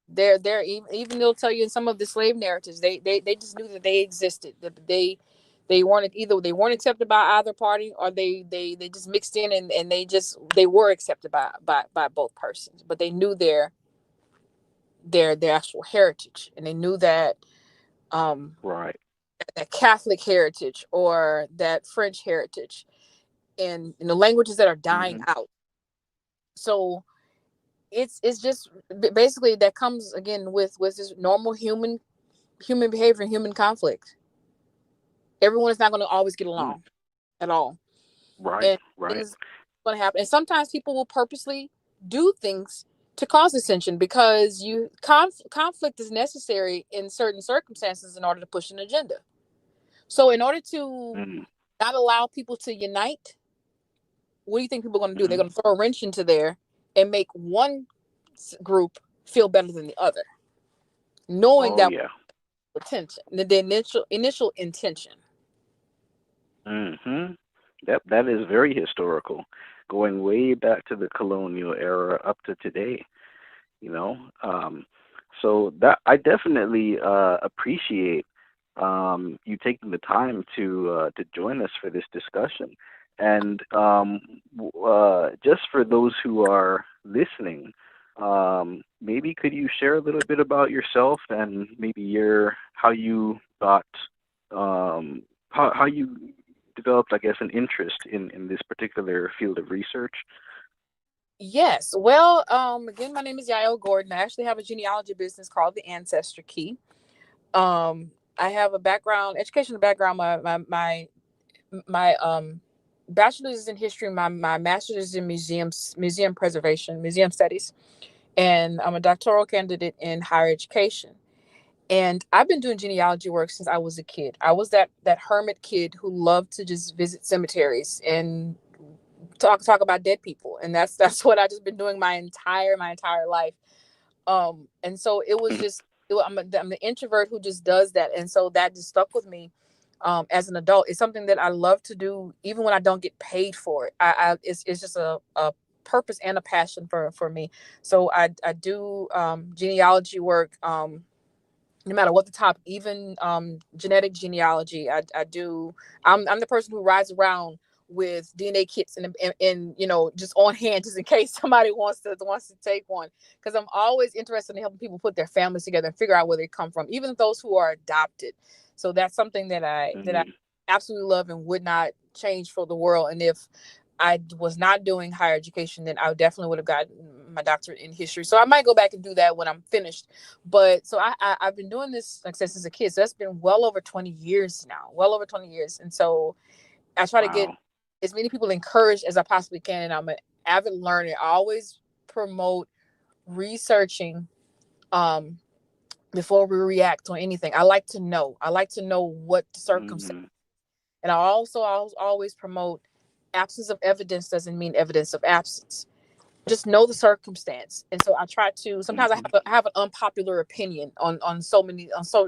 S3: They're even they'll tell you in some of the slave narratives, they just knew that they existed, that they weren't accepted by either party, or they just mixed in, and they were accepted by both persons, but they knew their actual heritage, and they knew that that Catholic heritage or that French heritage, and the languages that are dying out. So it's just basically that comes again with this normal human behavior and human conflict. Everyone is not going to always get along at all. And things are going to happen. And sometimes people will purposely do things to cause dissension, because conflict is necessary in certain circumstances in order to push an agenda. So in order to not allow people to unite, what do you think people are going to do? They're going to throw a wrench into there and make one group feel better than the other, knowing that intention, the initial intention.
S4: That is very historical, going way back to the colonial era up to today. So that I definitely appreciate you taking the time to join us for this discussion. And just for those who are listening, maybe could you share a little bit about yourself and maybe how you got how you developed, I guess, an interest in this particular field of research?
S3: Yes. Well, again, my name is Yael Gordon. I actually have a genealogy business called The Ancestor Key. I have a educational background. My bachelor's is in history. My master's is in museum preservation, museum studies, and I'm a doctoral candidate in higher education. And I've been doing genealogy work since I was a kid. I was that hermit kid who loved to just visit cemeteries and talk about dead people, and that's what I just been doing my entire life. And so it was just I'm the introvert who just does that, and so that just stuck with me. As an adult, it's something that I love to do, even when I don't get paid for it. It's just a purpose and a passion for me. So I do genealogy work. No matter what the topic, even genetic genealogy, I do. I'm the person who rides around with DNA kits and just on hand, just in case somebody wants to take one, because I'm always interested in helping people put their families together and figure out where they come from, even those who are adopted. So that's something that I absolutely love and would not change for the world. And if I was not doing higher education, then I definitely would have gotten my doctorate in history. So I might go back and do that when I'm finished. But so I've been doing this, like I said, since a kid. So that's been well over 20 years now, well over 20 years. And so I try to get
S4: Wow.
S3: as many people encouraged as I possibly can. And I'm an avid learner. I always promote researching um, before we react on anything. I like to know. I like to know what the circumstance.
S4: Hmm.
S3: And I'll always promote absence of evidence doesn't mean evidence of absence. Just know the circumstance. And so I try to, sometimes
S4: Hmm.
S3: I have an unpopular opinion on so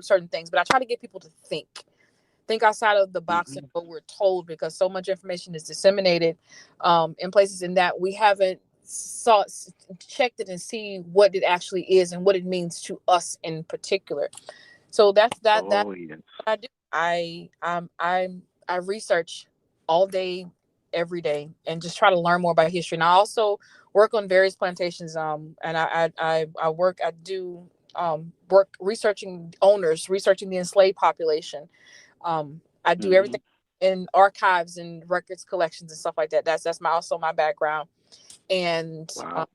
S3: certain things, but I try to get people to think outside of the box and
S4: Hmm.
S3: what we're told, because so much information is disseminated in places in that we haven't checked it and see what it actually is and what it means to us in particular. So that's
S4: Oh yes.
S3: what I do. I research all day, every day, and just try to learn more about history. And I also work on various plantations. And I do work researching owners, researching the enslaved population. I do
S4: Hmm.
S3: everything in archives and records collections and stuff like that. That's also my background. And
S4: Wow.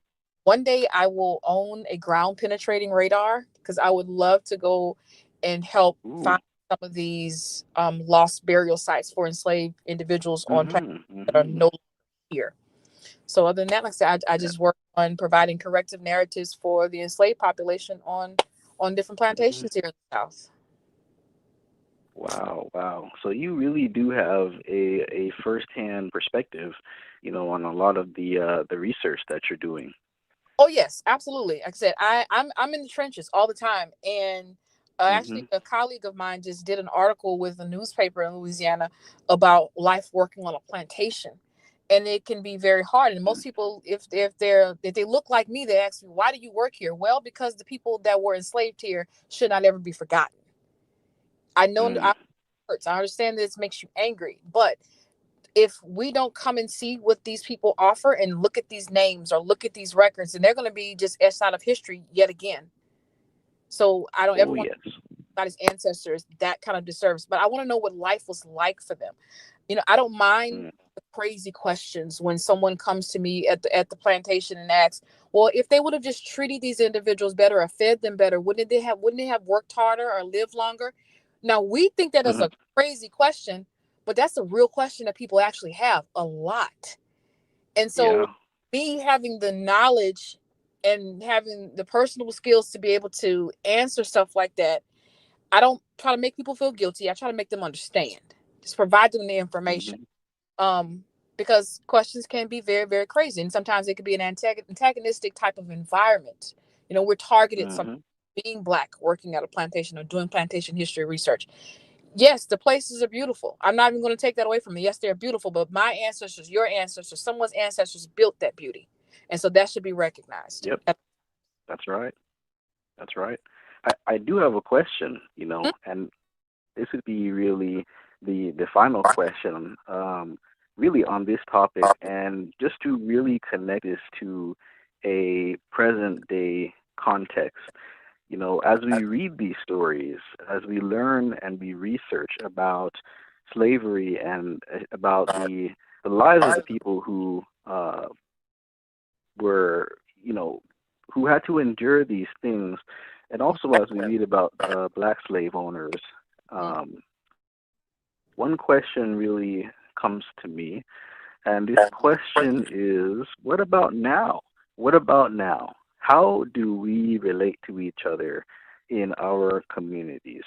S3: one day I will own a ground penetrating radar, because I would love to go and help
S4: Ooh.
S3: find some of these lost burial sites for enslaved individuals on plantations
S4: Hmm.
S3: that are
S4: Hmm.
S3: no longer here. So other than that, like I said, I just work on providing corrective narratives for the enslaved population on different
S4: Hmm.
S3: plantations here in the South.
S4: Wow, wow. So you really do have a firsthand perspective, on a lot of the research that you're doing.
S3: Oh yes, absolutely. Like I said, I'm in the trenches all the time, and actually,
S4: Hmm.
S3: a colleague of mine just did an article with a newspaper in Louisiana about life working on a plantation, and it can be very hard. And most people, if they look like me, they ask me, "Why do you work here?" Well, because the people that were enslaved here should not ever be forgotten. I know
S4: Mm.
S3: I hurts. I understand this makes you angry, but if we don't come and see what these people offer and look at these names or look at these records, and they're going to be just etched out of history yet again. So I don't ever
S4: Oh
S3: want
S4: yes.
S3: about his ancestors that kind of disservice, but I want to know what life was like for them. I don't mind
S4: Mm.
S3: the crazy questions when someone comes to me at the plantation and asks, well, if they would have just treated these individuals better or fed them better, wouldn't they have worked harder or lived longer? Now we think that is
S4: Hmm.
S3: a crazy question, but that's a real question that people actually have a lot. And so
S4: Yeah.
S3: me having the knowledge and having the personal skills to be able to answer stuff like that, I don't try to make people feel guilty. I try to make them understand. Just provide them the information.
S4: Hmm.
S3: Um, because questions can be very, very crazy. And sometimes it could be an antagonistic type of environment. We're targeted some
S4: Hmm.
S3: being black, working at a plantation or doing plantation history research. Yes, the places are beautiful. I'm not even going to take that away from them. Yes, they're beautiful, but my ancestors, your ancestors, someone's ancestors built that beauty. And so that should be recognized.
S4: Yep. That's right. That's right. I do have a question, and this would be really the final question, really on this topic, and just to really connect this to a present day context. As we read these stories, as we learn and we research about slavery and about the lives of the people who were, who had to endure these things, and also as we read about black slave owners, um, one question really comes to me, and this question is, what about now? What about now? How do we relate to each other in our communities?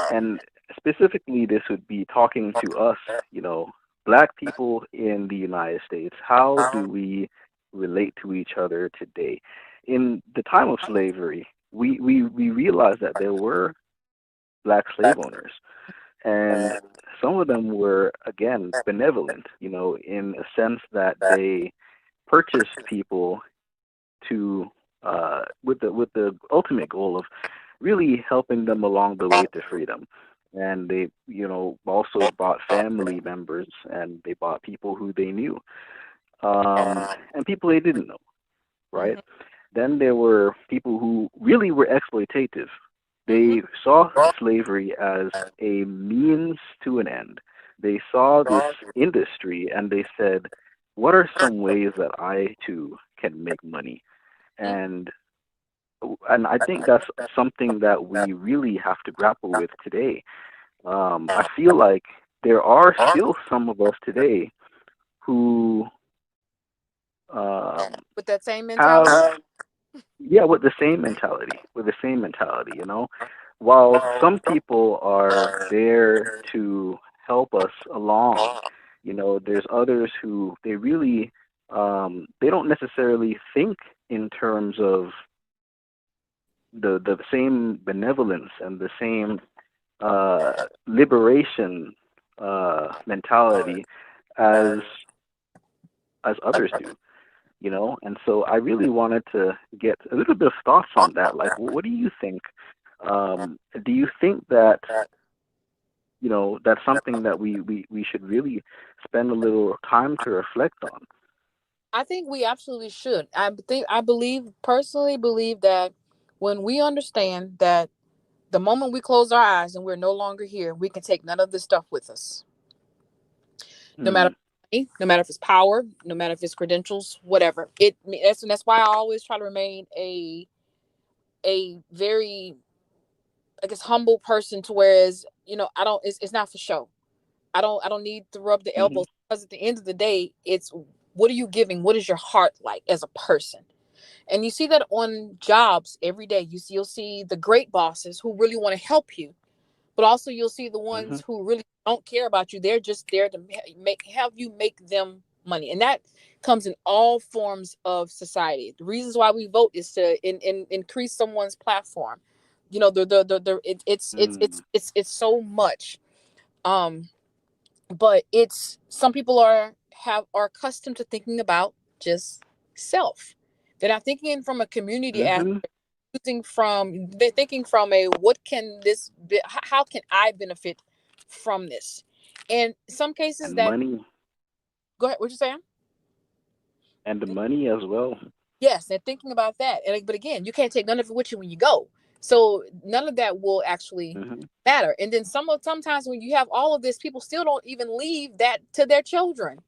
S4: And specifically, this would be talking to us, black people in the United States. How do we relate to each other today? In the time of slavery, we realized that there were black slave owners, and some of them were, again, benevolent, in a sense that they purchased people to with the ultimate goal of really helping them along the way to freedom. And they, also bought family members, and they bought people who they knew, and people they didn't know, right?
S3: Mhm.
S4: Then there were people who really were exploitative.
S3: Mhm.
S4: They saw slavery as a means to an end. They saw this industry and they said, what are some ways that I too can make money, and I think that's something that we really have to grapple with today. I feel like there are still some of us today who
S3: With that same mentality.
S4: have, yeah, with the same mentality, while some people are there to help us along, there's others who they don't necessarily think in terms of the same benevolence and the same liberation mentality as others do, and so I really wanted to get a little bit of thoughts on that. Like, what do you think? Do you think that that's something that we should really spend a little time to reflect on?
S3: I think we absolutely should. Personally believe that when we understand that the moment we close our eyes and we're no longer here, we can take none of this stuff with us. No matter no matter if it's power, no matter if it's credentials, whatever. That's why I always try to remain a very, I guess, humble person, to whereas, I don't, it's not for show. I don't need to rub the elbows, because at the end of the day, it's, what are you giving? What is your heart like as a person? And you see that on jobs every day. You'll see the great bosses who really want to help you, but also you'll see the ones who really don't care about you. They're just there to have you make them money, and that comes in all forms of society. The reasons why we vote is to increase someone's platform. It's so much. But it's, some people are accustomed to thinking about just self. They're not thinking from a community aspect. They're thinking from a, what can this be, how can I benefit from this? And some cases
S4: and
S3: that
S4: money.
S3: Go ahead, what you saying?
S4: And the money as well.
S3: Yes, they're thinking about that. But again, you can't take none of it with you when you go. So none of that will actually matter. And then sometimes when you have all of this, people still don't even leave that to their children.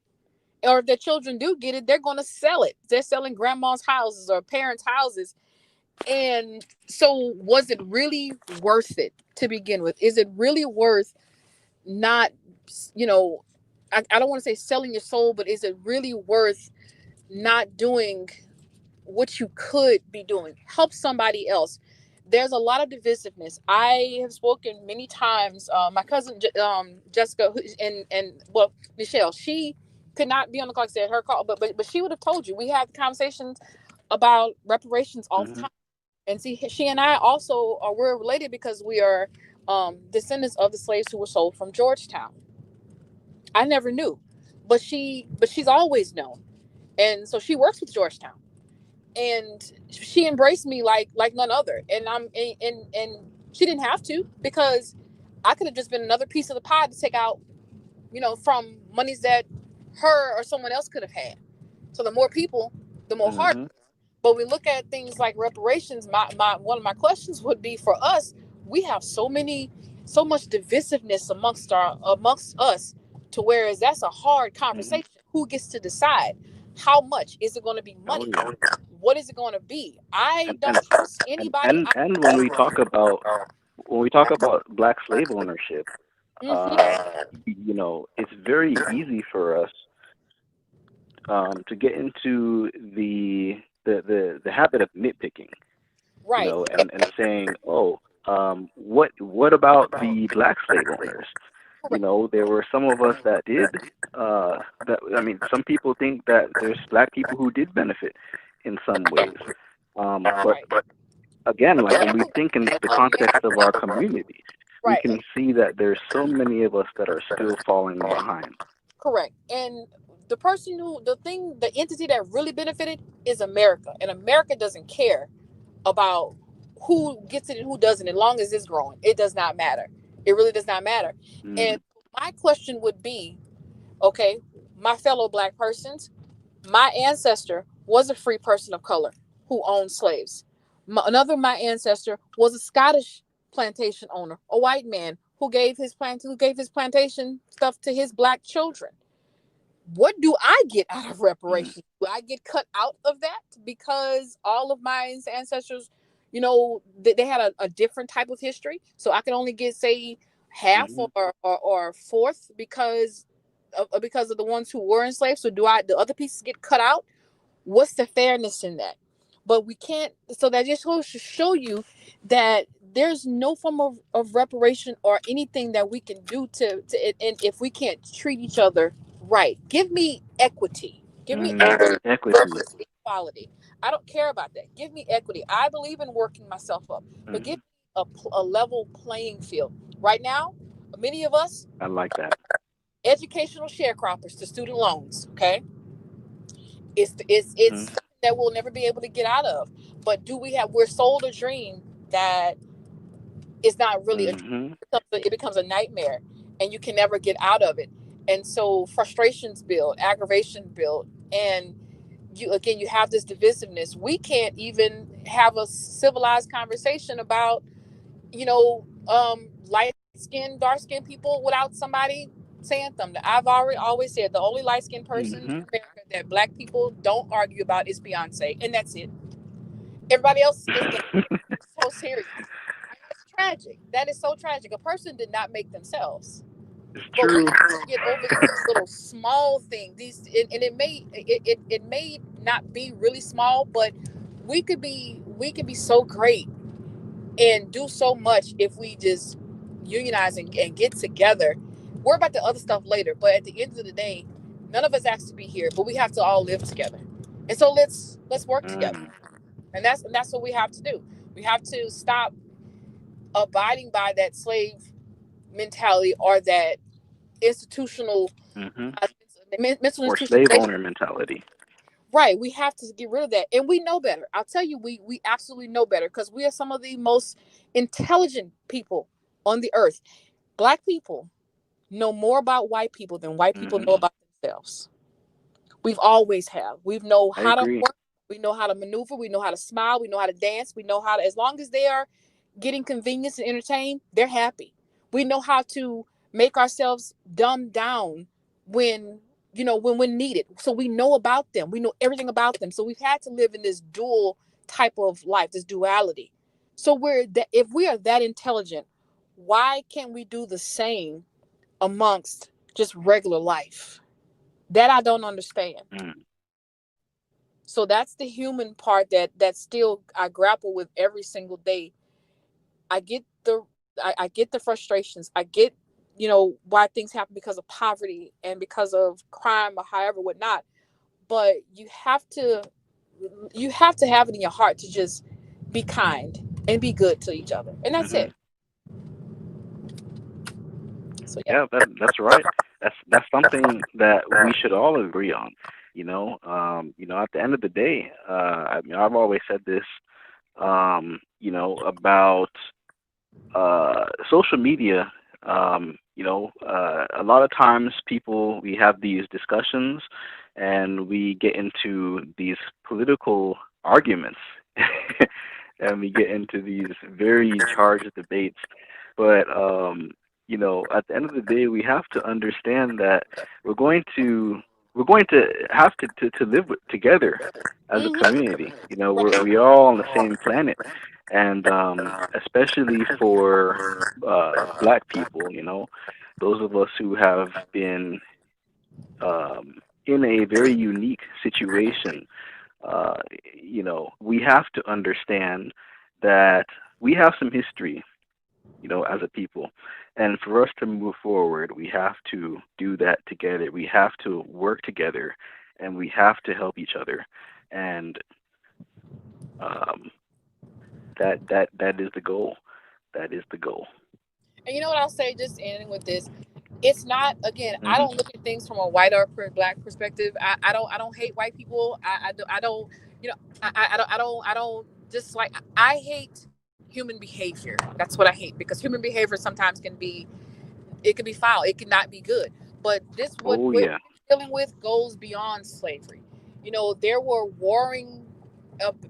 S3: Or if their children do get it, they're going to sell it. They're selling grandma's houses or parents' houses. And so was it really worth it to begin with? Is it really worth not, I don't want to say selling your soul, but is it really worth not doing what you could be doing? Help somebody else. There's a lot of divisiveness. I have spoken many times. My cousin Jessica and Michelle, she could not be on the call, said her call, but she would have told you. We had conversations about reparations all the time. And see, she and I also we're related because we are descendants of the slaves who were sold from Georgetown. I never knew, but she's always known, and so she works with Georgetown, and she embraced me like none other. And and she didn't have to, because I could have just been another piece of the pie to take out, from monies that her or someone else could have had. So the more people, the more hard. But we look at things like reparations. My one of my questions would be, for us, we have so much divisiveness amongst us, to whereas that's a hard conversation. Who gets to decide? How much is it going to be? Money? What is it going to be? I don't trust anybody.
S4: And when we talk about Black slave ownership, it's very easy for us to get into the habit of nitpicking,
S3: right?
S4: And saying, what about the Black slave owners? There were some of us that did. Some people think that there's Black people who did benefit in some ways, but again, like, when we think in the context of our community, we can see that there's so many of us that are still falling behind.
S3: Correct. And the entity that really benefited is America. And America doesn't care about who gets it and who doesn't, as long as it's growing. It does not matter. It really does not matter. And my question would be, okay, my fellow Black persons, my ancestor was a free person of color who owned slaves. My ancestor was a Scottish plantation owner, a white man who gave his plantation stuff to his Black children. what do I get out of reparations? Do I get cut out of that because all of my ancestors, they had a different type of history, so I can only get, say, half
S4: Mhm.
S3: or fourth because of the ones who were enslaved? So do the other pieces get cut out? What's the fairness in that? But we can't. So that just goes to show you that there's no form of reparation or anything that we can do to it. And if we can't treat each other right, give me equity. Give me
S4: Equity.
S3: equality. I don't care about that. Give me equity. I believe in working myself up, but give
S4: Mhm.
S3: me a level playing field. Right now, many of us,
S4: I like that.
S3: educational sharecroppers to student loans. Okay, it's
S4: Mhm.
S3: something that we'll never be able to get out of. But we're sold a dream that is not really a dream.
S4: Mhm.
S3: It becomes a nightmare, and you can never get out of it. And so frustrations build, aggravation build, and you have this divisiveness. We can't even have a civilized conversation about light skinned, dark skinned people without somebody saying something. I've always said the only light skinned person in
S4: Mhm.
S3: America that black people don't argue about is Beyonce, and that's it. Everybody else is so serious. It's tragic. That is so tragic. A person did not make themselves,
S4: It's
S3: but we
S4: true.
S3: get over these little small things. And it may not be really small, but we could be so great and do so much if we just unionize and get together. Worry about the other stuff later, but at the end of the day, none of us asked to be here, but we have to all live together. And so let's work together.
S4: Mm.
S3: And that's what we have to do. We have to stop abiding by that slave mentality or that institutional
S4: Mhm.
S3: mental
S4: Or slave
S3: institution.
S4: owner mentality.
S3: Right, we have to get rid of that, and we know better. I'll tell you, we absolutely know better because we are some of the most intelligent people on the earth. Black people know more about white people than white people know
S4: Mhm.
S3: about themselves. We've always have. We know
S4: I
S3: how to
S4: agree.
S3: work. We know how to maneuver. We know how to smile. We know how to dance. We know how to, as long as they are getting convenience and entertained, they're happy. We know how to make ourselves dumb down when when needed. So we know about them. We know everything about them. So we've had to live in this dual type of life, this duality. So if we are that intelligent, why can't we do the same amongst just regular life? That I don't understand.
S4: Mm.
S3: So that's the human part that still I grapple with every single day. I get the I get the frustrations. I get why things happen because of poverty and because of crime or however whatnot. But you have to have it in your heart to just be kind and be good to each other, and that's
S4: Mhm.
S3: it. So yeah.
S4: Yeah, that's right. That's something that we should all agree on. At the end of the day, I mean, I've always said this, about social media. A lot of times we have these discussions and we get into these political arguments and we get into these very charged debates. But at the end of the day, we have to understand that we're going to we're going to have to live together as a
S3: Hmm.
S4: community. We're all on the same planet, and especially for Black people, those of us who have been in a very unique situation, uh, we have to understand that we have some history, as a people. And for us to move forward, we have to do that together. We have to work together, and we have to help each other. And um, that is the goal. That is the goal.
S3: And you know what I'll say, just ending with this, it's not, again, I
S4: Hmm.
S3: don't look at things from a white or black perspective. I don't hate white people. I don't I don't just like, I hate human behavior. That's what I hate, because human behavior sometimes can be foul. It cannot be good. But this what
S4: Oh
S3: we're
S4: yeah.
S3: dealing with goes beyond slavery. There were warring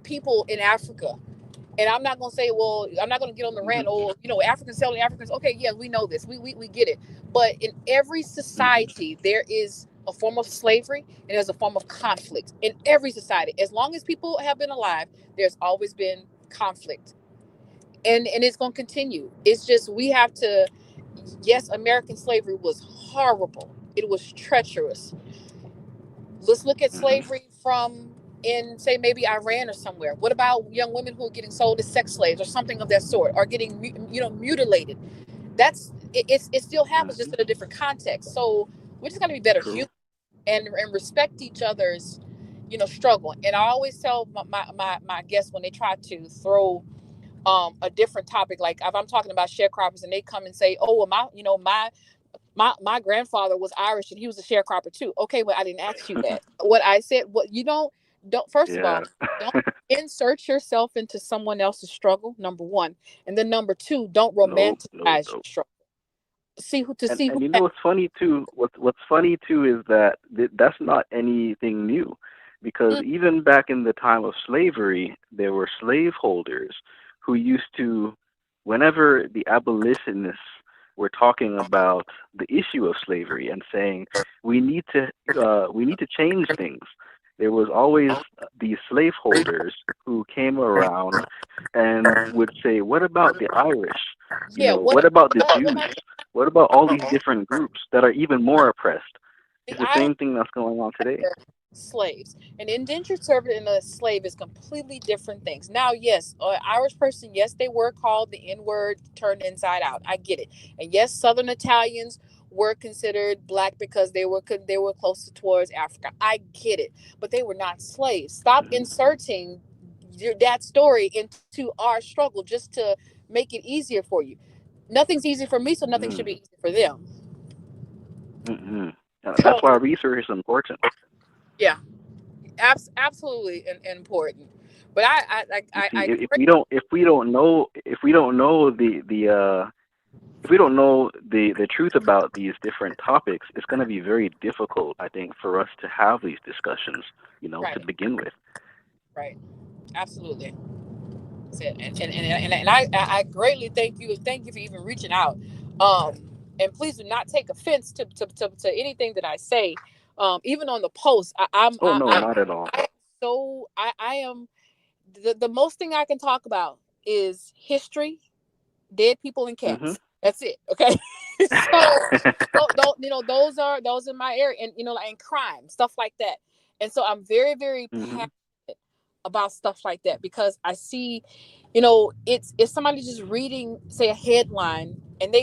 S3: people in Africa, and I'm not going to say, well, I'm not going to get on the rant,
S4: Hmm.
S3: or, Africans selling Africans. Okay, yeah, we know this. We get it. But in every
S4: Hmm.
S3: society, there is a form of slavery and there's a form of conflict in every society. As long as people have been alive, there's always been conflict. And it's going to continue. It's just we have to, yes, American slavery was horrible. It was treacherous. Let's look at
S4: Hmm.
S3: slavery from in, say, maybe Iran or somewhere. What about young women who are getting sold as sex slaves or something of that sort, or getting mutilated? It still happens, just
S4: Hmm.
S3: in a different context. So we're just going to be better
S4: True.
S3: humans and respect each other's struggle. And I always tell my guests when they try to throw a different topic, like if I'm talking about sharecroppers and they come and say, oh well, my grandfather was Irish and he was a sharecropper too. Okay, well, I didn't ask you that. What I said, what you don't first of all,
S4: Yeah.
S3: don't insert yourself into someone else's struggle, number one. And then number two, don't
S4: No, no,
S3: romanticize your
S4: no.
S3: struggle. See who to
S4: And
S3: see who
S4: and you
S3: has.
S4: know what's funny too? What's funny too is that that's not anything new, because
S3: Mm,
S4: even back in the time of slavery, there were slaveholders who used to, whenever the abolitionists were talking about the issue of slavery and saying we need to change things, there was always these slaveholders who came around and would say, "What about the Irish? You
S3: yeah,
S4: know, what about the
S3: what
S4: Jews?
S3: about
S4: What about all these different groups that are even more oppressed?"
S3: the
S4: It's the
S3: Irish?
S4: same thing that's going on today.
S3: Slaves. An indentured servant and a slave is completely different things. Now, yes, an Irish person, yes, they were called the N word turned inside out. I get it. And yes, Southern Italians were considered black because they were closer towards Africa. I get it, but they were not slaves. Stop
S4: Hmm.
S3: inserting that story into our struggle just to make it easier for you. Nothing's easy for me, so nothing should
S4: Hmm.
S3: be easy for them.
S4: Hmm. That's why
S3: So
S4: research is important.
S3: yeah, absolutely important. But
S4: You see,
S3: I
S4: if we don't know if we don't know the truth about these different topics, it's going to be very difficult, I think, for us to have these discussions, to
S3: right,
S4: begin with.
S3: right, absolutely. That's it. And I greatly thank you for even reaching out. Um, and please do not take offense to anything that I say. Even on the post,
S4: Oh no, not at all.
S3: I am I am the most thing I can talk about is history, dead people, and
S4: Hmm.
S3: cats. That's it. Okay. So those are my area, and like, and crime, stuff like that. And so I'm very, very
S4: Hmm.
S3: passionate about stuff like that because I see, it's somebody just reading, say, a headline, and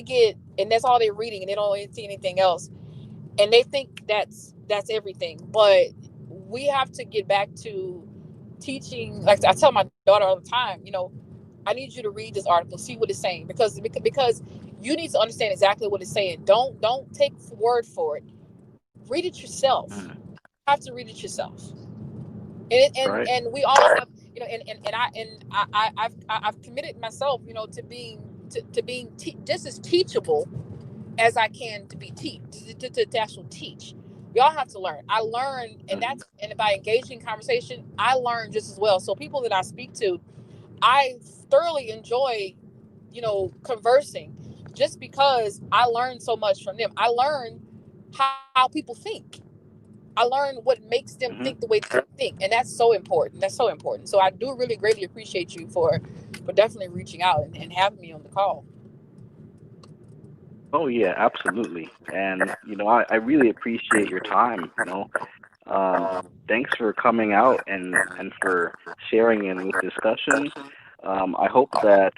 S3: that's all they're reading, and they don't see anything else, and they think that's everything. But we have to get back to teaching. Like I tell my daughter all the time, I need you to read this article, see what it's saying, because you need to understand exactly what it's saying. Don't take word for it. Read it yourself.
S4: Hmm.
S3: You have to read it yourself. And
S4: Right.
S3: and we all have, I've committed myself, to being just as teachable as I can to be to actually teach. We all have to learn. I learn,
S4: Hmm.
S3: and by engaging in conversation, I learn just as well. So people that I speak to, I thoroughly enjoy, conversing, just because I learn so much from them. I learn how people think. I learn what makes them
S4: Hmm.
S3: think the way they think, and that's so important. That's so important. So I do really greatly appreciate you for definitely reaching out and having me on the call.
S4: Oh yeah, absolutely. And I really appreciate your time. Um, Thanks for coming out and for sharing in this discussion. I hope that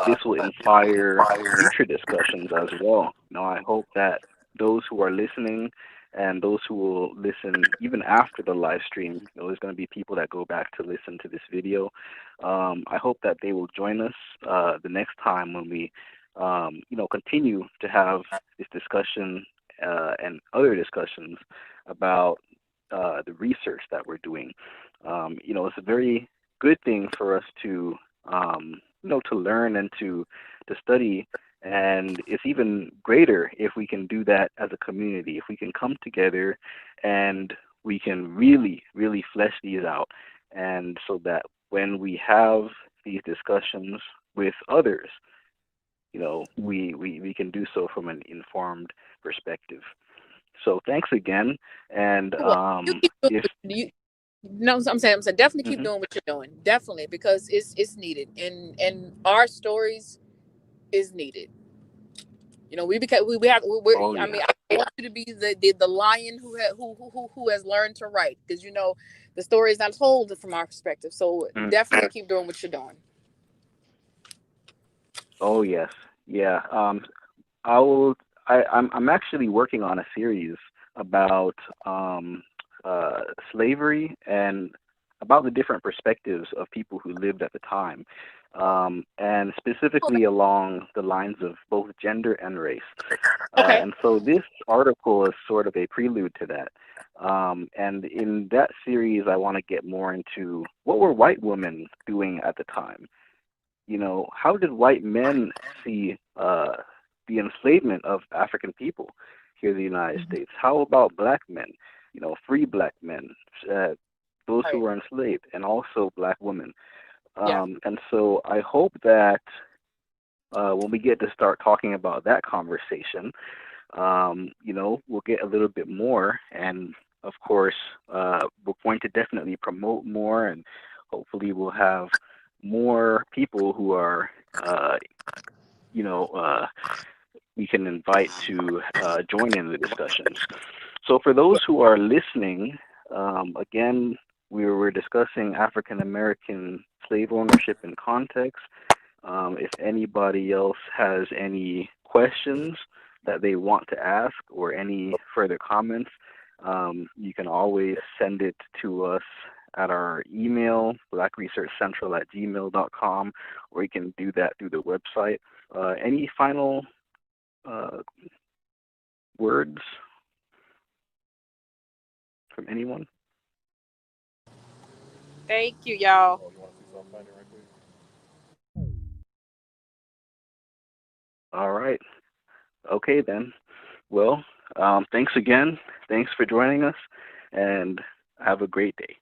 S4: this will inspire future discussions as well. I hope that those who are listening and those who will listen even after the live stream, there's going to be people that go back to listen to this video. I hope that they will join us the next time when we, continue to have this discussion and other discussions about the research that we're doing. It's a very good thing for us to to learn and to study. And it's even greater if we can do that as a community, if we can come together and we can really, really flesh these out. And so that when we have these discussions with others, we can do so from an informed perspective. So thanks again. And
S3: Well, you keep doing
S4: if
S3: you. No, I'm saying definitely keep
S4: mhm.
S3: doing what you're doing. Definitely, because it's needed, and our stories is needed. You know, we have
S4: Oh
S3: I
S4: yeah.
S3: mean, I want you to be the lion who has learned to write, because you know the story is not told from our perspective. So
S4: Mm.
S3: definitely keep doing what you're doing.
S4: Oh yes. Yeah. I will. I'm actually working on a series about um, slavery and about the different perspectives of people who lived at the time, and specifically along the lines of both gender and race.
S3: Okay.
S4: And so this article is sort of a prelude to that. And in that series, I want to get more into what were white women doing at the time. You know, how did white men see the enslavement of African people here in the United States? How about black men? You know, free black men, uh, those who
S3: Right.
S4: were enslaved, and also black women.
S3: Yeah.
S4: And so I hope that when we get to start talking about that conversation, you know, we'll get a little bit more. And of course, we're going to definitely promote more, and hopefully we'll have more people who are, you know, we can invite to join in the discussions. So for those who are listening, again, we were discussing African American slave ownership in context. If anybody else has any questions that they want to ask or any further comments, you can always send it to us at our email, blackresearchcentral@gmail.com, or you can do that through the website. Any final words from anyone?
S3: Thank you, y'all.
S4: All right. Okay, then. Well, thanks again. Thanks for joining us, and have a great day.